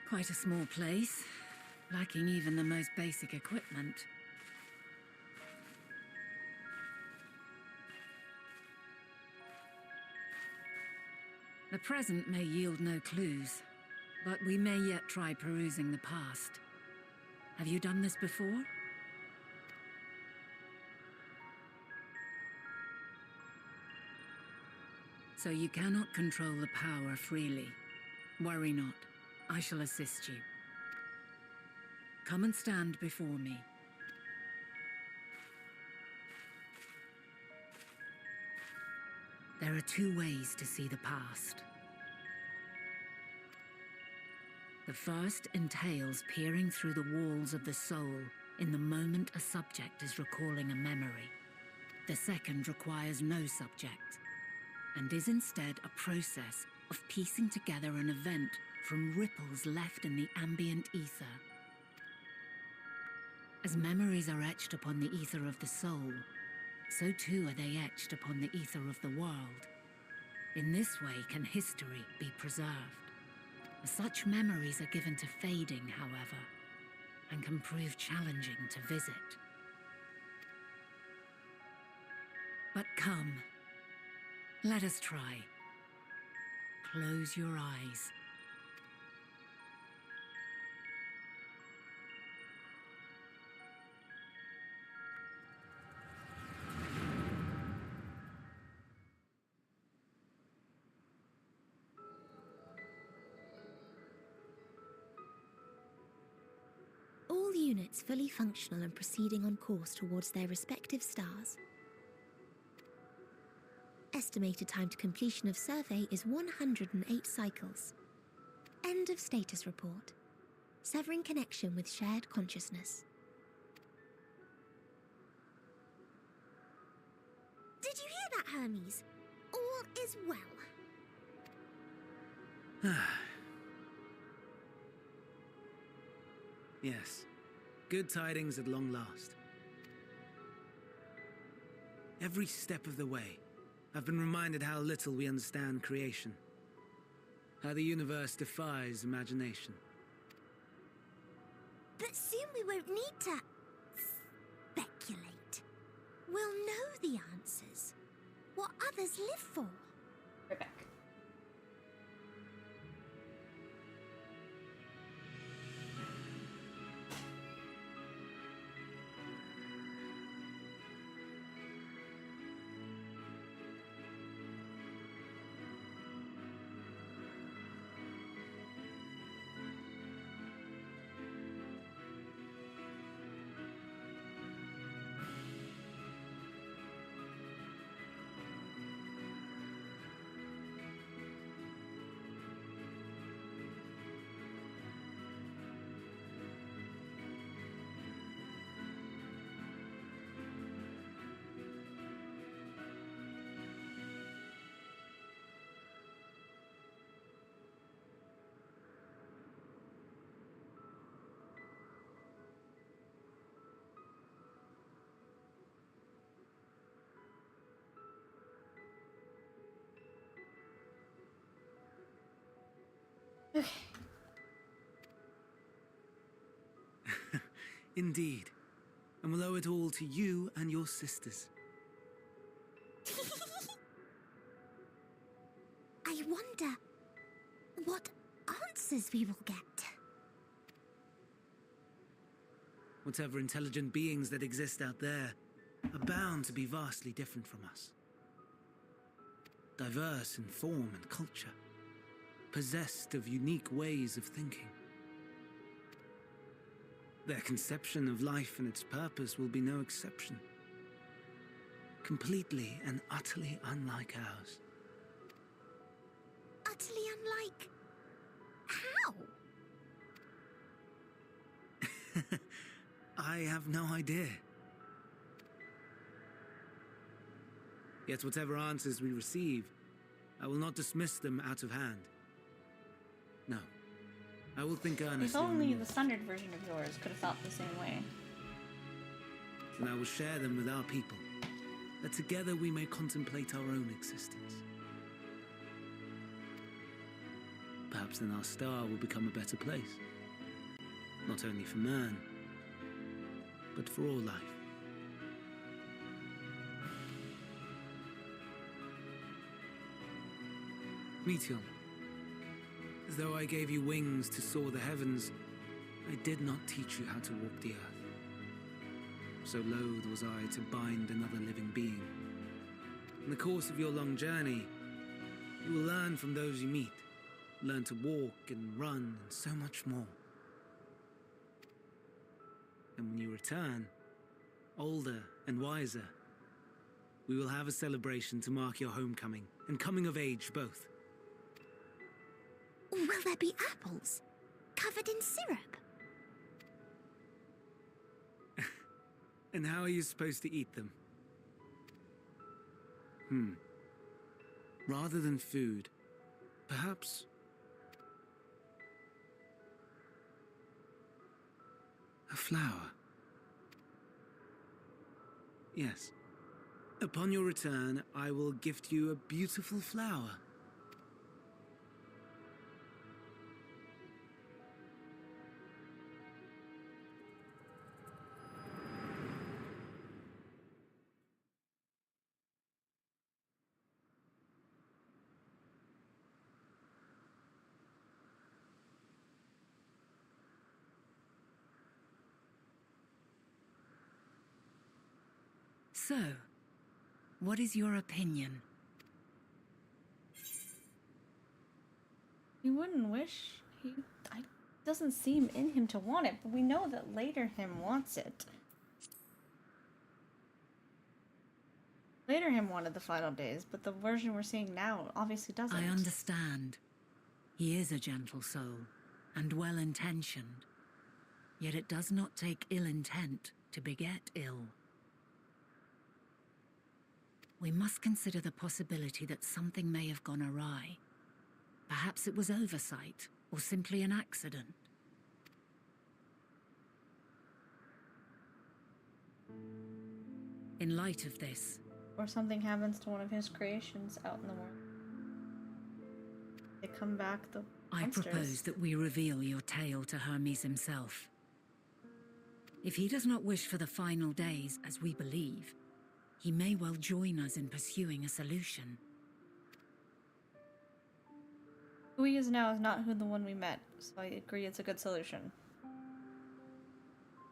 Quite a small place, lacking even the most basic equipment. The present may yield no clues, but we may yet try perusing the past. Have you done this before? So you cannot control the power freely. Worry not. I shall assist you. Come and stand before me. There are two ways to see the past. The first entails peering through the walls of the soul in the moment a subject is recalling a memory. The second requires no subject, and is instead a process of piecing together an event from ripples left in the ambient ether. As memories are etched upon the ether of the soul, so too are they etched upon the ether of the world. In this way can history be preserved. Such memories are given to fading, however, and can prove challenging to visit. But come, let us try. Close your eyes. All units fully functional and proceeding on course towards their respective stars. Estimated time to completion of survey is 108 cycles. End of status report. Severing connection with shared consciousness. Did you hear that, Hermes? All is well. Yes. Good tidings at long last. Every step of the way, I've been reminded how little we understand creation. How the universe defies imagination. But soon we won't need to speculate. We'll know the answers. What others live for. Right back. Okay. Indeed. And we'll owe it all to you and your sisters. I wonder what answers we will get. Whatever intelligent beings that exist out there are bound to be vastly different from us. Diverse in form and culture. Possessed of unique ways of thinking. Their conception of life and its purpose will be no exception. Completely and utterly unlike ours. Utterly unlike... how? I have no idea. Yet whatever answers we receive, I will not dismiss them out of hand. No. I will think earnestly. If only the standard version of yours could have thought the same way. And I will share them with our people, that together we may contemplate our own existence. Perhaps then our star will become a better place. Not only for man, but for all life. Meteor. As though I gave you wings to soar the heavens, I did not teach you how to walk the earth. So loath was I to bind another living being. In the course of your long journey, You will learn from those you meet. Learn to walk and run and so much more. And when you return, older and wiser, we will have a celebration to mark your homecoming and coming of age both. Will there be apples? Covered in syrup? And how are you supposed to eat them? Rather than food, perhaps... a flower. Yes. Upon your return, I will gift you a beautiful flower. So, what is your opinion? He wouldn't wish. Doesn't seem in him to want it, but we know that later him wants it. Later him wanted the final days, but the version we're seeing now obviously doesn't. I understand. He is a gentle soul, and well-intentioned. Yet it does not take ill intent to beget ill. We must consider the possibility that something may have gone awry. Perhaps it was oversight, or simply an accident. In light of this... Or something happens to one of his creations out in the world. They come back, the monsters. I propose that we reveal your tale to Hermes himself. If he does not wish for the final days, as we believe, he may well join us in pursuing a solution. Who he is now is not who the one we met, so I agree it's a good solution.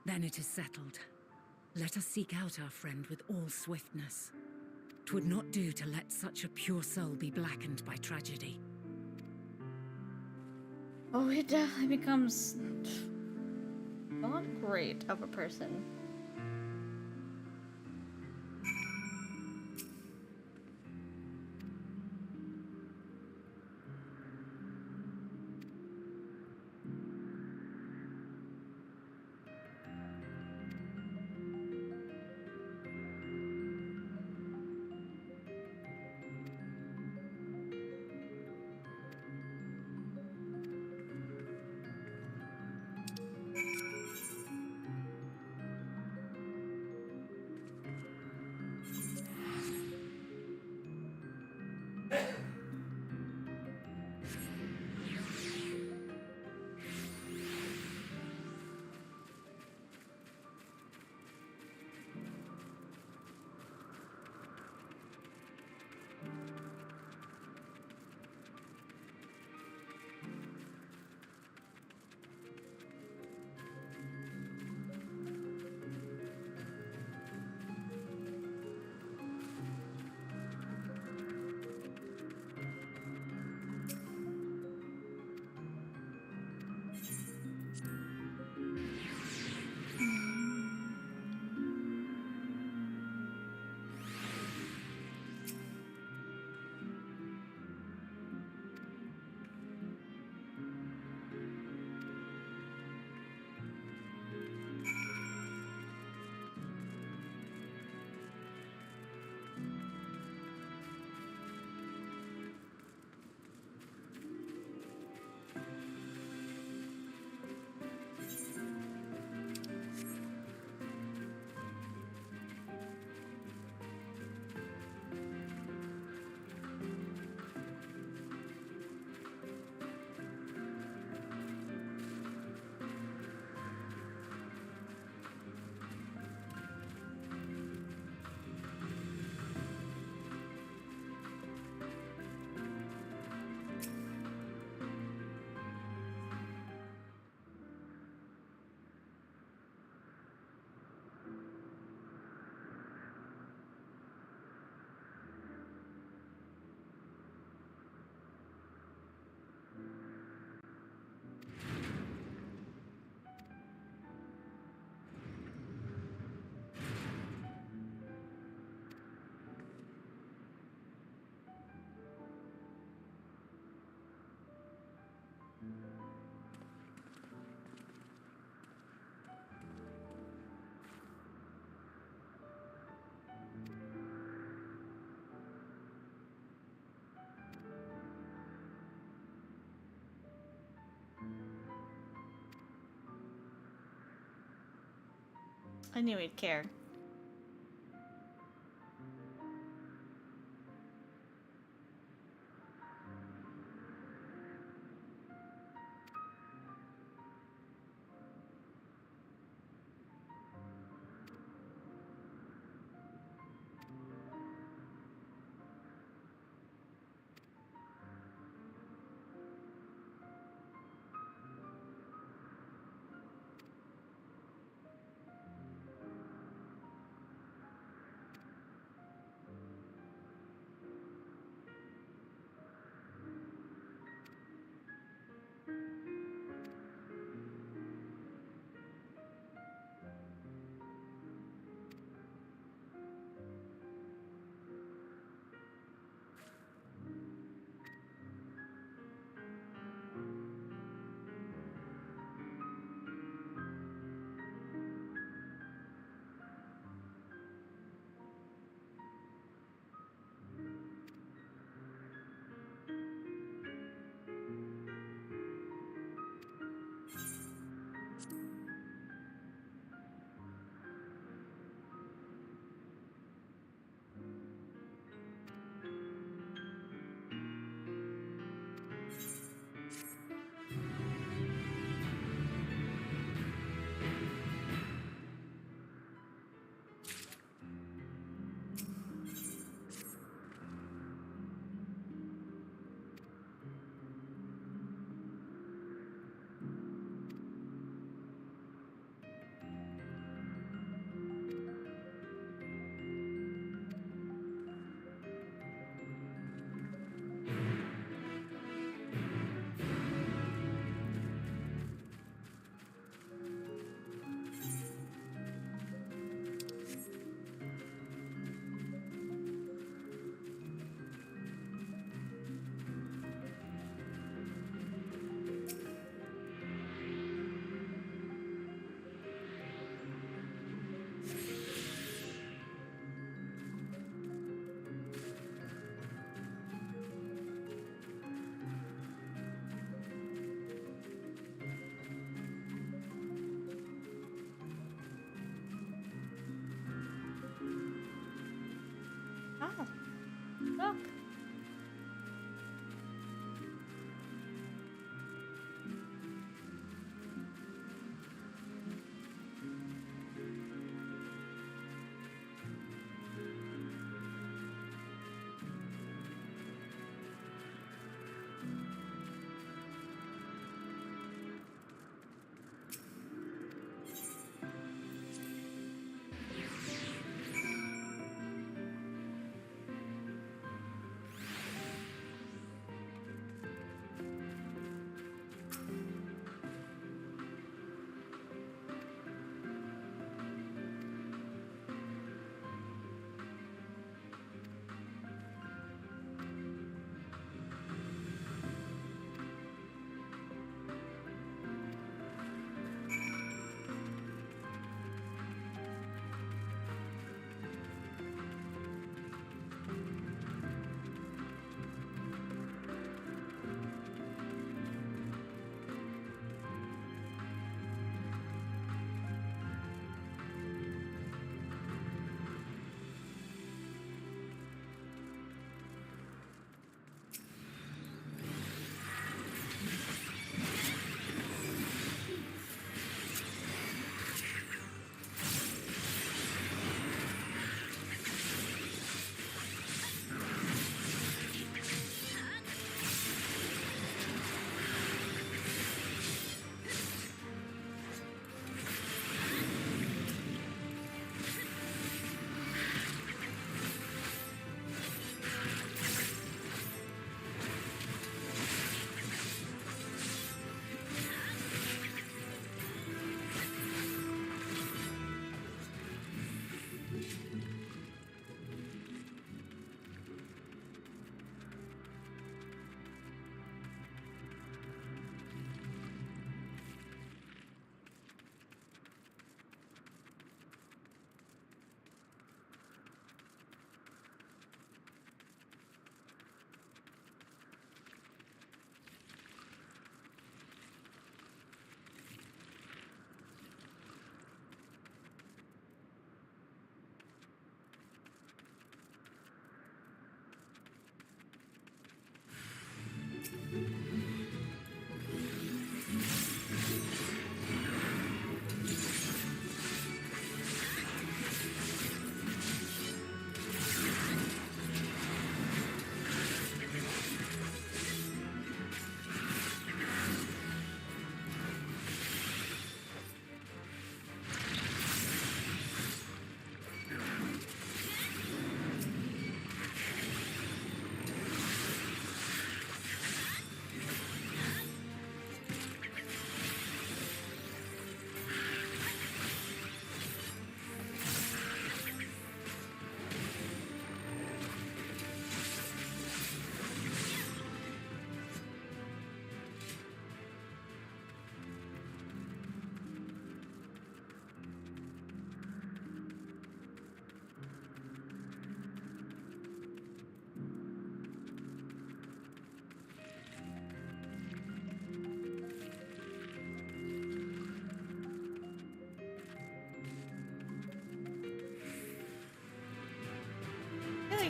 Then it is settled. Let us seek out our friend with all swiftness. 'Twould not do to let such a pure soul be blackened by tragedy. Oh, he definitely becomes not great of a person. I knew he'd care.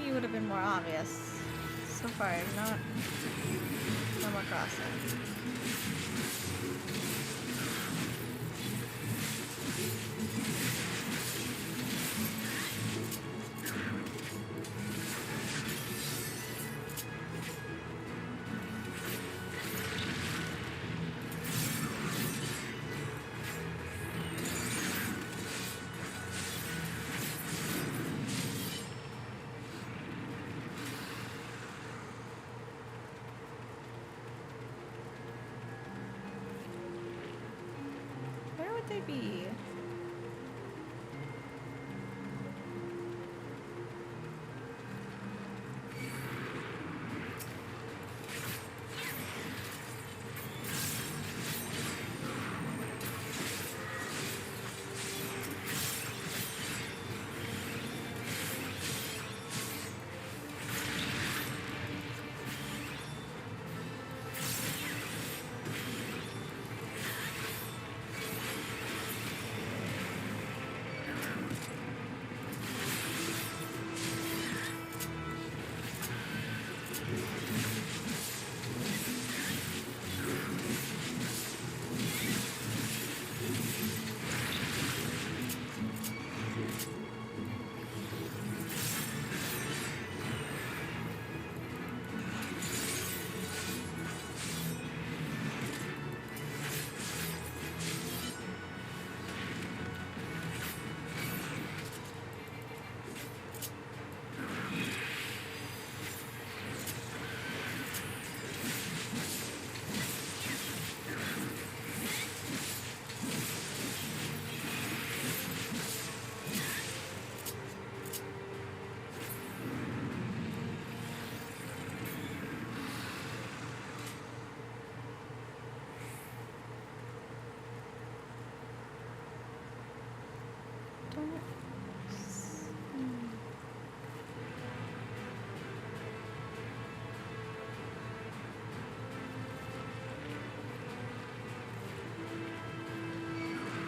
he would have been more obvious. So far, I've not come across him. Where would they be?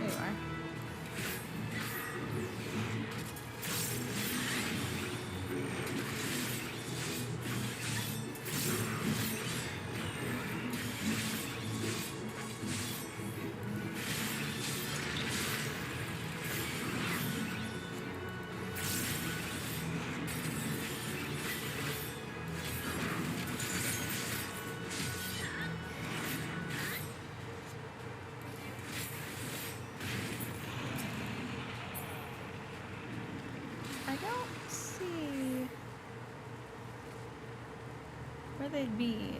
There you are. I don't see where they'd be.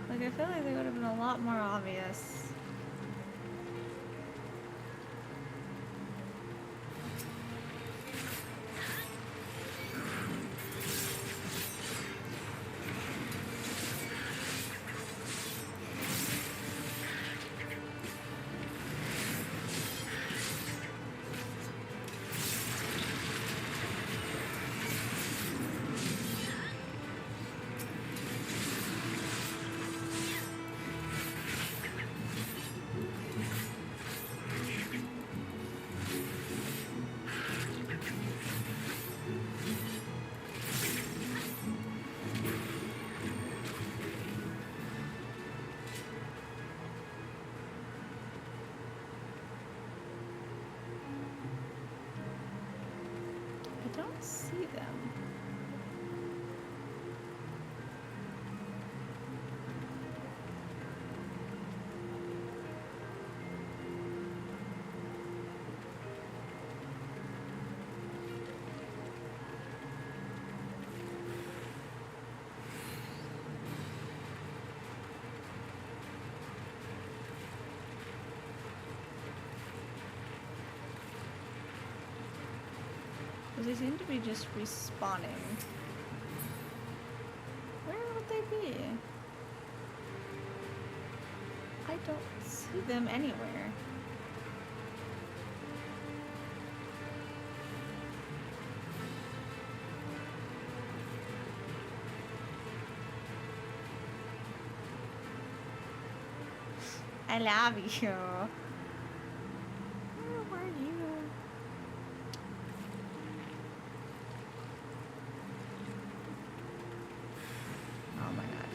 Like, I feel like they would have been a lot more obvious. I don't see them. They seem to be just respawning. Where would they be? I don't see them anywhere. I love you. Where are you? Oh my god.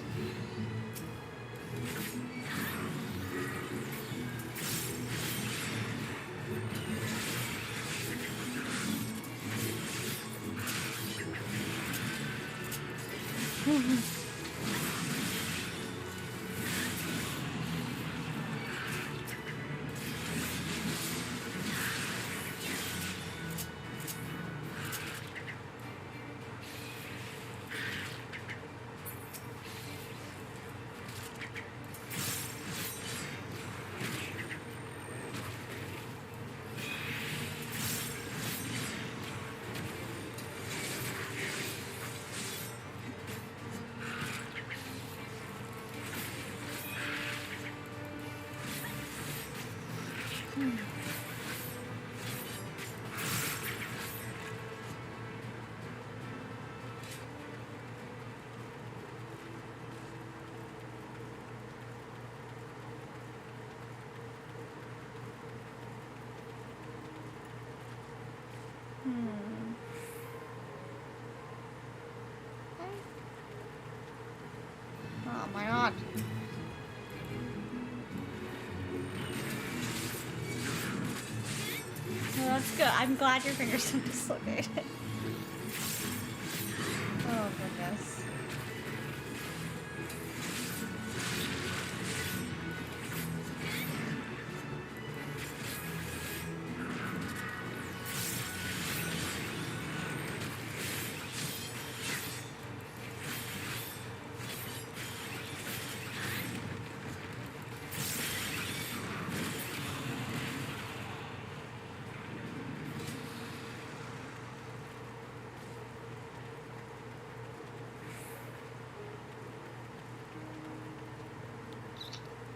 Oh my god. Well, that's good. I'm glad your fingers are dislocated. Oh goodness.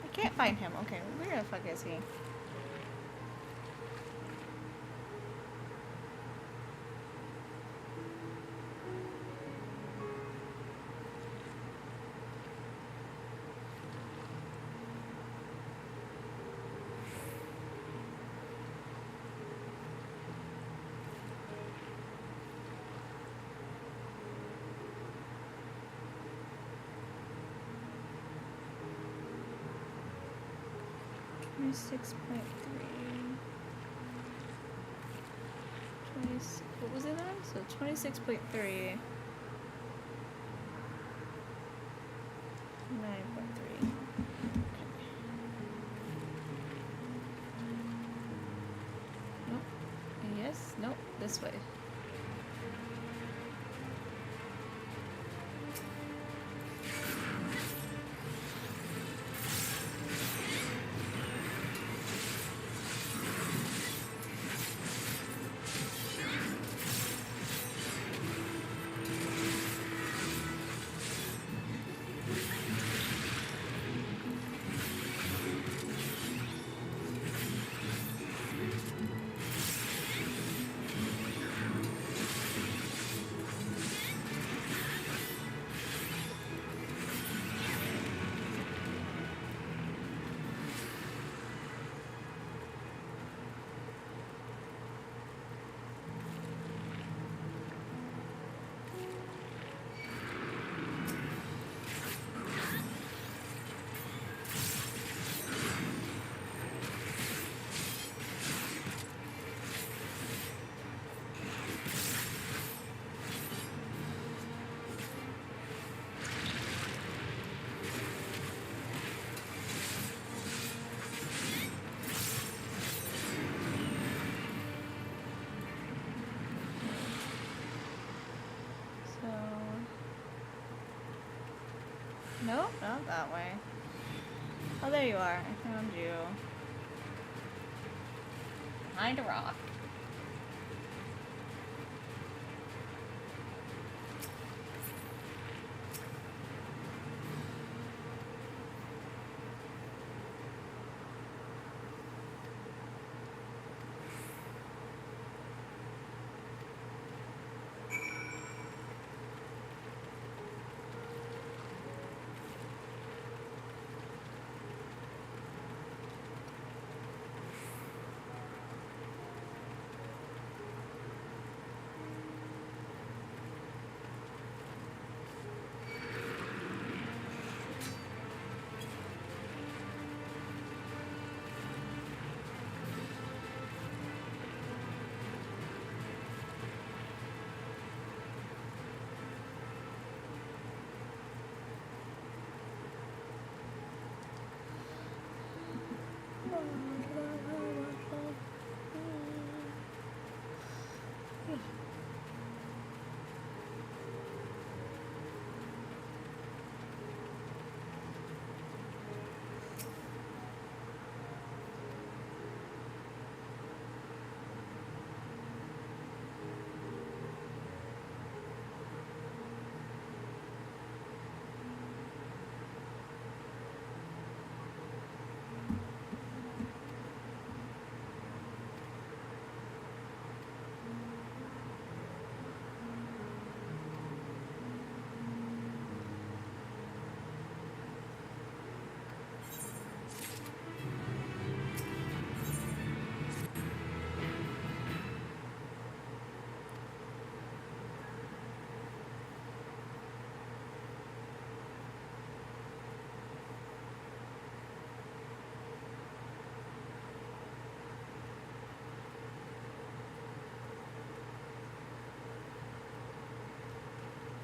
I can't find him. Okay, where the fuck is he? Six point three. What was it then? So 26.3. 9.3. Okay. Nope. Yes. Nope. This way. Nope, not that way. Oh, there you are. I found you. Behind a rock.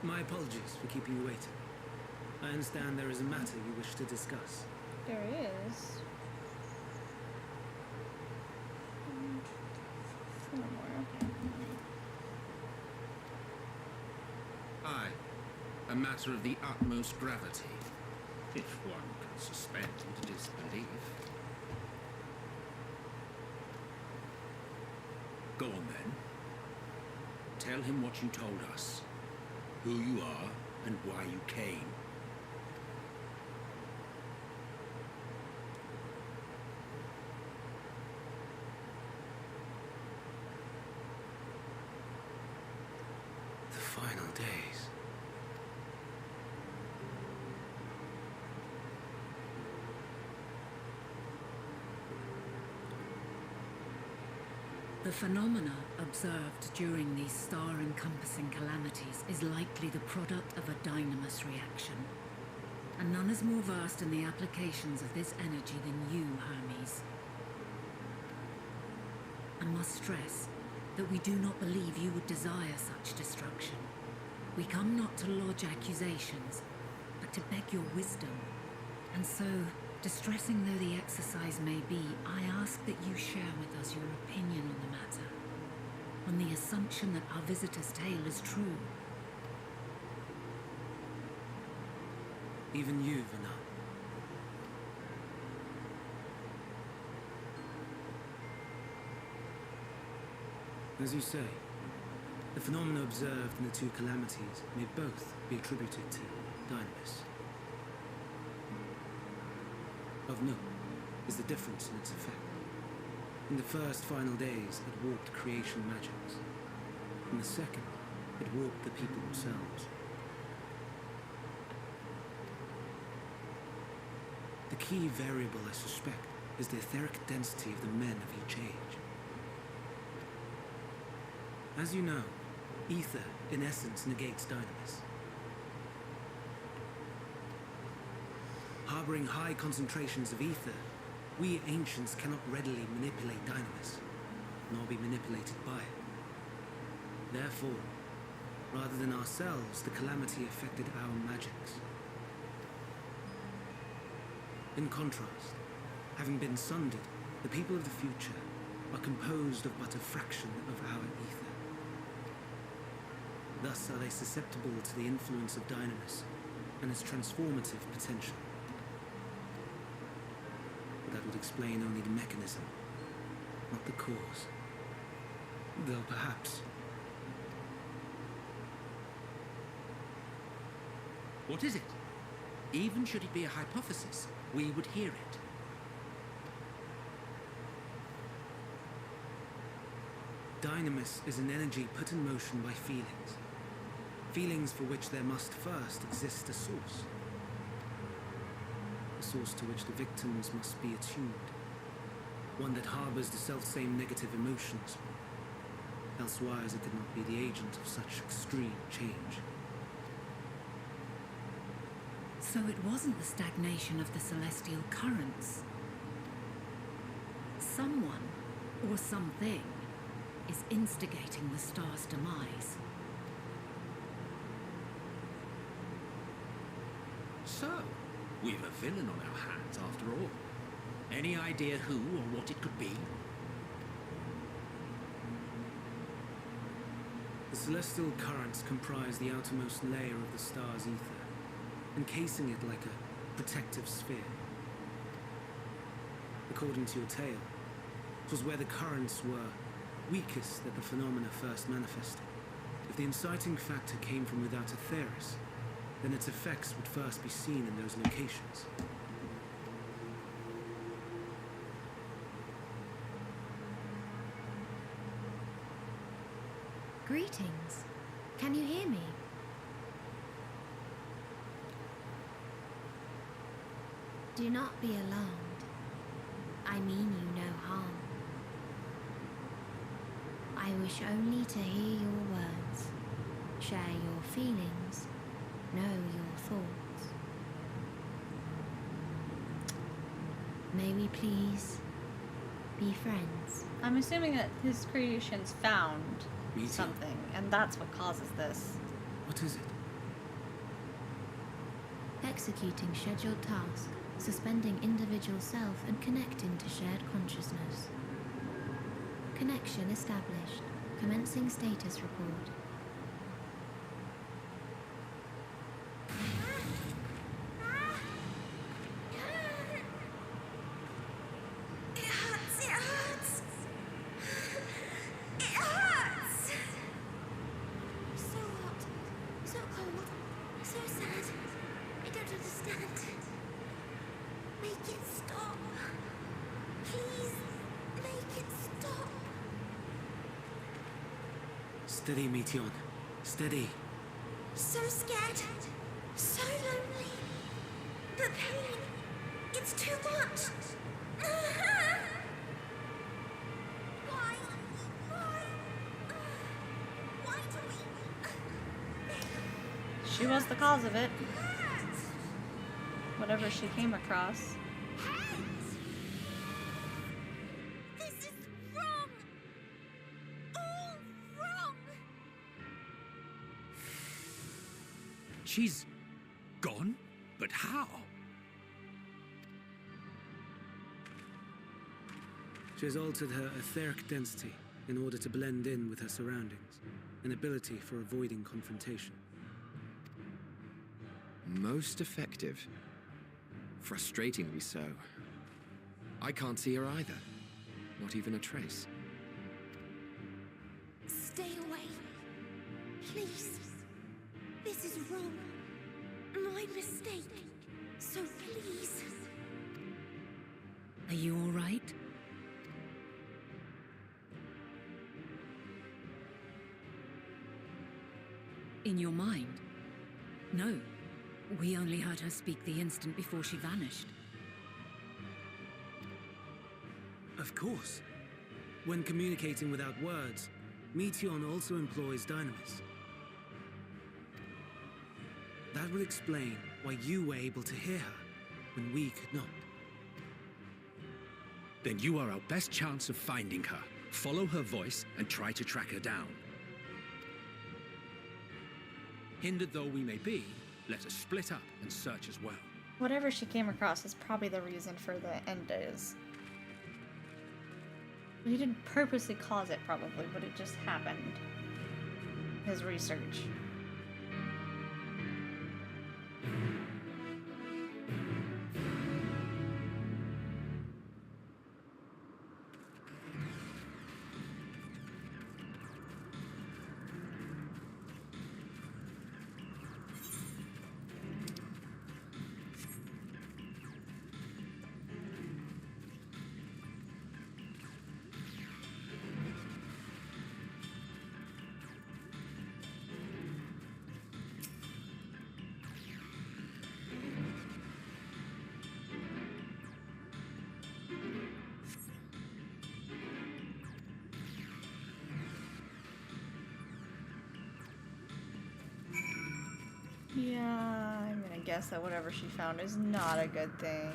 My apologies for keeping you waiting. I understand there is a matter you wish to discuss. There is. Four more, okay. Aye. A matter of the utmost gravity, if one can suspend disbelief. Go on then. Tell him what you told us, who you are, and why you came. The final days. The phenomena observed during these star-encompassing calamities is likely the product of a dynamis reaction. And none is more versed in the applications of this energy than you, Hermes. I must stress that we do not believe you would desire such destruction. We come not to lodge accusations, but to beg your wisdom. And so, distressing though the exercise may be, I ask that you share with us your opinion on the matter, on the assumption that our visitor's tale is true. Even you, Vana. As you say, the phenomena observed in the two calamities may both be attributed to dynamis. Of note is the difference in its effect. In the first final days, it warped creation magics. In the second, it warped the people themselves. The key variable, I suspect, is the etheric density of the men of each age. As you know, ether, in essence, negates dynamis. Harboring high concentrations of ether, we ancients cannot readily manipulate dynamis, nor be manipulated by it. Therefore, rather than ourselves, the calamity affected our magics. In contrast, having been sundered, the people of the future are composed of but a fraction of our ether. Thus are they susceptible to the influence of dynamis and its transformative potential. But that would explain only the mechanism, not the cause. Though perhaps... What is it? Even should it be a hypothesis, we would hear it. Dynamis is an energy put in motion by feelings. Feelings for which there must first exist a source. A source to which the victims must be attuned. One that harbors the selfsame negative emotions. Elsewise it could not be the agent of such extreme change. So it wasn't the stagnation of the celestial currents. Someone, or something, is instigating the star's demise. So, we've a villain on our hands after all. Any idea who or what it could be? The celestial currents comprise the outermost layer of the star's ether, encasing it like a protective sphere. According to your tale, it was where the currents were weakest that the phenomena first manifested. If the inciting factor came from without Aetheris, then its effects would first be seen in those locations. Greetings. Can you hear me? Do not be alarmed. I mean you no harm. I wish only to hear your words, share your feelings, know your thoughts. May we please be friends? I'm assuming that his creations found Me too. something, and that's what causes this. What is it? executing scheduled tasks, suspending individual self and connecting to shared consciousness. Connection established. Commencing status report. Steady, Meteion. Steady. So scared. So lonely. The pain. It's too much. Why? Why do we... She was the cause of it. Whatever she came across. This is wrong. All wrong. She's gone? But how? She has altered her etheric density in order to blend in with her surroundings, an ability for avoiding confrontation. Most effective. Frustratingly so. I can't see her either. Not even a trace. Stay away. Please. This is wrong. My mistake. So please. Are you all right? In your mind? No. We only heard her speak the instant before she vanished. Of course. When communicating without words, Meteion also employs dynamis. That would explain why you were able to hear her when we could not. Then you are our best chance of finding her. Follow her voice and try to track her down. Hindered though we may be, let us split up and search as well. Whatever she came across is probably the reason for the end days. He didn't purposely cause it, probably, but it just happened. His research. Yeah, I'm gonna guess that whatever she found is not a good thing.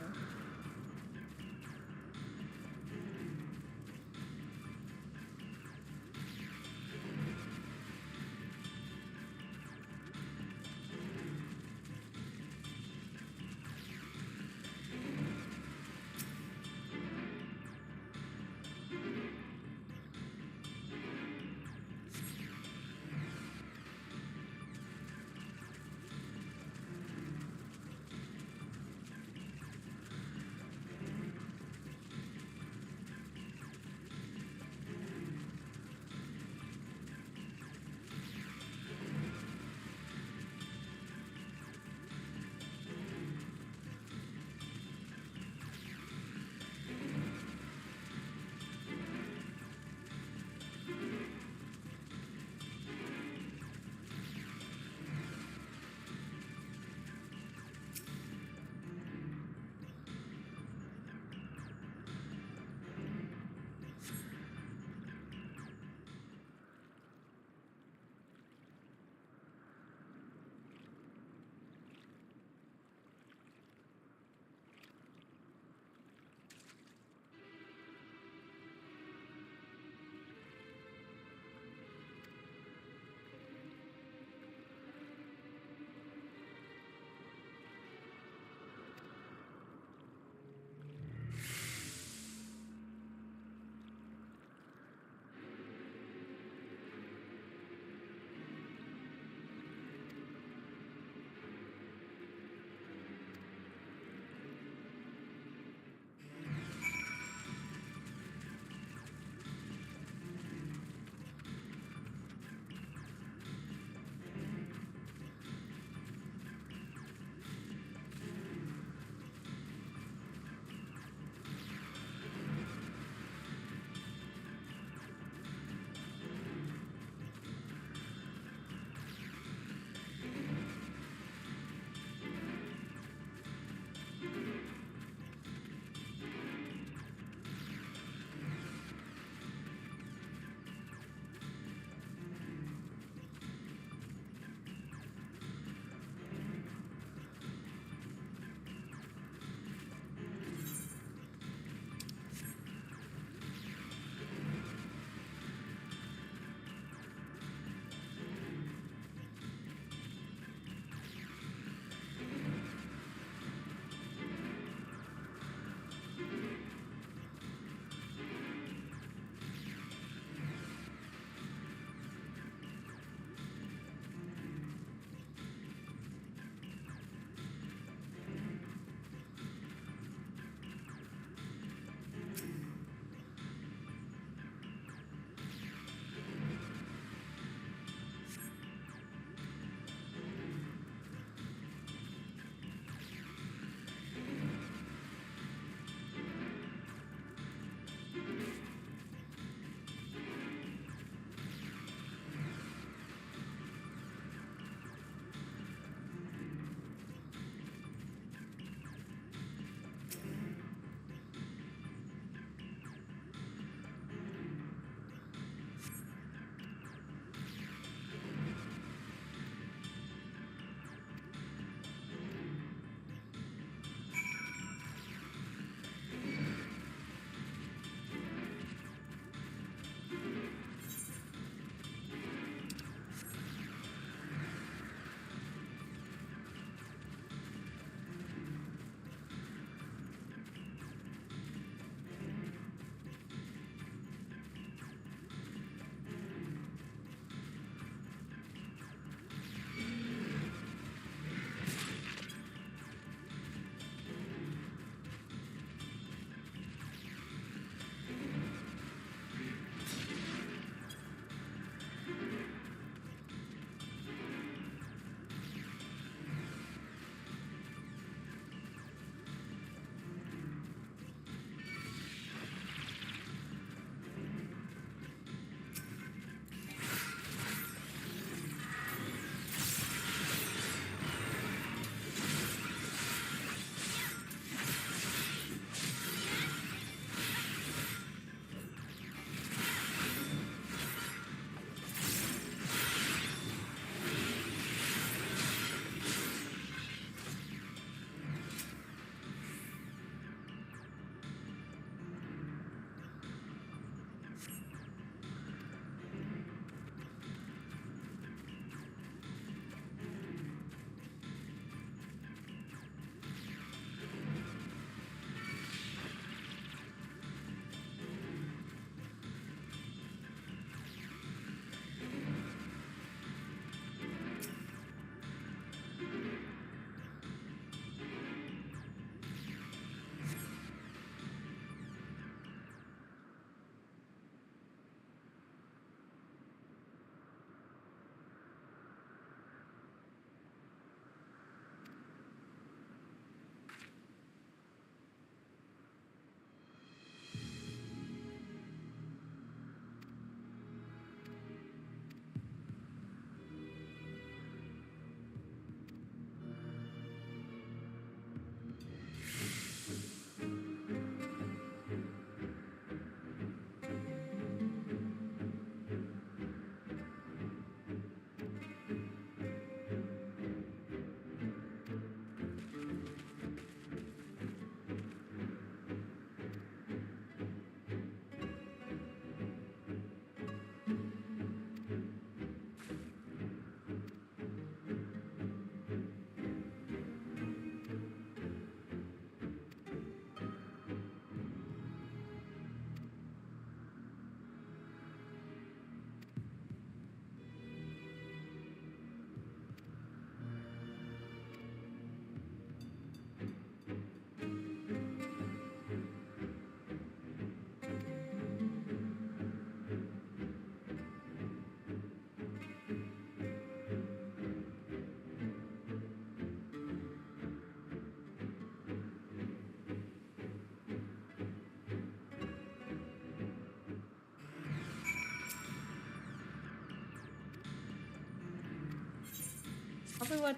exactly what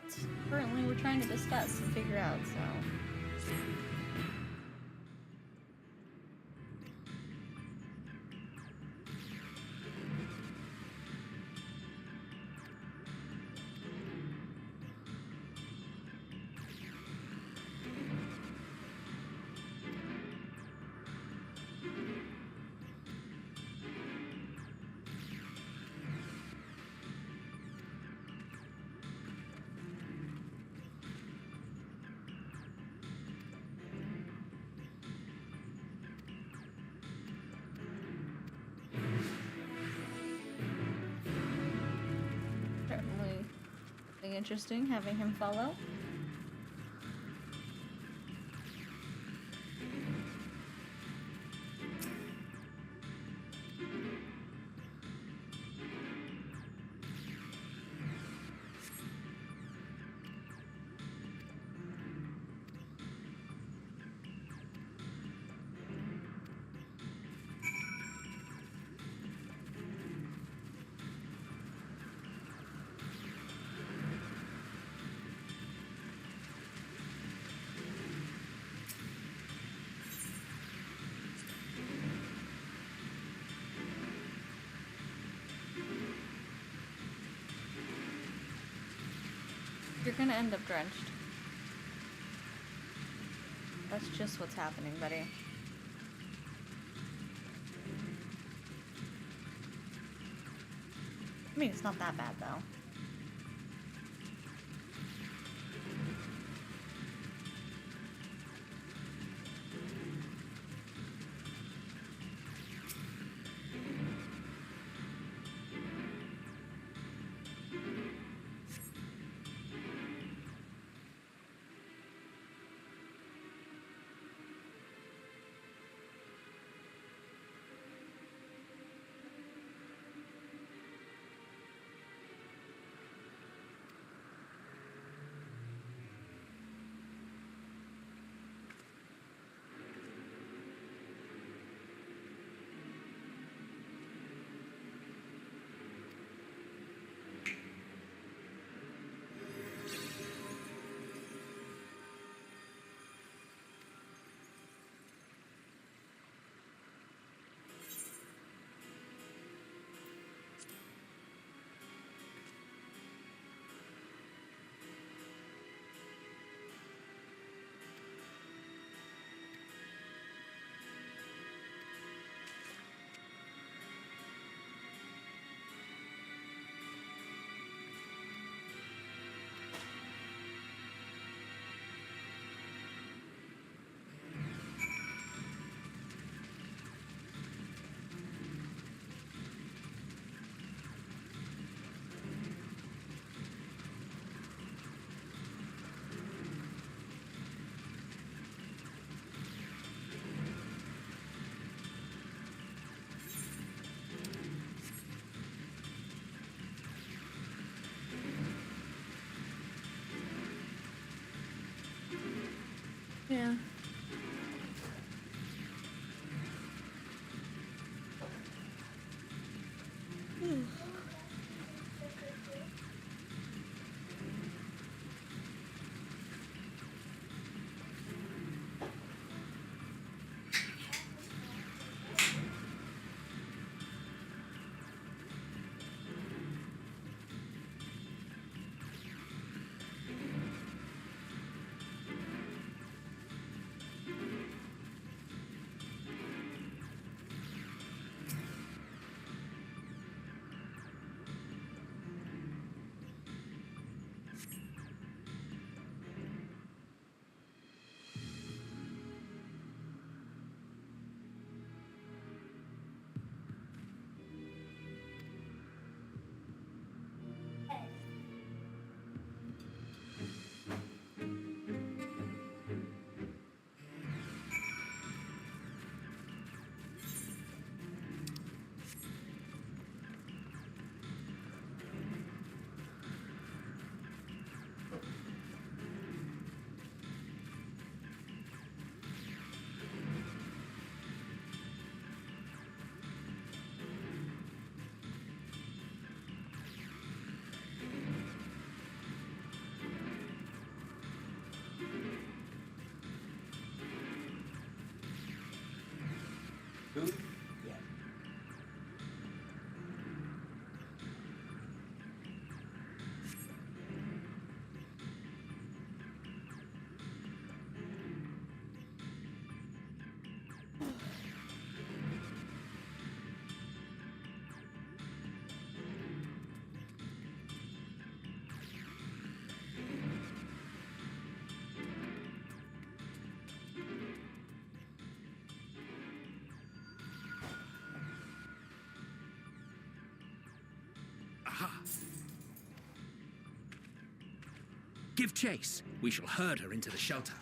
currently we're trying to discuss and figure out, so. Certainly something interesting having him follow. You're gonna end up drenched. That's just what's happening, buddy. I mean, it's not that bad, though. Yeah. Aha! Give chase. We shall herd her into the shelter.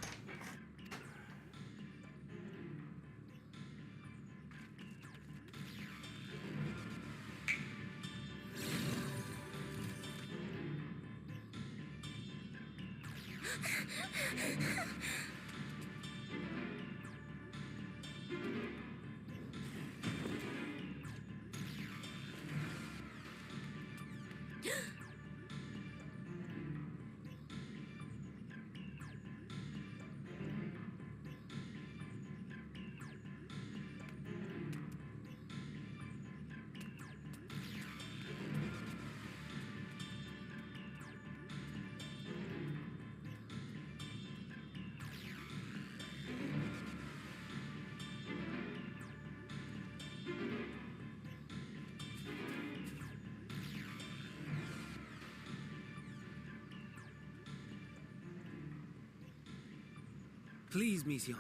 Please, Mission.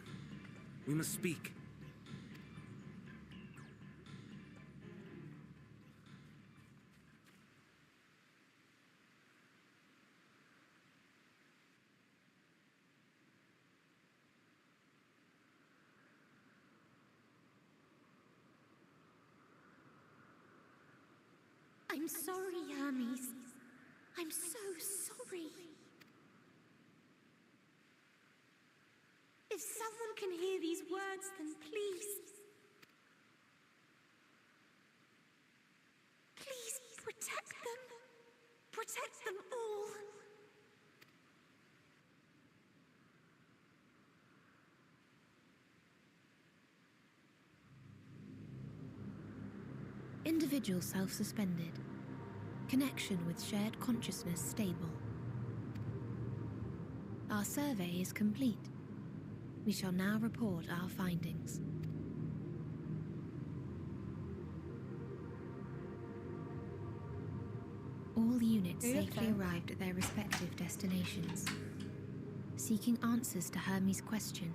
We must speak. I'm sorry, Hermes. I'm so sorry. If someone can hear these words, then please... please protect them. Protect them all. Individual self-suspended. Connection with shared consciousness stable. Our survey is complete. We shall now report our findings. All units safely arrived at their respective destinations. Seeking answers to Hermes' question,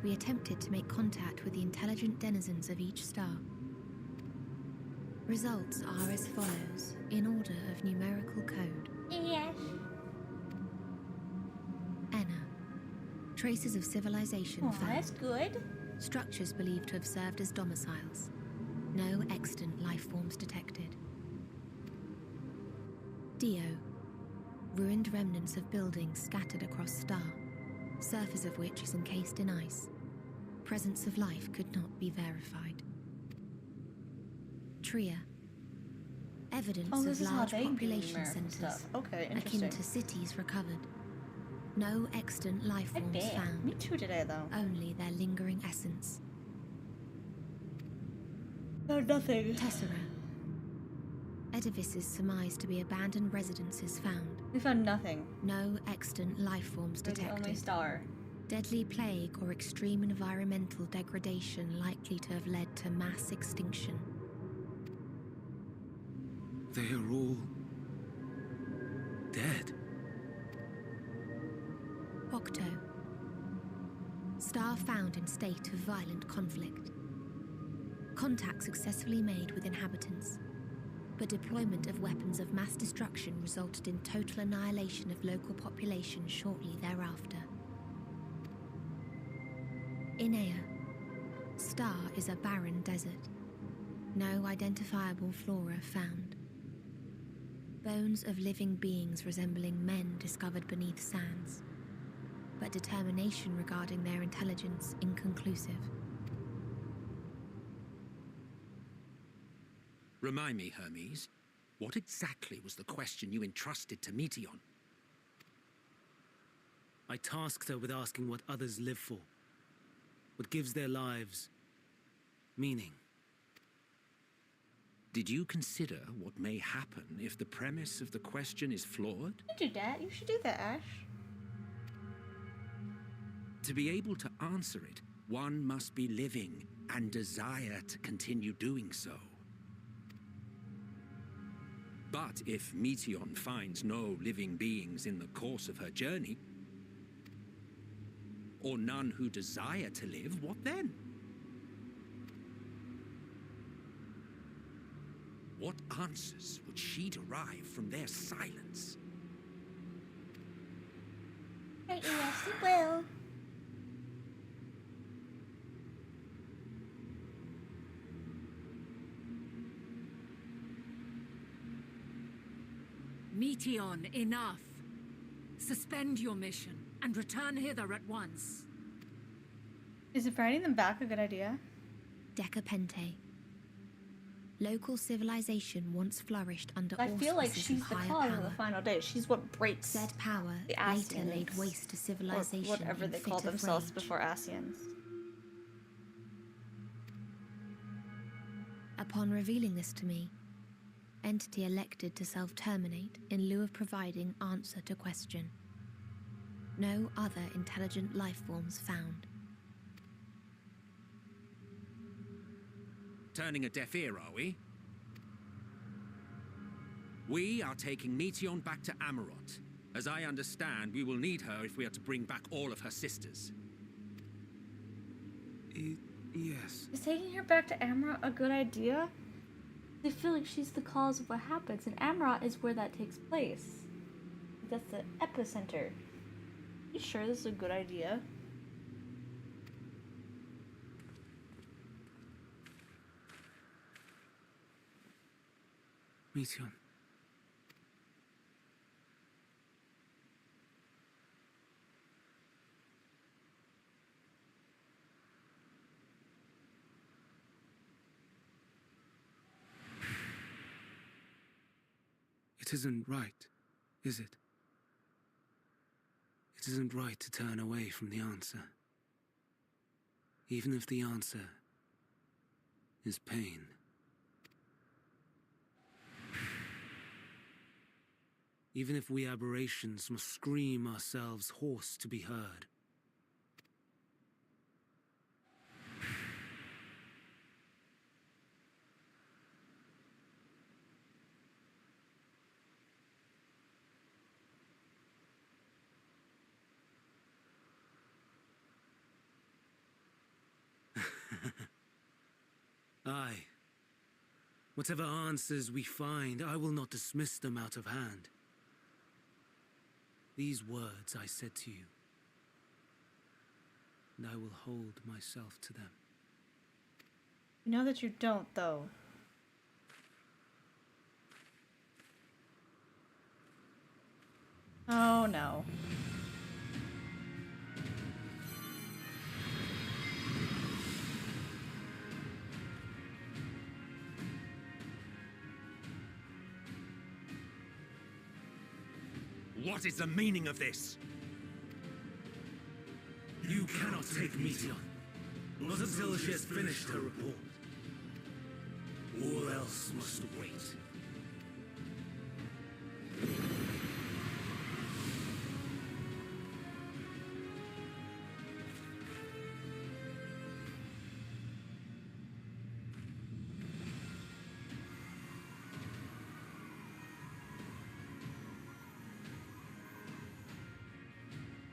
we attempted to make contact with the intelligent denizens of each star. Results are as follows, in order of numerical code. Yes. Enna. Traces of civilization Oh, found. that's good. Structures believed to have served as domiciles. No extant life forms detected. Dio. Ruined remnants of buildings scattered across star, surface of which is encased in ice. Presence of life could not be verified. Tria. Evidence of large population centers, okay, akin to cities recovered. No extant life forms found. Me too today, though. Only their lingering essence. No, nothing. Tessera. Edifices surmised to be abandoned residences found. We found nothing. No extant life forms We're detected. the only star. Deadly plague or extreme environmental degradation likely to have led to mass extinction. They are all... dead. Octo. Star found in state of violent conflict. Contact successfully made with inhabitants, but deployment of weapons of mass destruction resulted in total annihilation of local population shortly thereafter. Inea. Star is a barren desert. No identifiable flora found. Bones of living beings resembling men discovered beneath sands, but determination regarding their intelligence inconclusive. Remind me, Hermes, what exactly was the question you entrusted to Meteon? I tasked her with asking what others live for. What gives their lives meaning. Did you consider what may happen if the premise of the question is flawed? You do that. You should do that, Ash. To be able to answer it, one must be living and desire to continue doing so. But if Meteon finds no living beings in the course of her journey, or none who desire to live, what then? What answers would she derive from their silence? Yes, it will. Meteon, enough. Suspend your mission and return hither at once. Is inviting them back a good idea? Decapente. Local civilization once flourished under I feel like auspices she's of the higher cause of power. the final day. She's what breaks Said power the later laid Asians, waste to or civilization whatever in they fit call of themselves rage. before Asians. Upon revealing this to me, entity elected to self-terminate in lieu of providing answer to question. No other intelligent life forms found. Turning a deaf ear, are we? We are taking Meteon back to Amarot. As I understand, we will need her if we are to bring back all of her sisters. Yes. Is taking her back to Amrot a good idea? I feel like she's the cause of what happens, and Amrot is where that takes place. That's the epicenter. You sure this is a good idea? Meteon. It isn't right, is it? It isn't right to turn away from the answer. Even if the answer is pain. Even if we aberrations must scream ourselves hoarse to be heard. Aye. Whatever answers we find, I will not dismiss them out of hand. These words I said to you, and I will hold myself to them. You know that you don't, though. Oh no. What is the meaning of this? You cannot take Meteon, not until she has finished her report. All else must wait.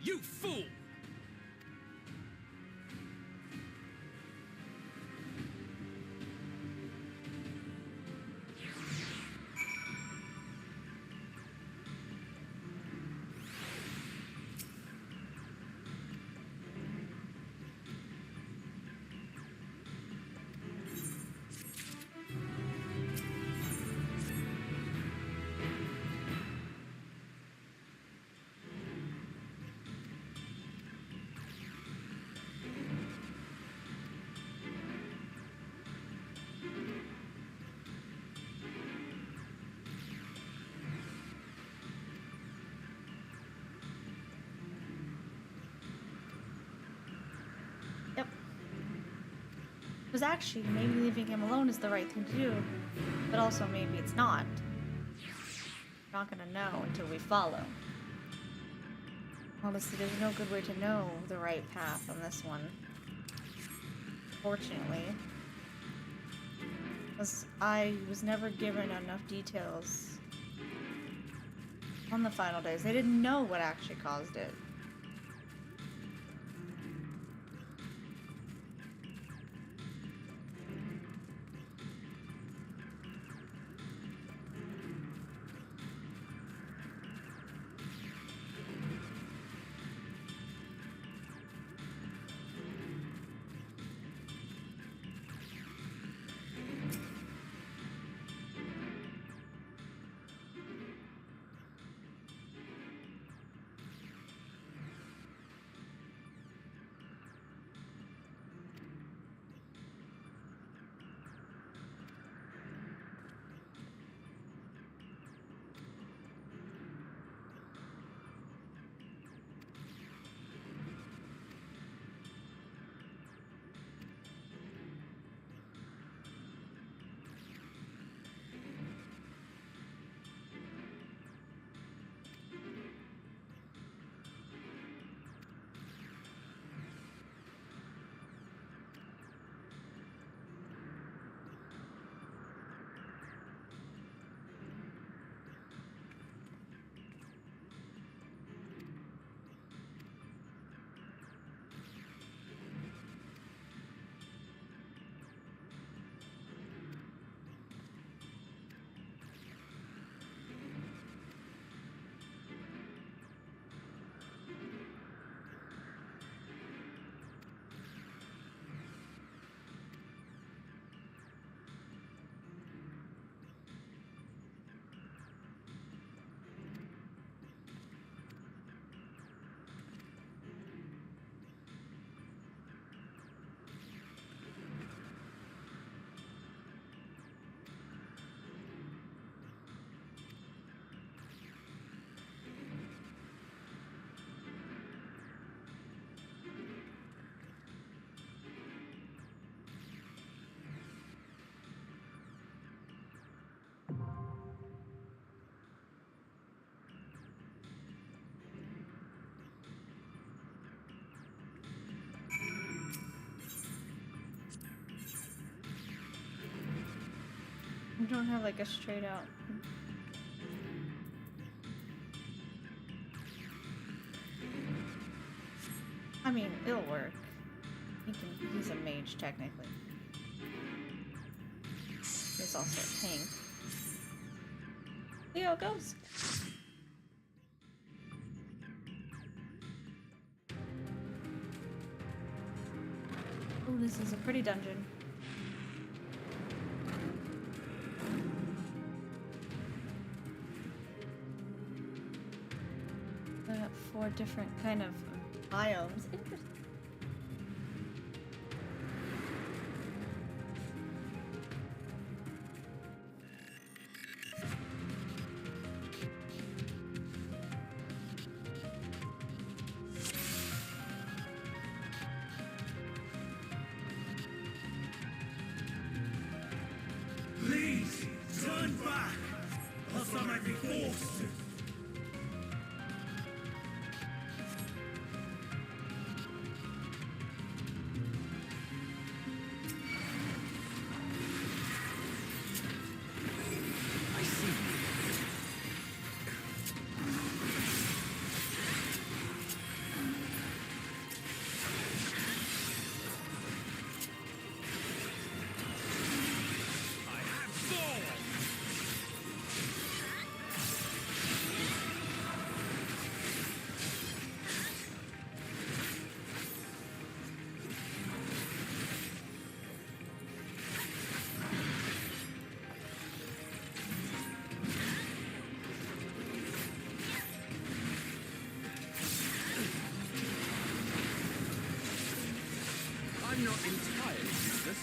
You fool! Yep. It was actually maybe leaving him alone is the right thing to do, but also maybe it's not. We're not gonna know until we follow. Honestly, there's no good way to know the right path on this one. Fortunately. Because I was never given enough details on the final days. They didn't know what actually caused it. You don't have like a straight out. I mean, it'll work. He's a mage technically. He's also a tank. See how it goes. Oh, this is a pretty dungeon. They got 4 different kind of biomes. Interesting. Please, turn back, else I might be forced to. I'm not entirely useless.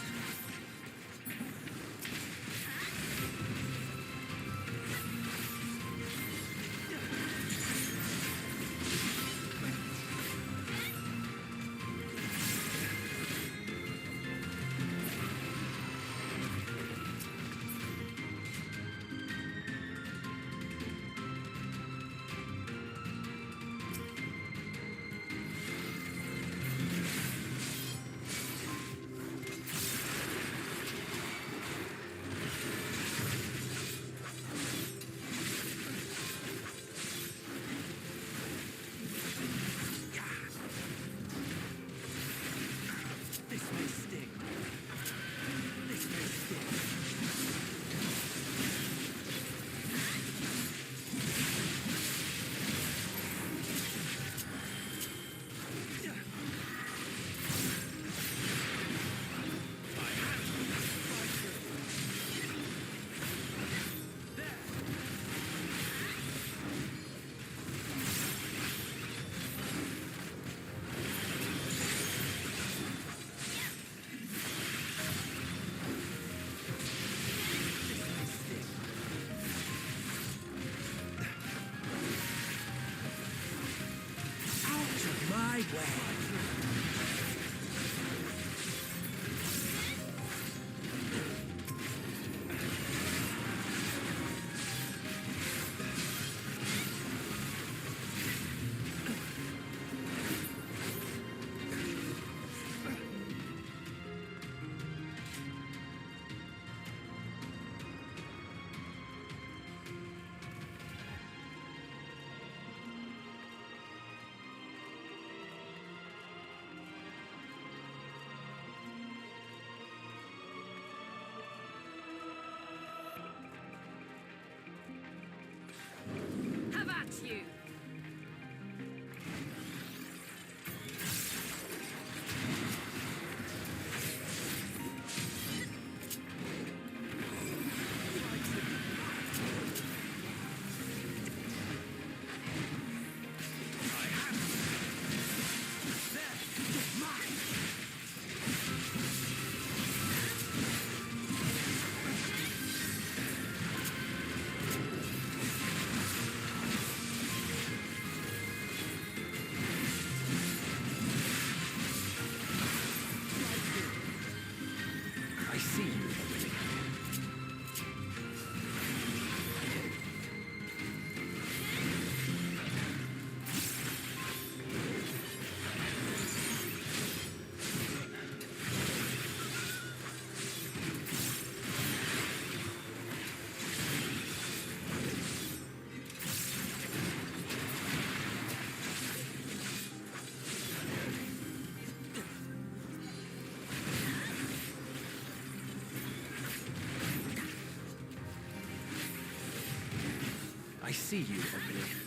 I see you, Ogni.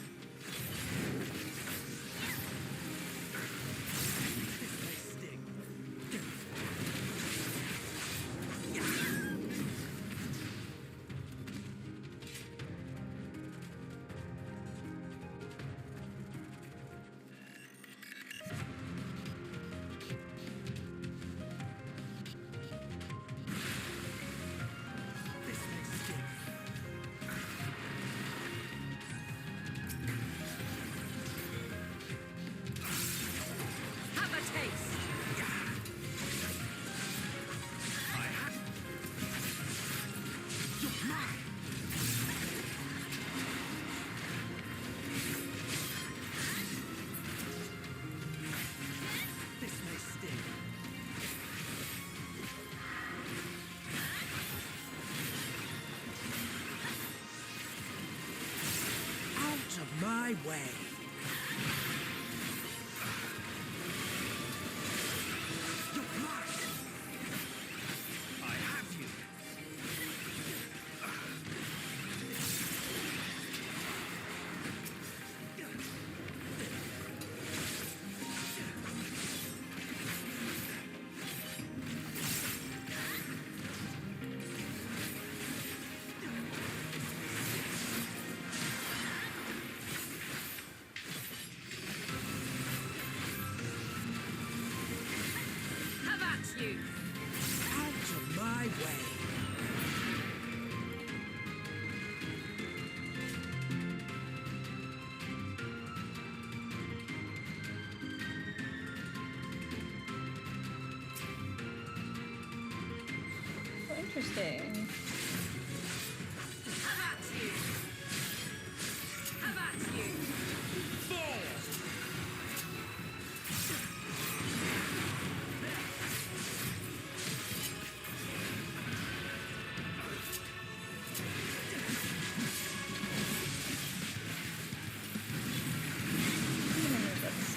My way. You. Out of my way. Oh, interesting. How about you? How about you?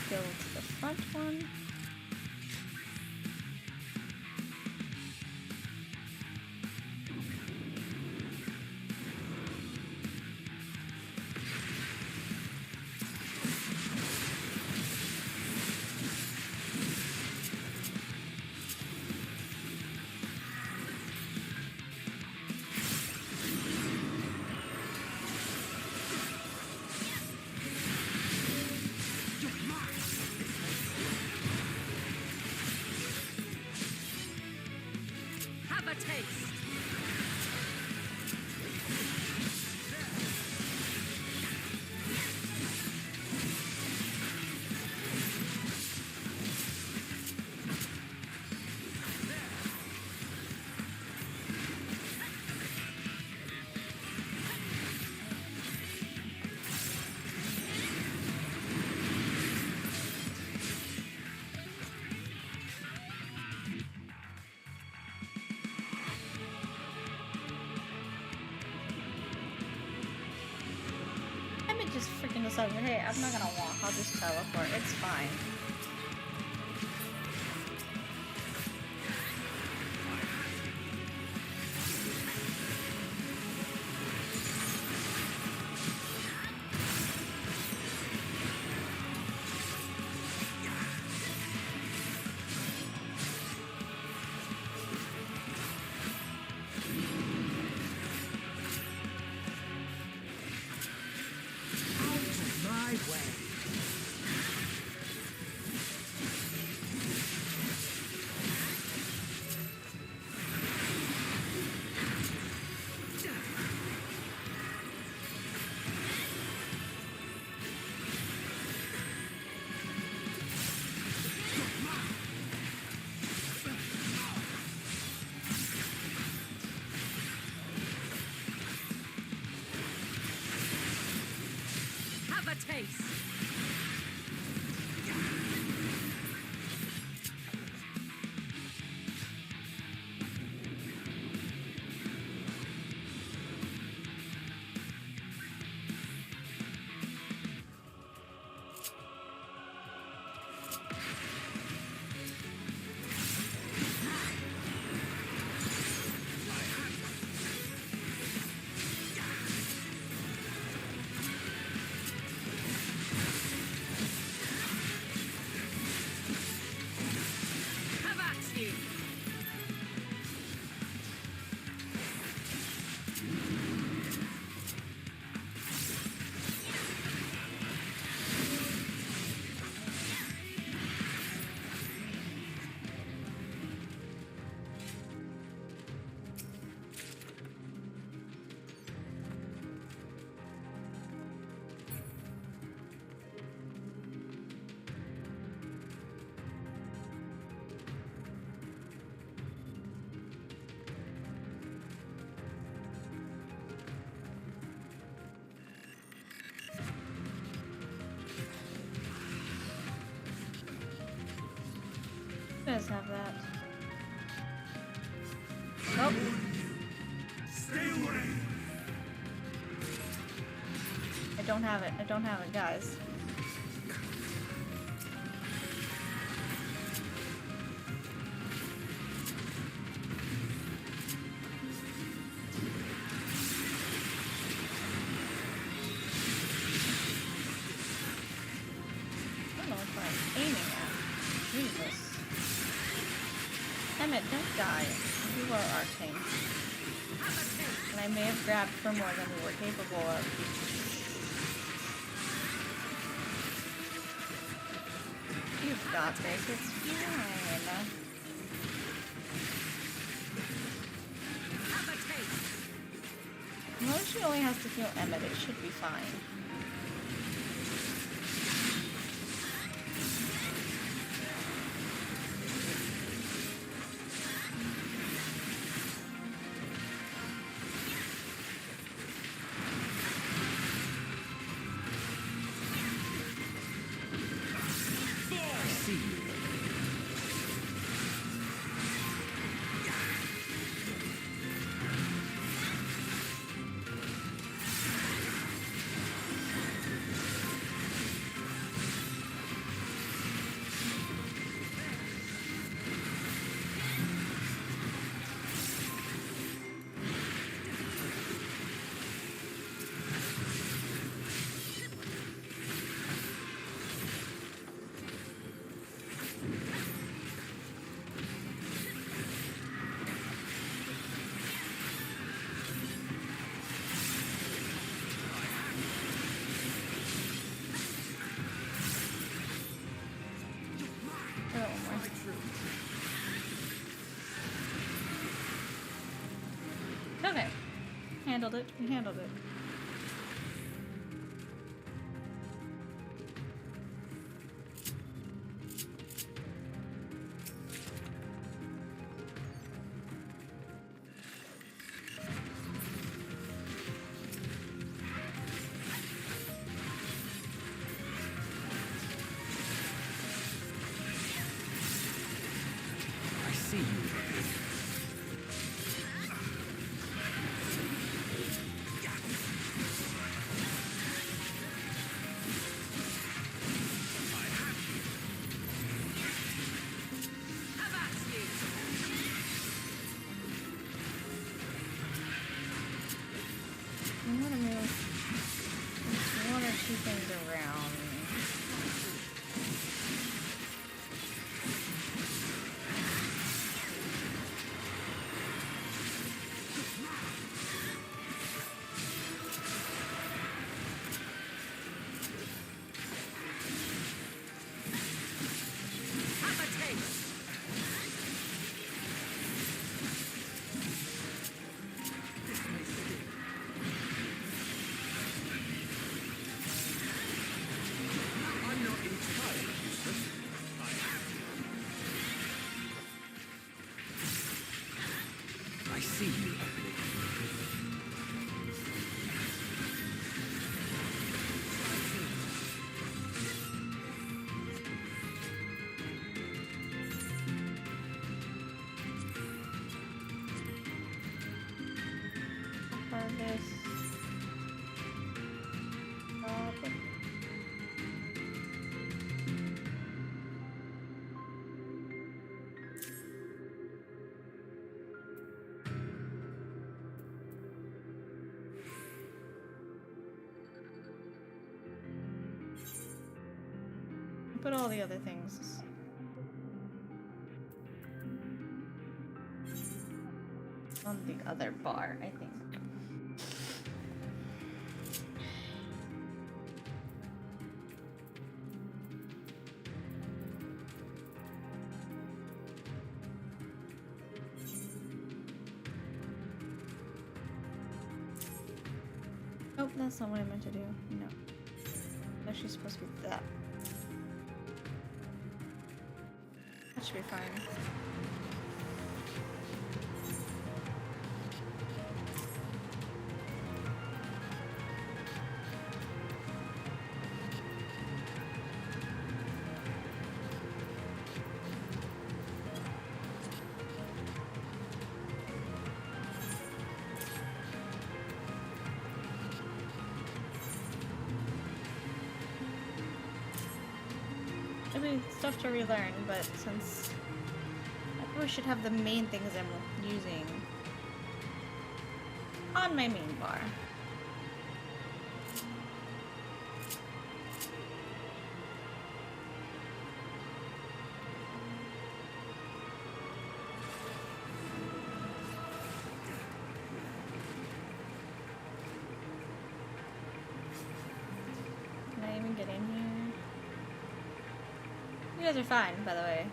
Go to the front one. Have a taste. Emet just freaking us over. Hey, I'm not gonna walk. I'll just teleport. It's fine. My way. does have that. Oh. Stay away. I don't have it. I don't have it, guys. I don't know what I'm aiming at. Jesus. Emmett, don't die. You are arcane. And I may have grabbed for more than we were capable of. You've got this. It's fine. As long as she only has to heal Emmett, it should be fine. Okay. Handled it. We handled it. I see you. I'm gonna move one or two things around. I see you. Harvest. Put all the other things. On the other bar, I think. Oh, that's not what I meant to do. No. That's actually supposed to be that. That should be fine. It'll be stuff to relearn, but since I probably should have the main things I'm using on my main bar. Can I even get in here? You guys are fine, by the way.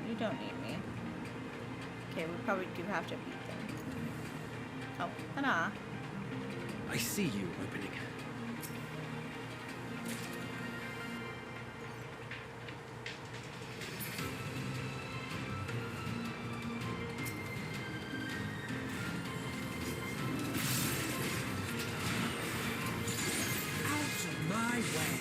You don't need me. Okay, we probably do have to beat them. Oh, ta-da. I see you opening. Out of my way.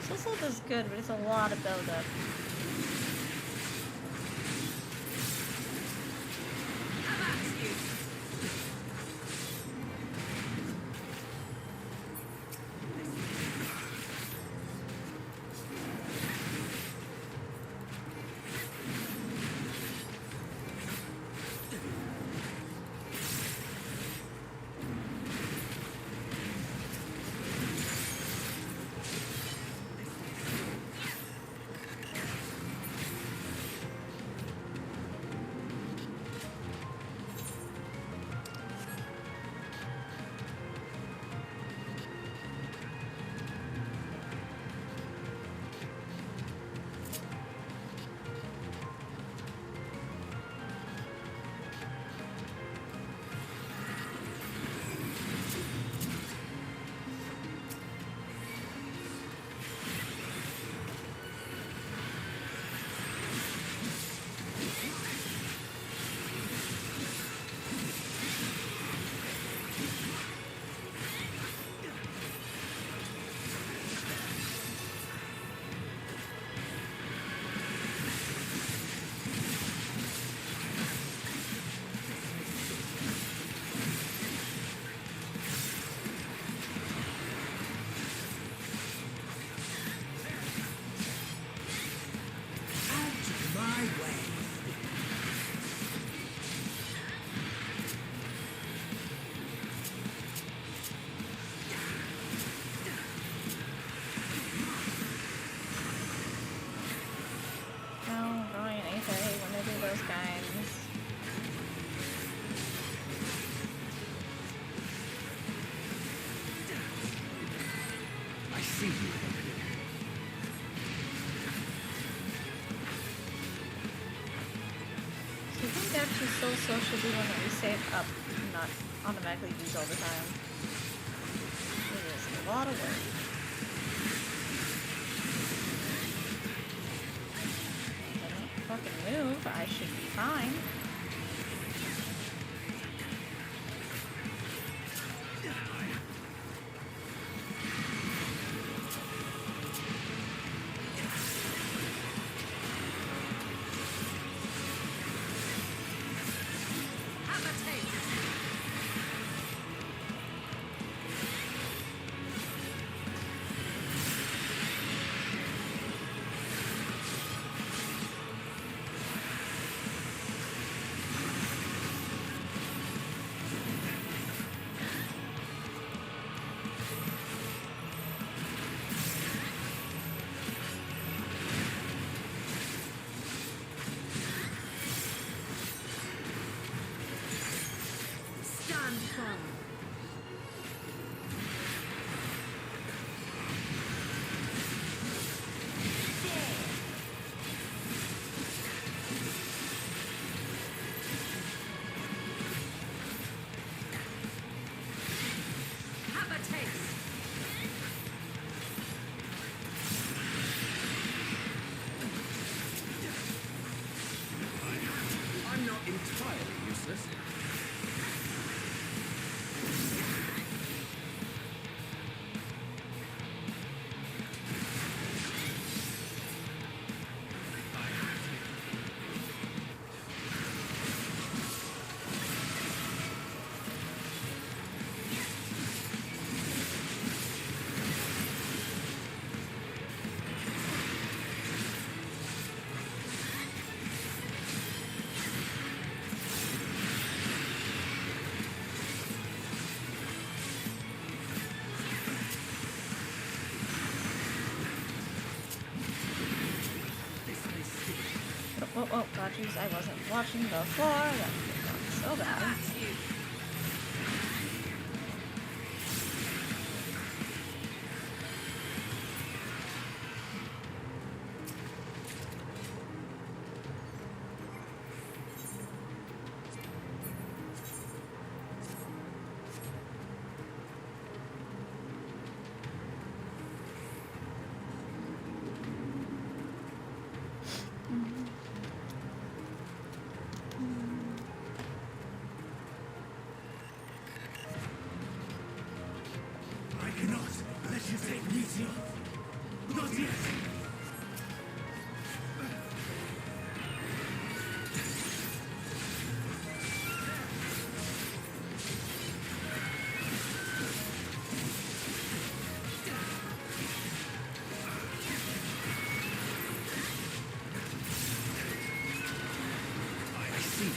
This look is good, but it's a lot of buildup. see you. So I think actually Soul should be one that we save up and not automatically use all the time. It is a lot of work. If I don't fucking move, I should be fine. entirely useless. Oh, God, jeez, I wasn't watching the floor. That was so bad. I cannot let you take me to... Not yet! I see you.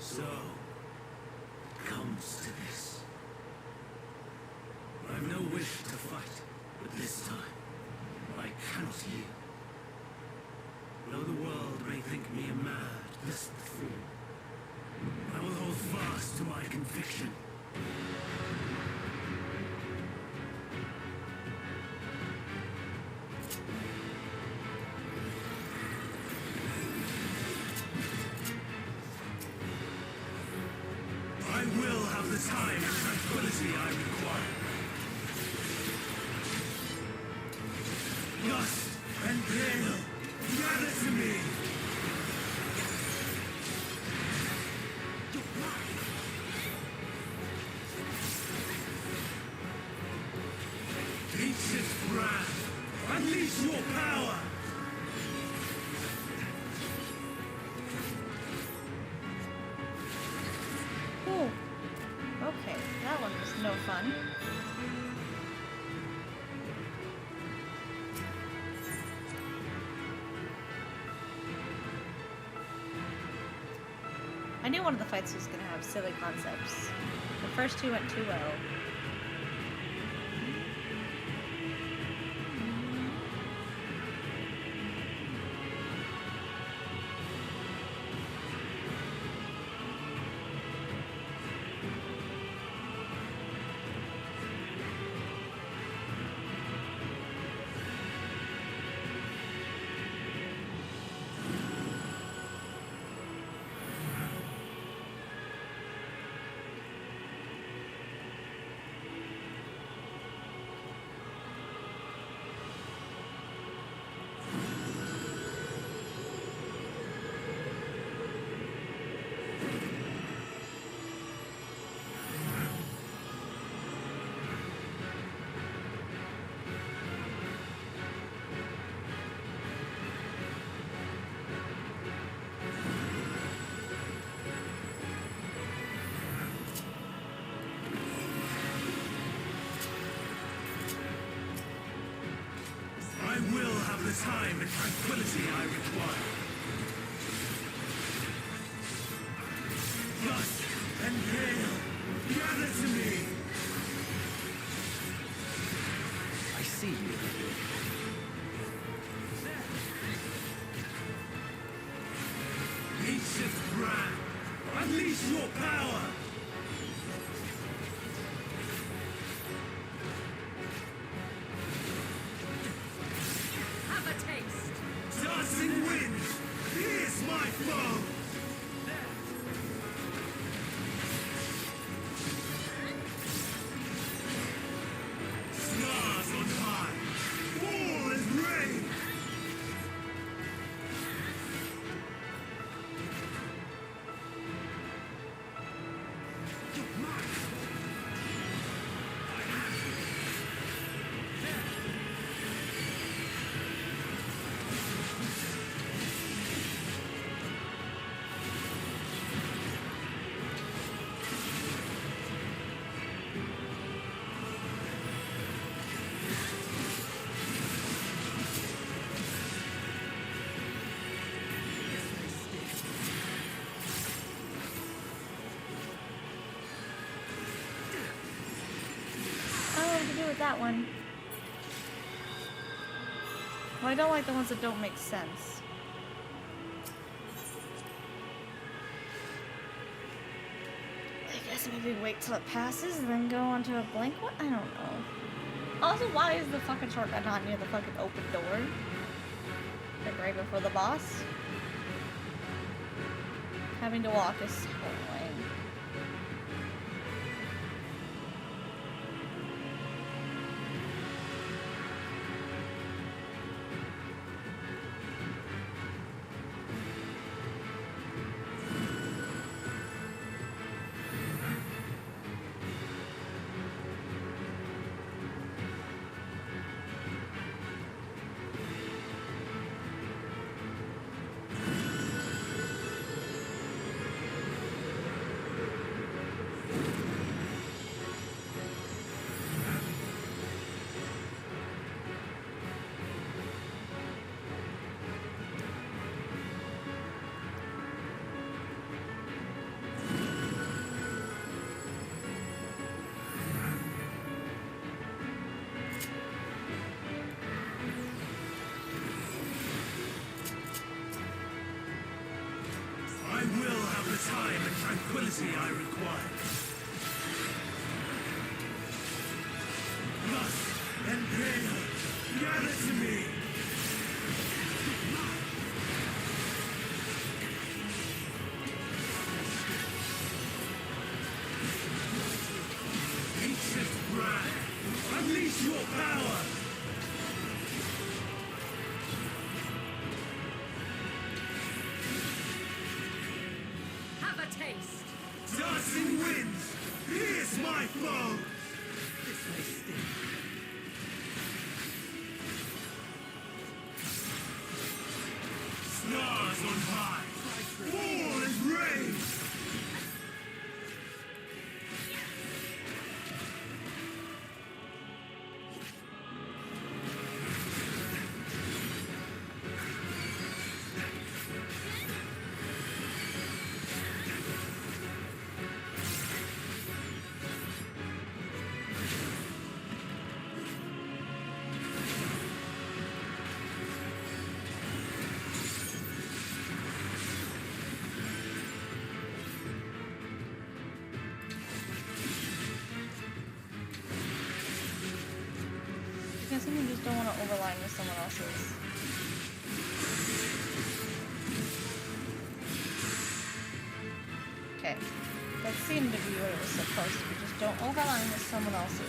So, it comes to this. I've no wish to fight, but this time, I cannot yield. Though the world may think me a mad, listless fool, I will hold fast to my conviction. I will have the time and tranquility I require. Lust and gale, gather to me! Ancient wrath, unleash your power! Ooh. Okay, that one was no fun. I knew one of the fights was gonna have silly concepts. The first two went too well. I will have the time and tranquility I require. Lust and gale, gather to me! I see you. Ancient wrath, unleash your power! Have a taste! Dancing wind, here's my foe! Stars on high, fall as rain! That one. Well, I don't like the ones that don't make sense. I guess maybe wait till it passes and then go on to a blank one? I don't know. Also, why is the fucking shortcut not near the fucking open door? Like right before the boss? Having to walk is so annoying. time and tranquility I require. Lust and pain, gather to me. Ancient wrath, unleash your power. Have a taste! Dancing winds, pierce my foe! This may sting. Stars on high, fall and rage! I guess I just don't want to overline with someone else's. Okay. That seemed to be what it was supposed to be. Just don't overline with someone else's.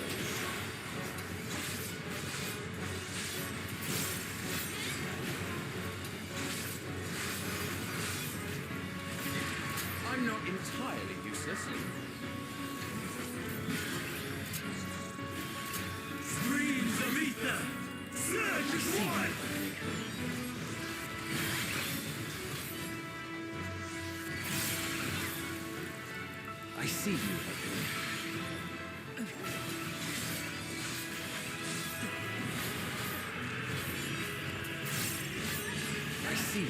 I'm not entirely useless. Streams of ether, surge wide! I see you. I see you.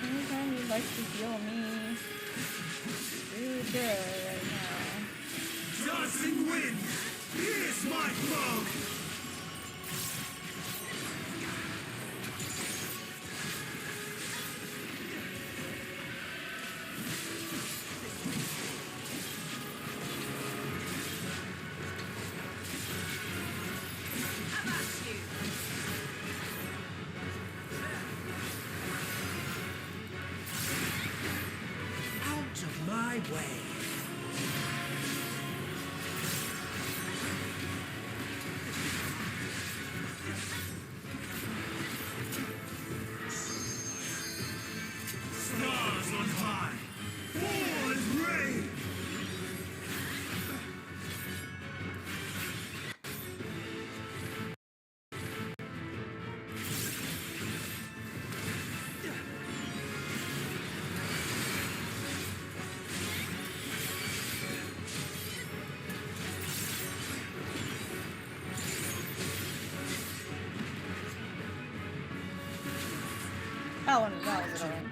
Anytime you'd like to heal me, really good right now. Dancing wind, pierce my foe! Out of my way! Stars on high, fall and rain! That was annoying.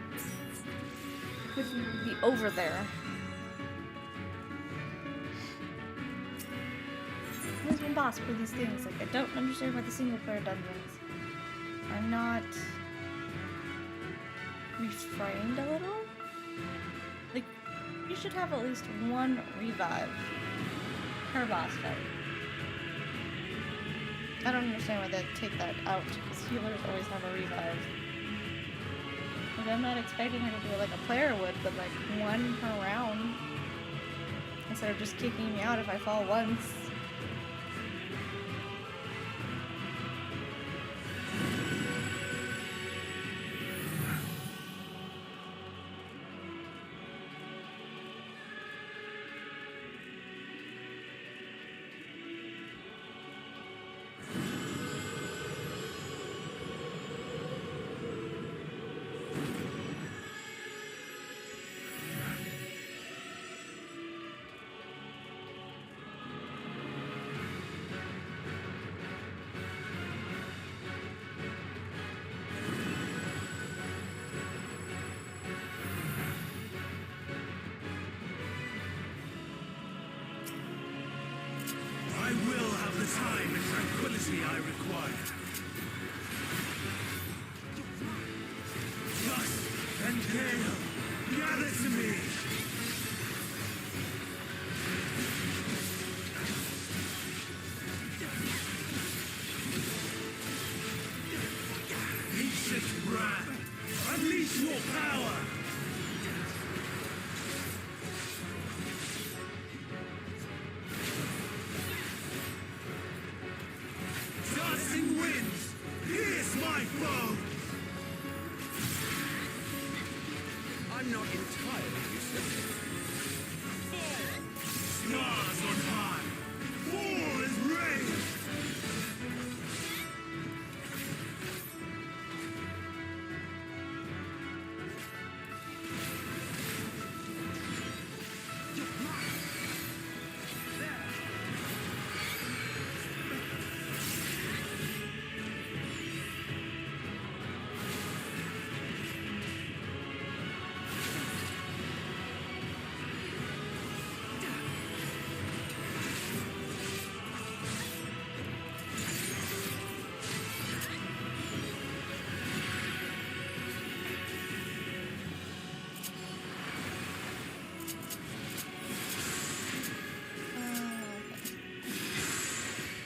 Couldn't be over there. Where's my boss for these things? Like, I don't understand why the single player dungeons are not reframed a little. Like, you should have at least one revive per boss fight. I don't understand why they take that out, because healers always have a revive. Like, I'm not expecting her to do it like a player would, but like one per round. Instead of just kicking me out if I fall once. time and tranquility I require. Dust and gale, gather to me! Ancient wrath, unleash your power! Dancing winds, pierce my foe! I'm not entirely useless. Stars on high, fall is rain!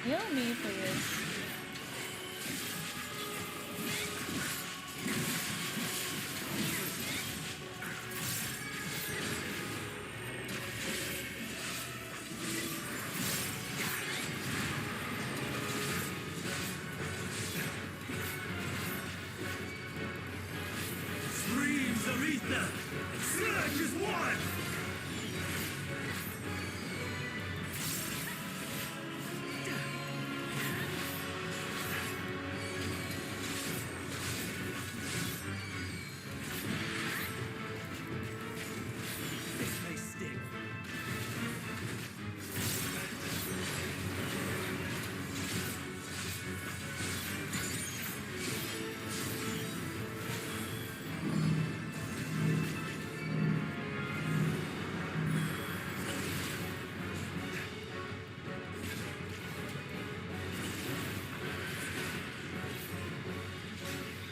Heal me, please. Streams of ether, surge as one! This may sting.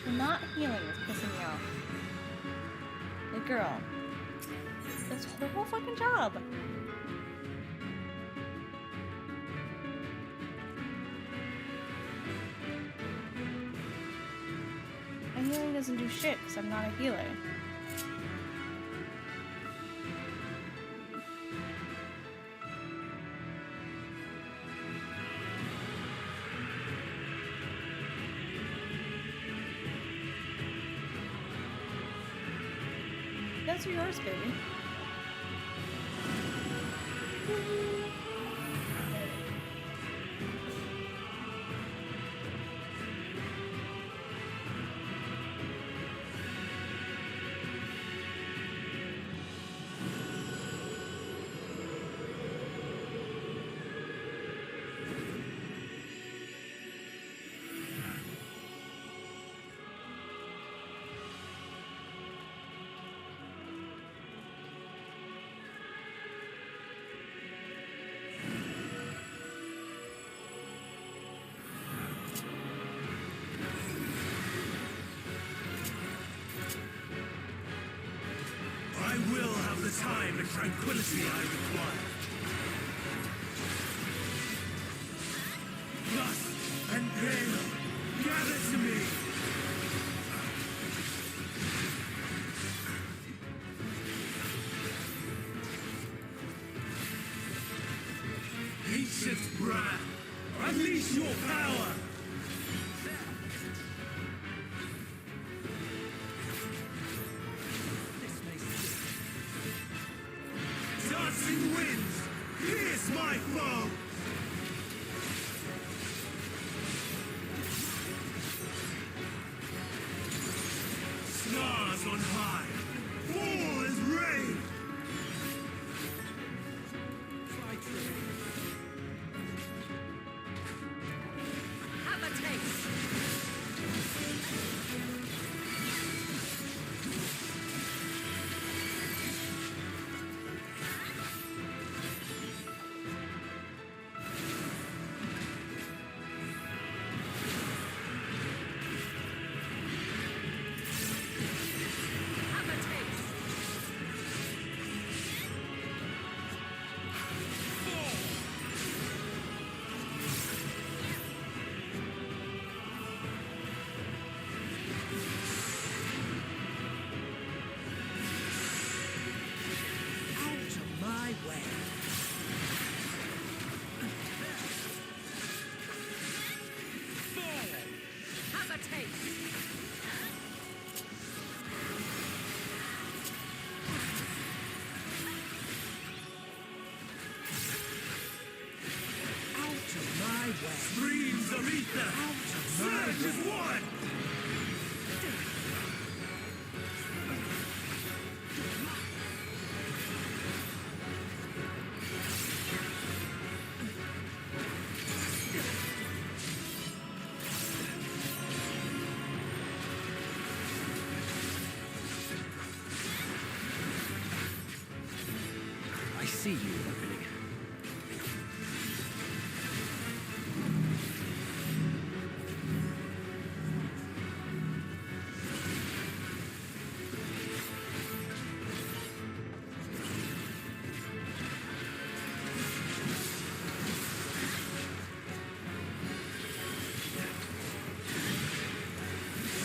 The not healing is pissing me off. Like, girl. This whole fucking job. My healing doesn't do shit because I'm not a healer. That's yours, baby. I will have the time and tranquility I require. Dust and gale, gather to me! Ancient wrath, unleash your power! Dancing winds, pierce my foe! Stars on high, fall as rain! Have a taste! taste. Out of my way. Streams of ether. Out of my way. Surge as one. I see you opening.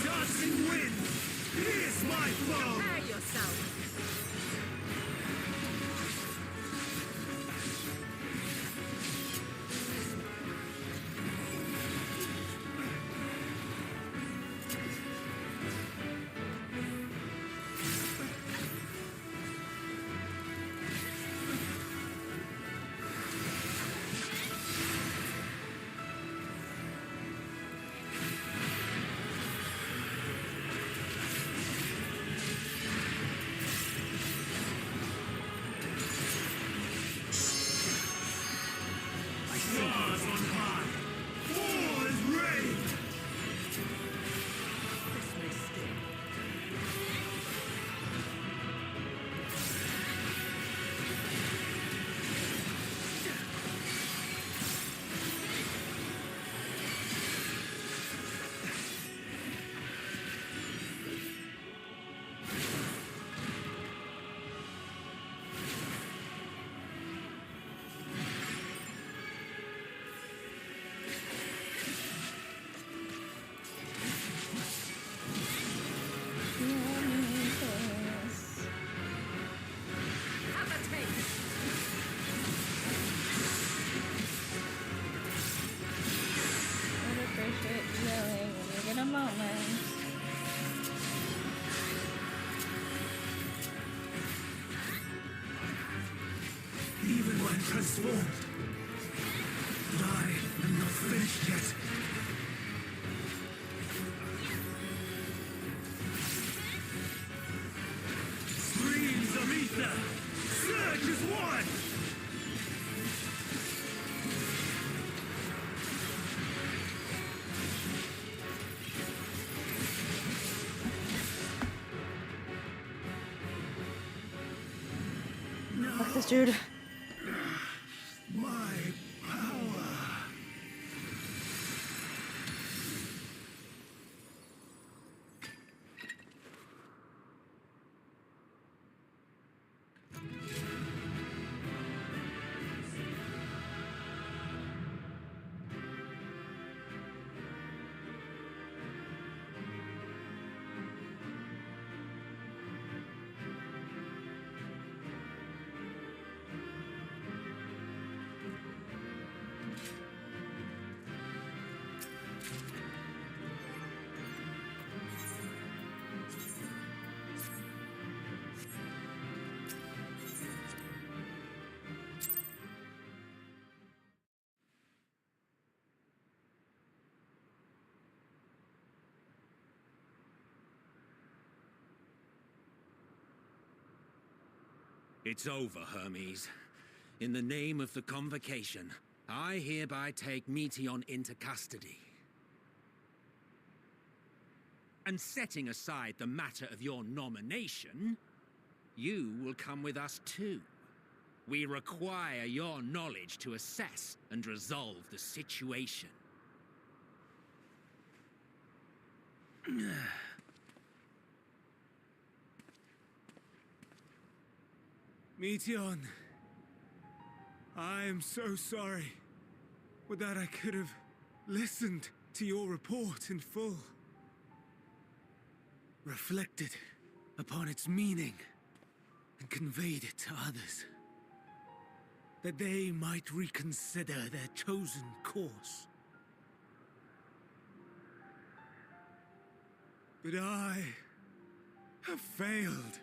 Dancing wind. Here's my foe. Prepare yourself. Stars on high. War is ready. This may sting. Have a taste. Would appreciate yelling when you get a moment. Even when transformed. But I am not finished yet. Streams of ether. Surge as one. Fuck this dude. My power. It's over, Hermes. In the name of the Convocation, I hereby take Meteon into custody. And setting aside the matter of your nomination, you will come with us too. We require your knowledge to assess and resolve the situation. Meteon, I am so sorry. Would that I could have listened to your report in full. Reflected upon its meaning and conveyed it to others. That they might reconsider their chosen course. But I have failed.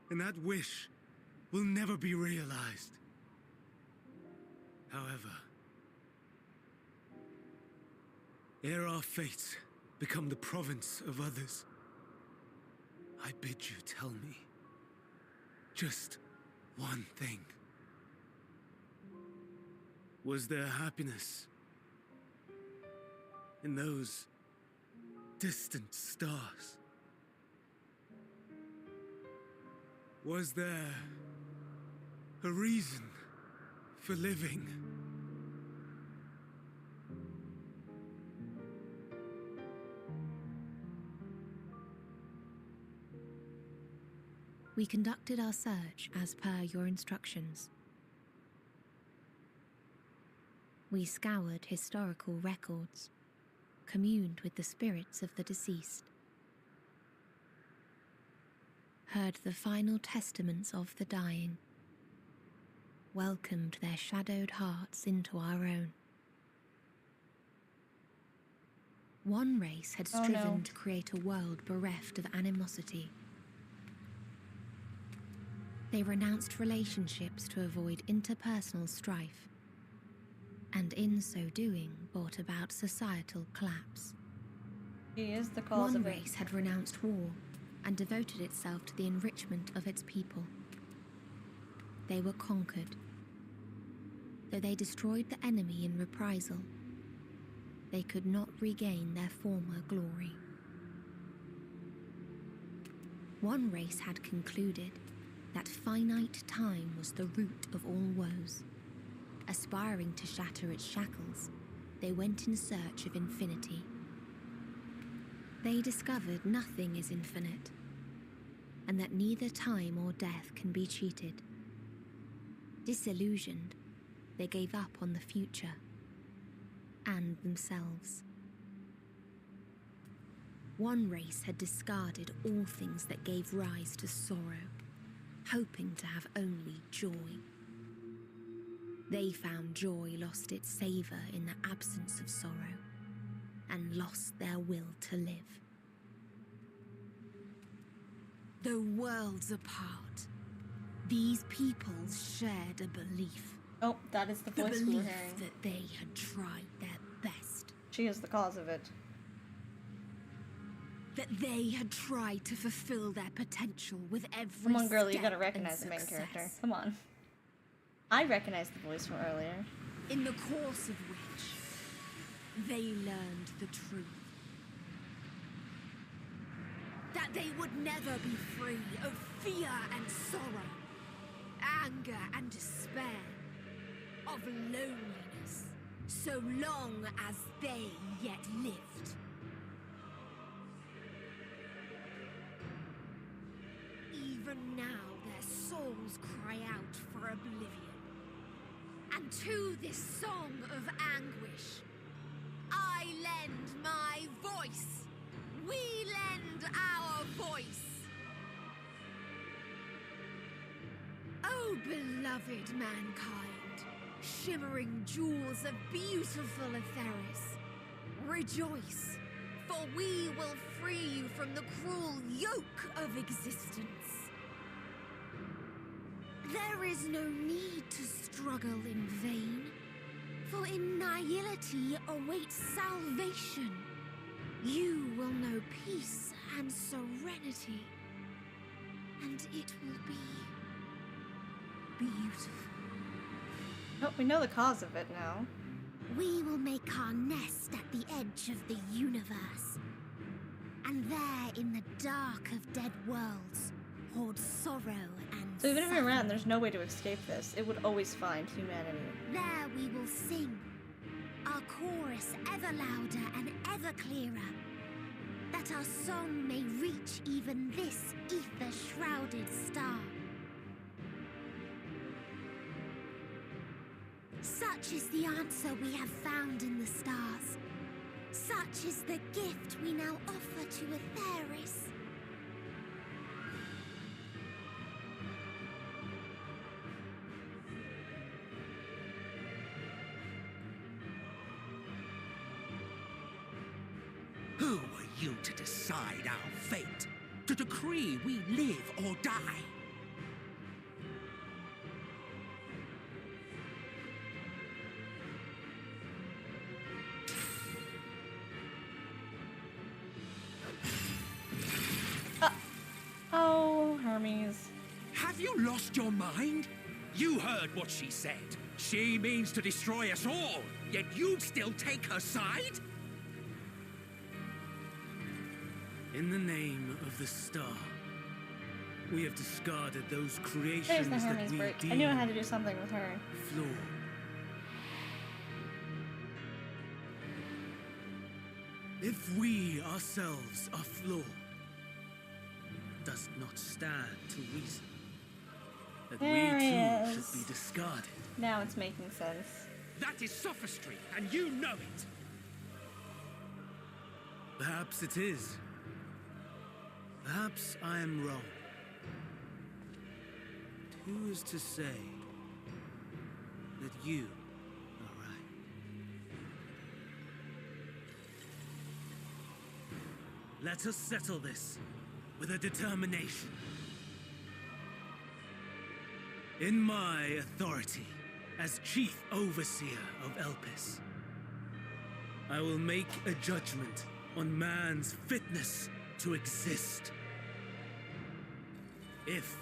And that wish will never be realized. However, ere our fates become the province of others, I bid you tell me just one thing. Was there happiness in those distant stars? Was there a reason for living? We conducted our search as per your instructions. We scoured historical records, communed with the spirits of the deceased, heard the final testaments of the dying, welcomed their shadowed hearts into our own. One race had striven to create a world bereft of animosity. They renounced relationships to avoid interpersonal strife, and in so doing brought about societal collapse. He is the cause of it. One race had renounced war and devoted itself to the enrichment of its people. They were conquered. Though they destroyed the enemy in reprisal, they could not regain their former glory. One race had concluded that finite time was the root of all woes. Aspiring to shatter its shackles, they went in search of infinity. They discovered nothing is infinite, and that neither time or death can be cheated. Disillusioned, they gave up on the future and themselves. One race had discarded all things that gave rise to sorrow, hoping to have only joy. They found joy lost its savor in the absence of sorrow, and lost their will to live. Though worlds apart, these peoples shared a belief. Oh, that is the voice we were hearing. That they had tried their best. She is the cause of it. That they had tried to fulfill their potential with every Come on, girl, you step gotta recognize the and main success. character. Come on. I recognize the voice from earlier. In the course of which they learned the truth. That they would never be free of fear and sorrow, anger and despair, of loneliness, so long as they yet lived. Even now their souls cry out for oblivion. And to this song of anguish, I lend my voice. We lend our voice. Oh, beloved mankind, shimmering jewels of beautiful Etheris, rejoice, for we will free you from the cruel yoke of existence. There is no need to struggle in vain, for in nihility awaits salvation. You will know peace and serenity, and it will be beautiful. Oh, we know the cause of it now. We will make our nest at the edge of the universe. And there, in the dark of dead worlds, hoard sorrow and So even if we suffering. ran, there's no way to escape this. It would always find humanity. There we will sing, our chorus ever louder and ever clearer, that our song may reach even this ether-shrouded star. Such is the answer we have found in the stars. Such is the gift we now offer to Etheris. Who were you to decide our fate? To decree we live or die? Oh, Hermes. Have you lost your mind? You heard what she said. She means to destroy us all, yet you'd still take her side? In the name of the star, we have discarded those There's creations the that Hermes we break. I deem knew I had to do something with her. flawed. If we ourselves are flawed, does it not stand to reason that There we he too is. should be discarded? Now it's making sense. That is sophistry, and you know it. Perhaps it is. Perhaps I am wrong. But who is to say that you are right? Let us settle this with a determination. In my authority as Chief Overseer of Elpis, I will make a judgment on man's fitness to exist. If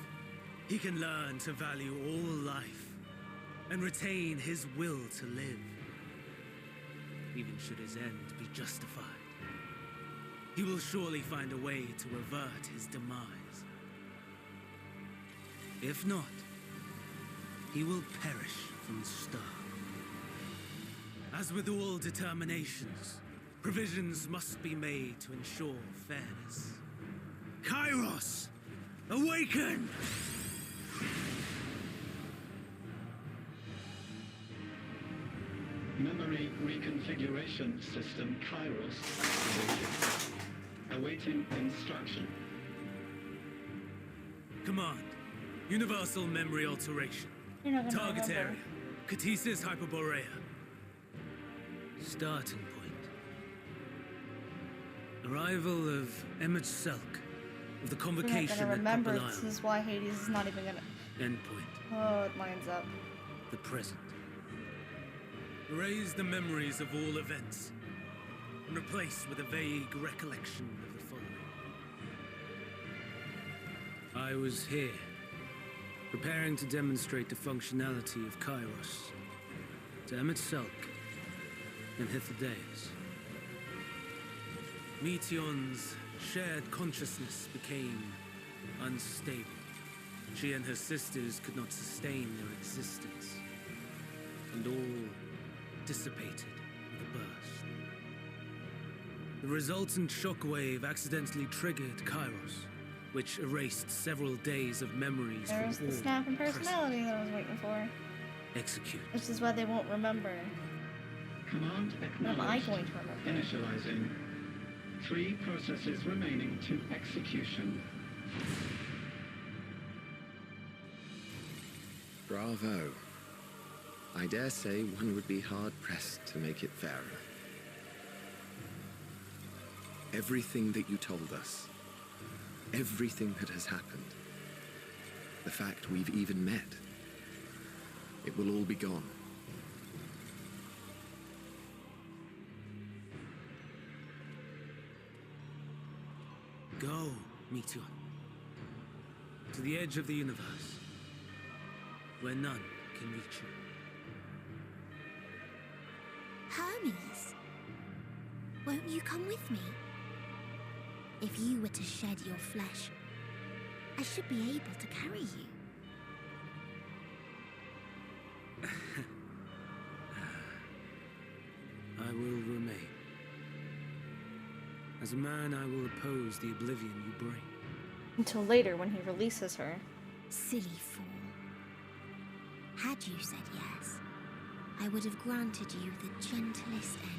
he can learn to value all life and retain his will to live, even should his end be justified, he will surely find a way to avert his demise. If not, he will perish from the start. As with all determinations, provisions must be made to ensure fairness. Kairos, awaken! Memory reconfiguration system Kairos activated. Awaiting instruction. Command, universal memory alteration. You're not gonna Target remember. area, Catesis Hyperborea. Starting point. Arrival of Emet Selk, of the You're not convocation gonna at remember. Popple This Isle. is why Hades is not even gonna. Endpoint, Oh, it lines up. the present. Erase the memories of all events, and replace with a vague recollection of the following. I was here, preparing to demonstrate the functionality of Kairos to Emet Selk and Hythlodaeus. Meteon's shared consciousness became unstable. She and her sisters could not sustain their existence, and all dissipated with a burst. The resultant shockwave accidentally triggered Kairos, which erased several days of memories There's from the all snap and present. personality that I was waiting for. Execute. This is why they won't remember. Command What am I acknowledged. going to remember? Initializing. 3 processes remaining to execution. Bravo. I dare say one would be hard-pressed to make it fairer. Everything that you told us, everything that has happened, the fact we've even met, it will all be gone. Go, Meteon. To the edge of the universe, where none can reach you. Hermes, won't you come with me? If you were to shed your flesh, I should be able to carry you. I will remain. As a man, I will oppose the oblivion you bring. Until later when he releases her. Silly fool. Had you said yes, I would have granted you the gentlest end.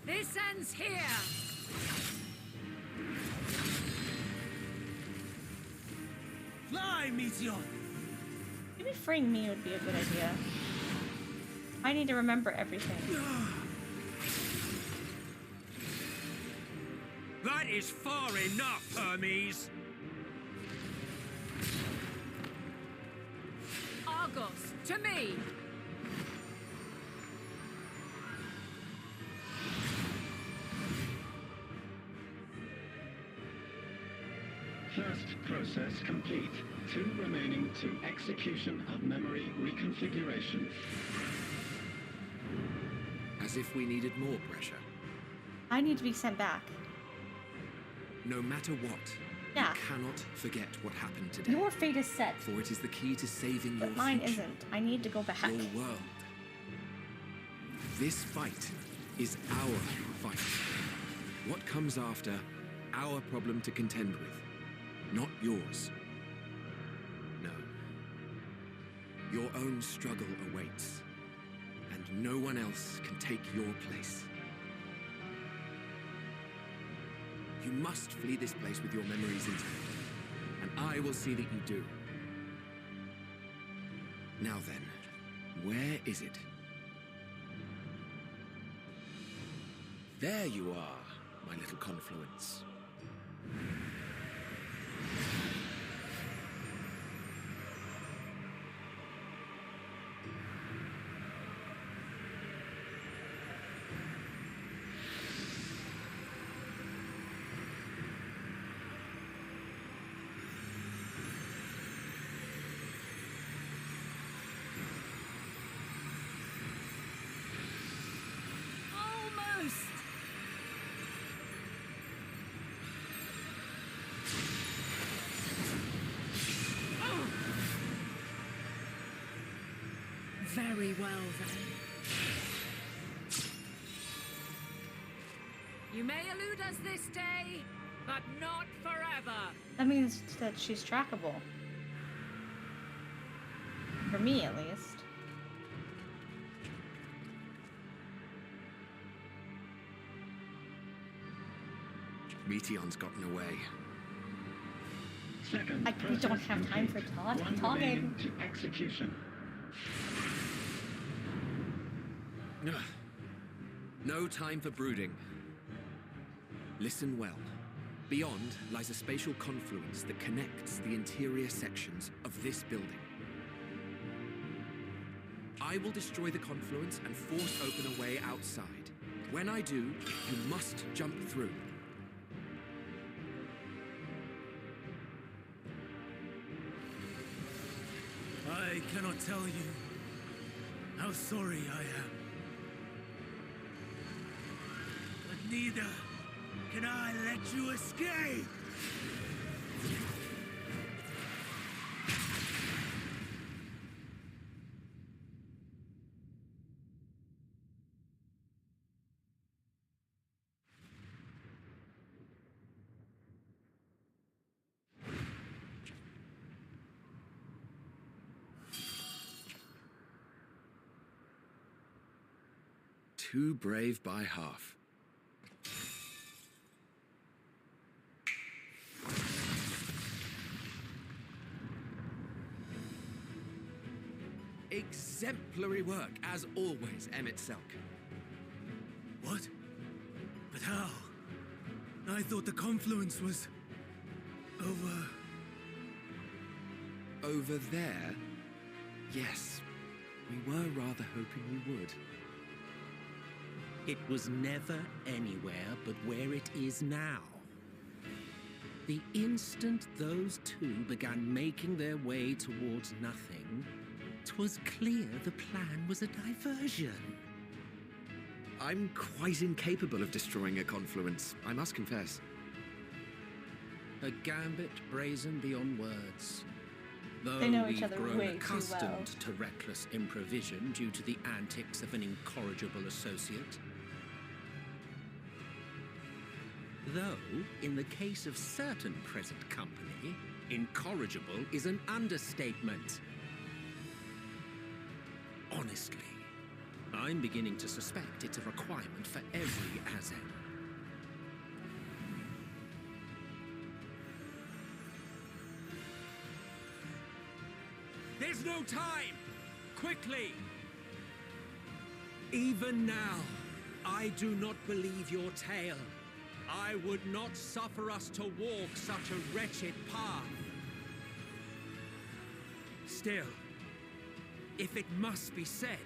This ends here! Die, Meteor! Maybe freeing me would be a good idea. I need to remember everything. That is far enough, Hermes! Argos, to me! First process complete. 2 remaining to execution of memory reconfiguration. As if we needed more pressure. I need to be sent back. No matter what, Yeah. you cannot forget what happened today. Your fate is set, For it is the key to saving your but mine future, isn't. I need to go back. your world. This fight is our fight. What comes after, our problem to contend with, not yours. No. Your own struggle awaits, and no one else can take your place. You must flee this place with your memories intact, and I will see that you do. Now then, where is it? There you are, my little confluence. Almost! Very well, then. You may elude us this day, but not forever. That means that she's trackable. For me, at least. Meteon's gotten away. Second We process don't have time for complete. talk. 1 Talking. remaining to execution. Ugh. No time for brooding. Listen well. Beyond lies a spatial confluence that connects the interior sections of this building. I will destroy the confluence and force open a way outside. When I do, you must jump through. I cannot tell you how sorry I am. But neither can I let you escape! Too brave by half. Exemplary work, as always, Emet Selk. What? But how? I thought the confluence was... over... Over there? Yes. We were rather hoping you would. It was never anywhere but where it is now. The instant those two began making their way towards nothing, 'twas clear the plan was a diversion. I'm quite incapable of destroying a confluence, I must confess. A gambit brazen beyond words. Though They know each we've other grown way too accustomed well. to reckless improvisation due to the antics of an incorrigible associate. Though, in the case of certain present company, incorrigible is an understatement. Honestly, I'm beginning to suspect it's a requirement for every Azen. There's no time! Quickly! Even now, I do not believe your tale. I would not suffer us to walk such a wretched path. Still, if it must be said,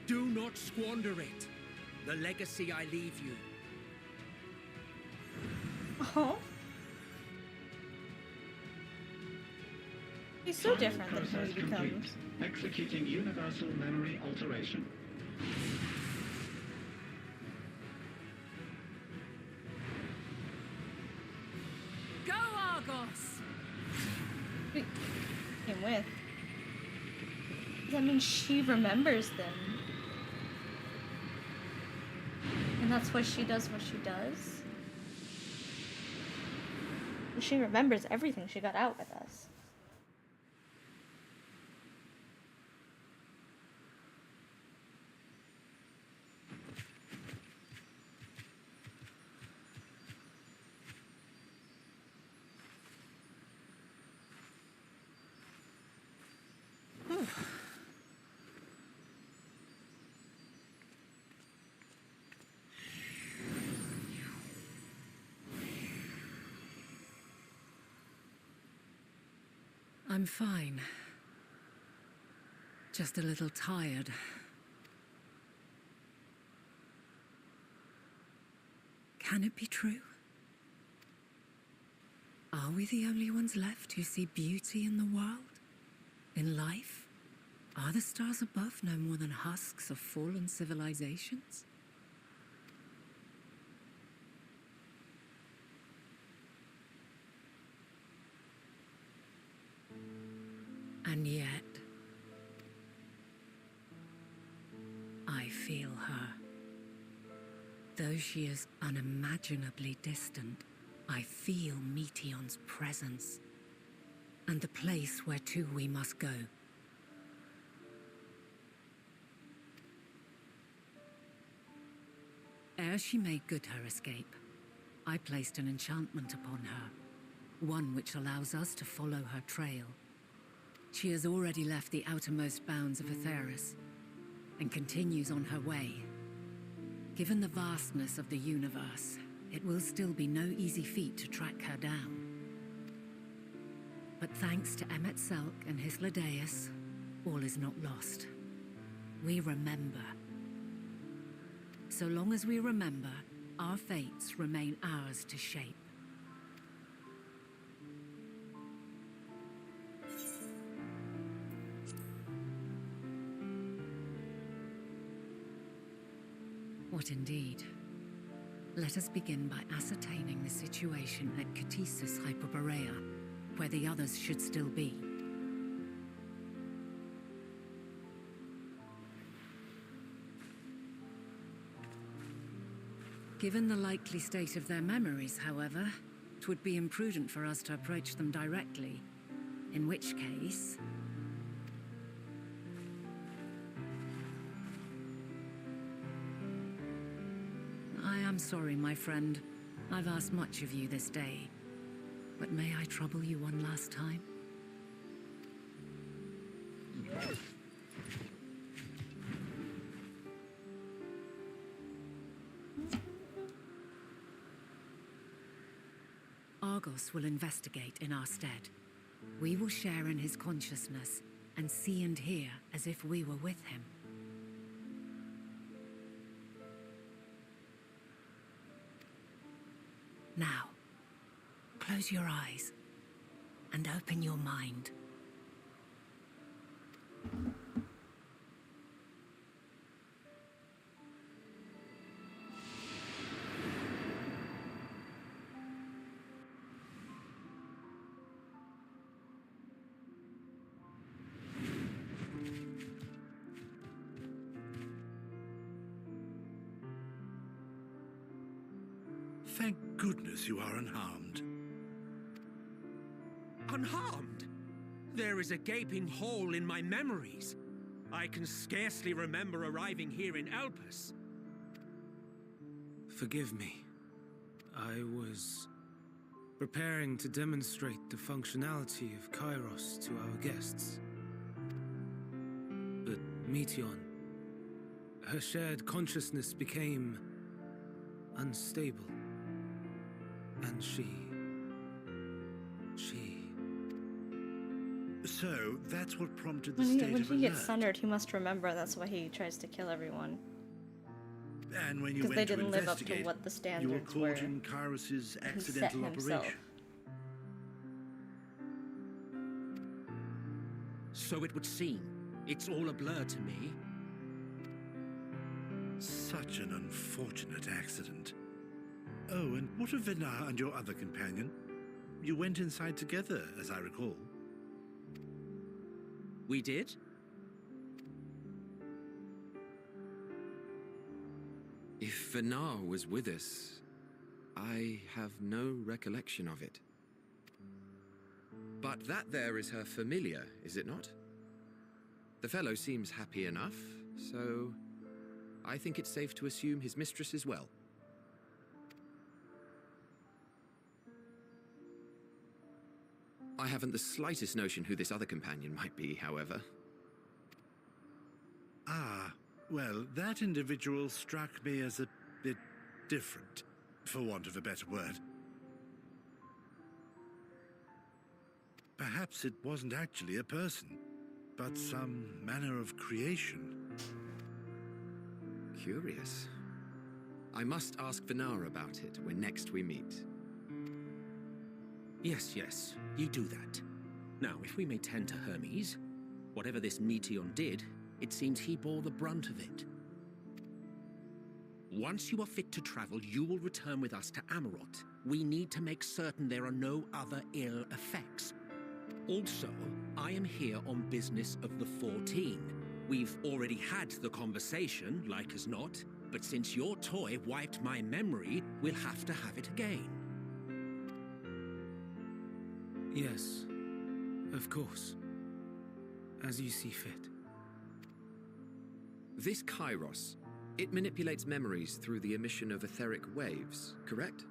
do not squander it. The legacy I leave you. Oh. He's so different than who Process he complete. becomes. Executing universal memory alteration. Go, Argos! Wait, came with. Does that mean she remembers them? And that's why she does what she does? She remembers everything she got out with us. I'm fine. Just a little tired. Can it be true? Are we the only ones left who see beauty in the world? In life? Are the stars above no more than husks of fallen civilizations? And yet, I feel her. Though she is unimaginably distant, I feel Meteon's presence, and the place where to we must go. Ere she made good her escape, I placed an enchantment upon her, one which allows us to follow her trail. She has already left the outermost bounds of Aetheris, and continues on her way. Given the vastness of the universe, it will still be no easy feat to track her down. But thanks to Emet Selk and Hythlodaeus, all is not lost. We remember. So long as we remember, our fates remain ours to shape. What indeed? Let us begin by ascertaining the situation at Catesis Hyperborea, where the others should still be. Given the likely state of their memories, however, it would be imprudent for us to approach them directly, in which case... I am sorry, my friend. I've asked much of you this day. But may I trouble you one last time? Argos will investigate in our stead. We will share in his consciousness and see and hear as if we were with him. Now, close your eyes and open your mind. Thank goodness you are unharmed. Unharmed? There is a gaping hole in my memories. I can scarcely remember arriving here in Elpis. Forgive me. I was preparing to demonstrate the functionality of Kairos to our guests. But Meteon, her shared consciousness became unstable. And she... So, that's what prompted the When state of he gets alert. sundered, he must remember that's why he tries to kill everyone. And when you Because went they didn't to live up to investigate, what the you were standards were. caught in Kairos's He set accidental himself. operation. So it would seem. It's all a blur to me. Such an unfortunate accident. Oh, and what of Vinar and your other companion? You went inside together, as I recall. We did? If Vinar was with us, I have no recollection of it. But that there is her familiar, is it not? The fellow seems happy enough, so I think it's safe to assume his mistress is well. I haven't the slightest notion who this other companion might be, however. Ah, well, that individual struck me as a bit different, for want of a better word. Perhaps it wasn't actually a person, but some manner of creation. Curious. I must ask Vinar about it when next we meet. Yes, you do that. Now, if we may tend to Hermes, whatever this Meteon did, it seems he bore the brunt of it. Once you are fit to travel, you will return with us to Amarot. We need to make certain there are no other ill effects. Also, I am here on business of the 14. We've already had the conversation, like as not, but since your toy wiped my memory, we'll have to have it again. Yes, of course. As you see fit. This Kairos, it manipulates memories through the emission of etheric waves, correct?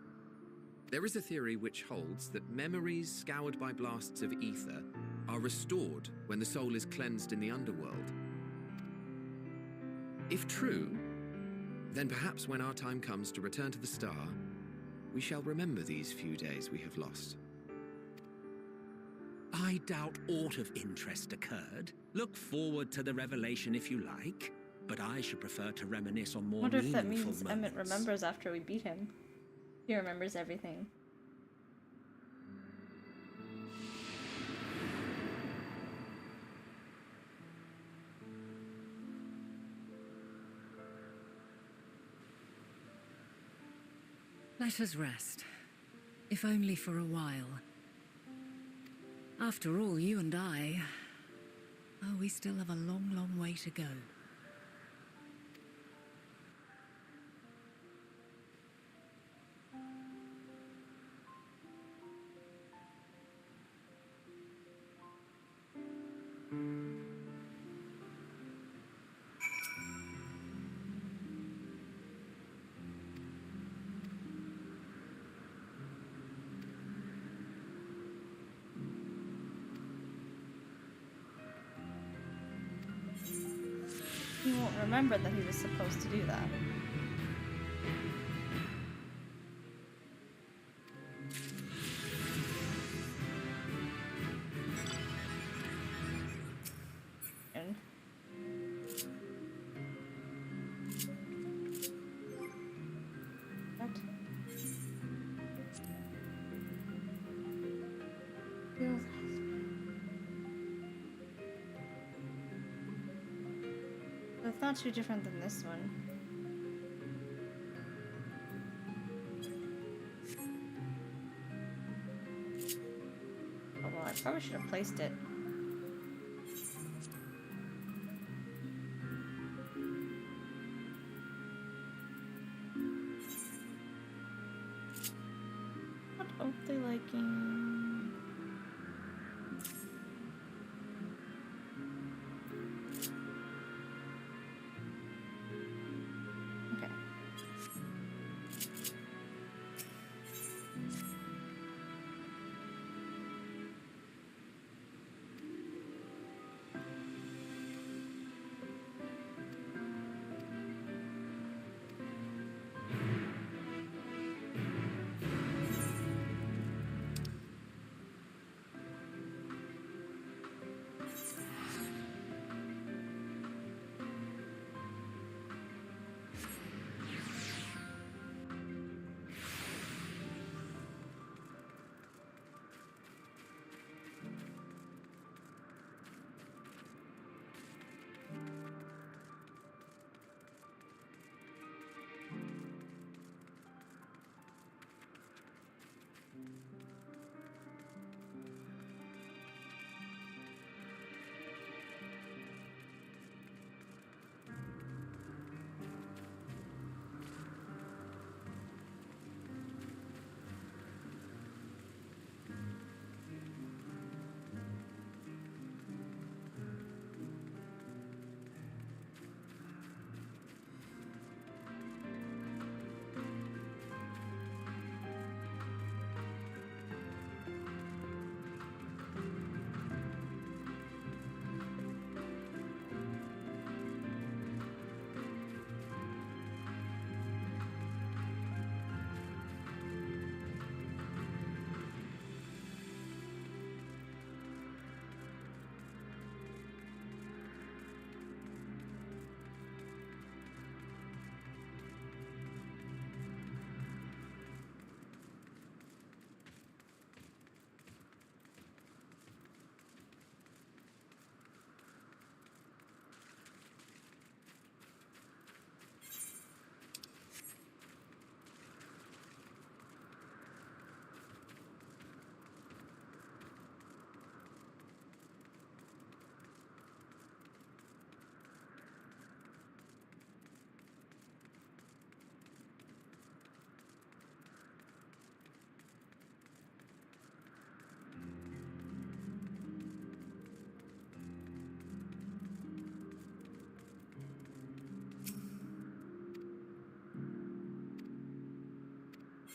There is a theory which holds that memories scoured by blasts of ether are restored when the soul is cleansed in the underworld. If true, then perhaps when our time comes to return to the star, we shall remember these few days we have lost. I doubt aught of interest occurred. Look forward to the revelation if you like, but I should prefer to reminisce on more Wonder if that meaningful means moments. Emet remembers after we beat him. He remembers everything. Let us rest. If only for a while. After all, you and I... Oh, we still have a long, long way to go. He won't remember that he was supposed to do that. And what? Feels It's not too different than this one. Oh well, I probably should have placed it. What are they liking? Okay.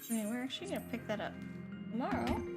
I mean, we're actually gonna pick that up tomorrow.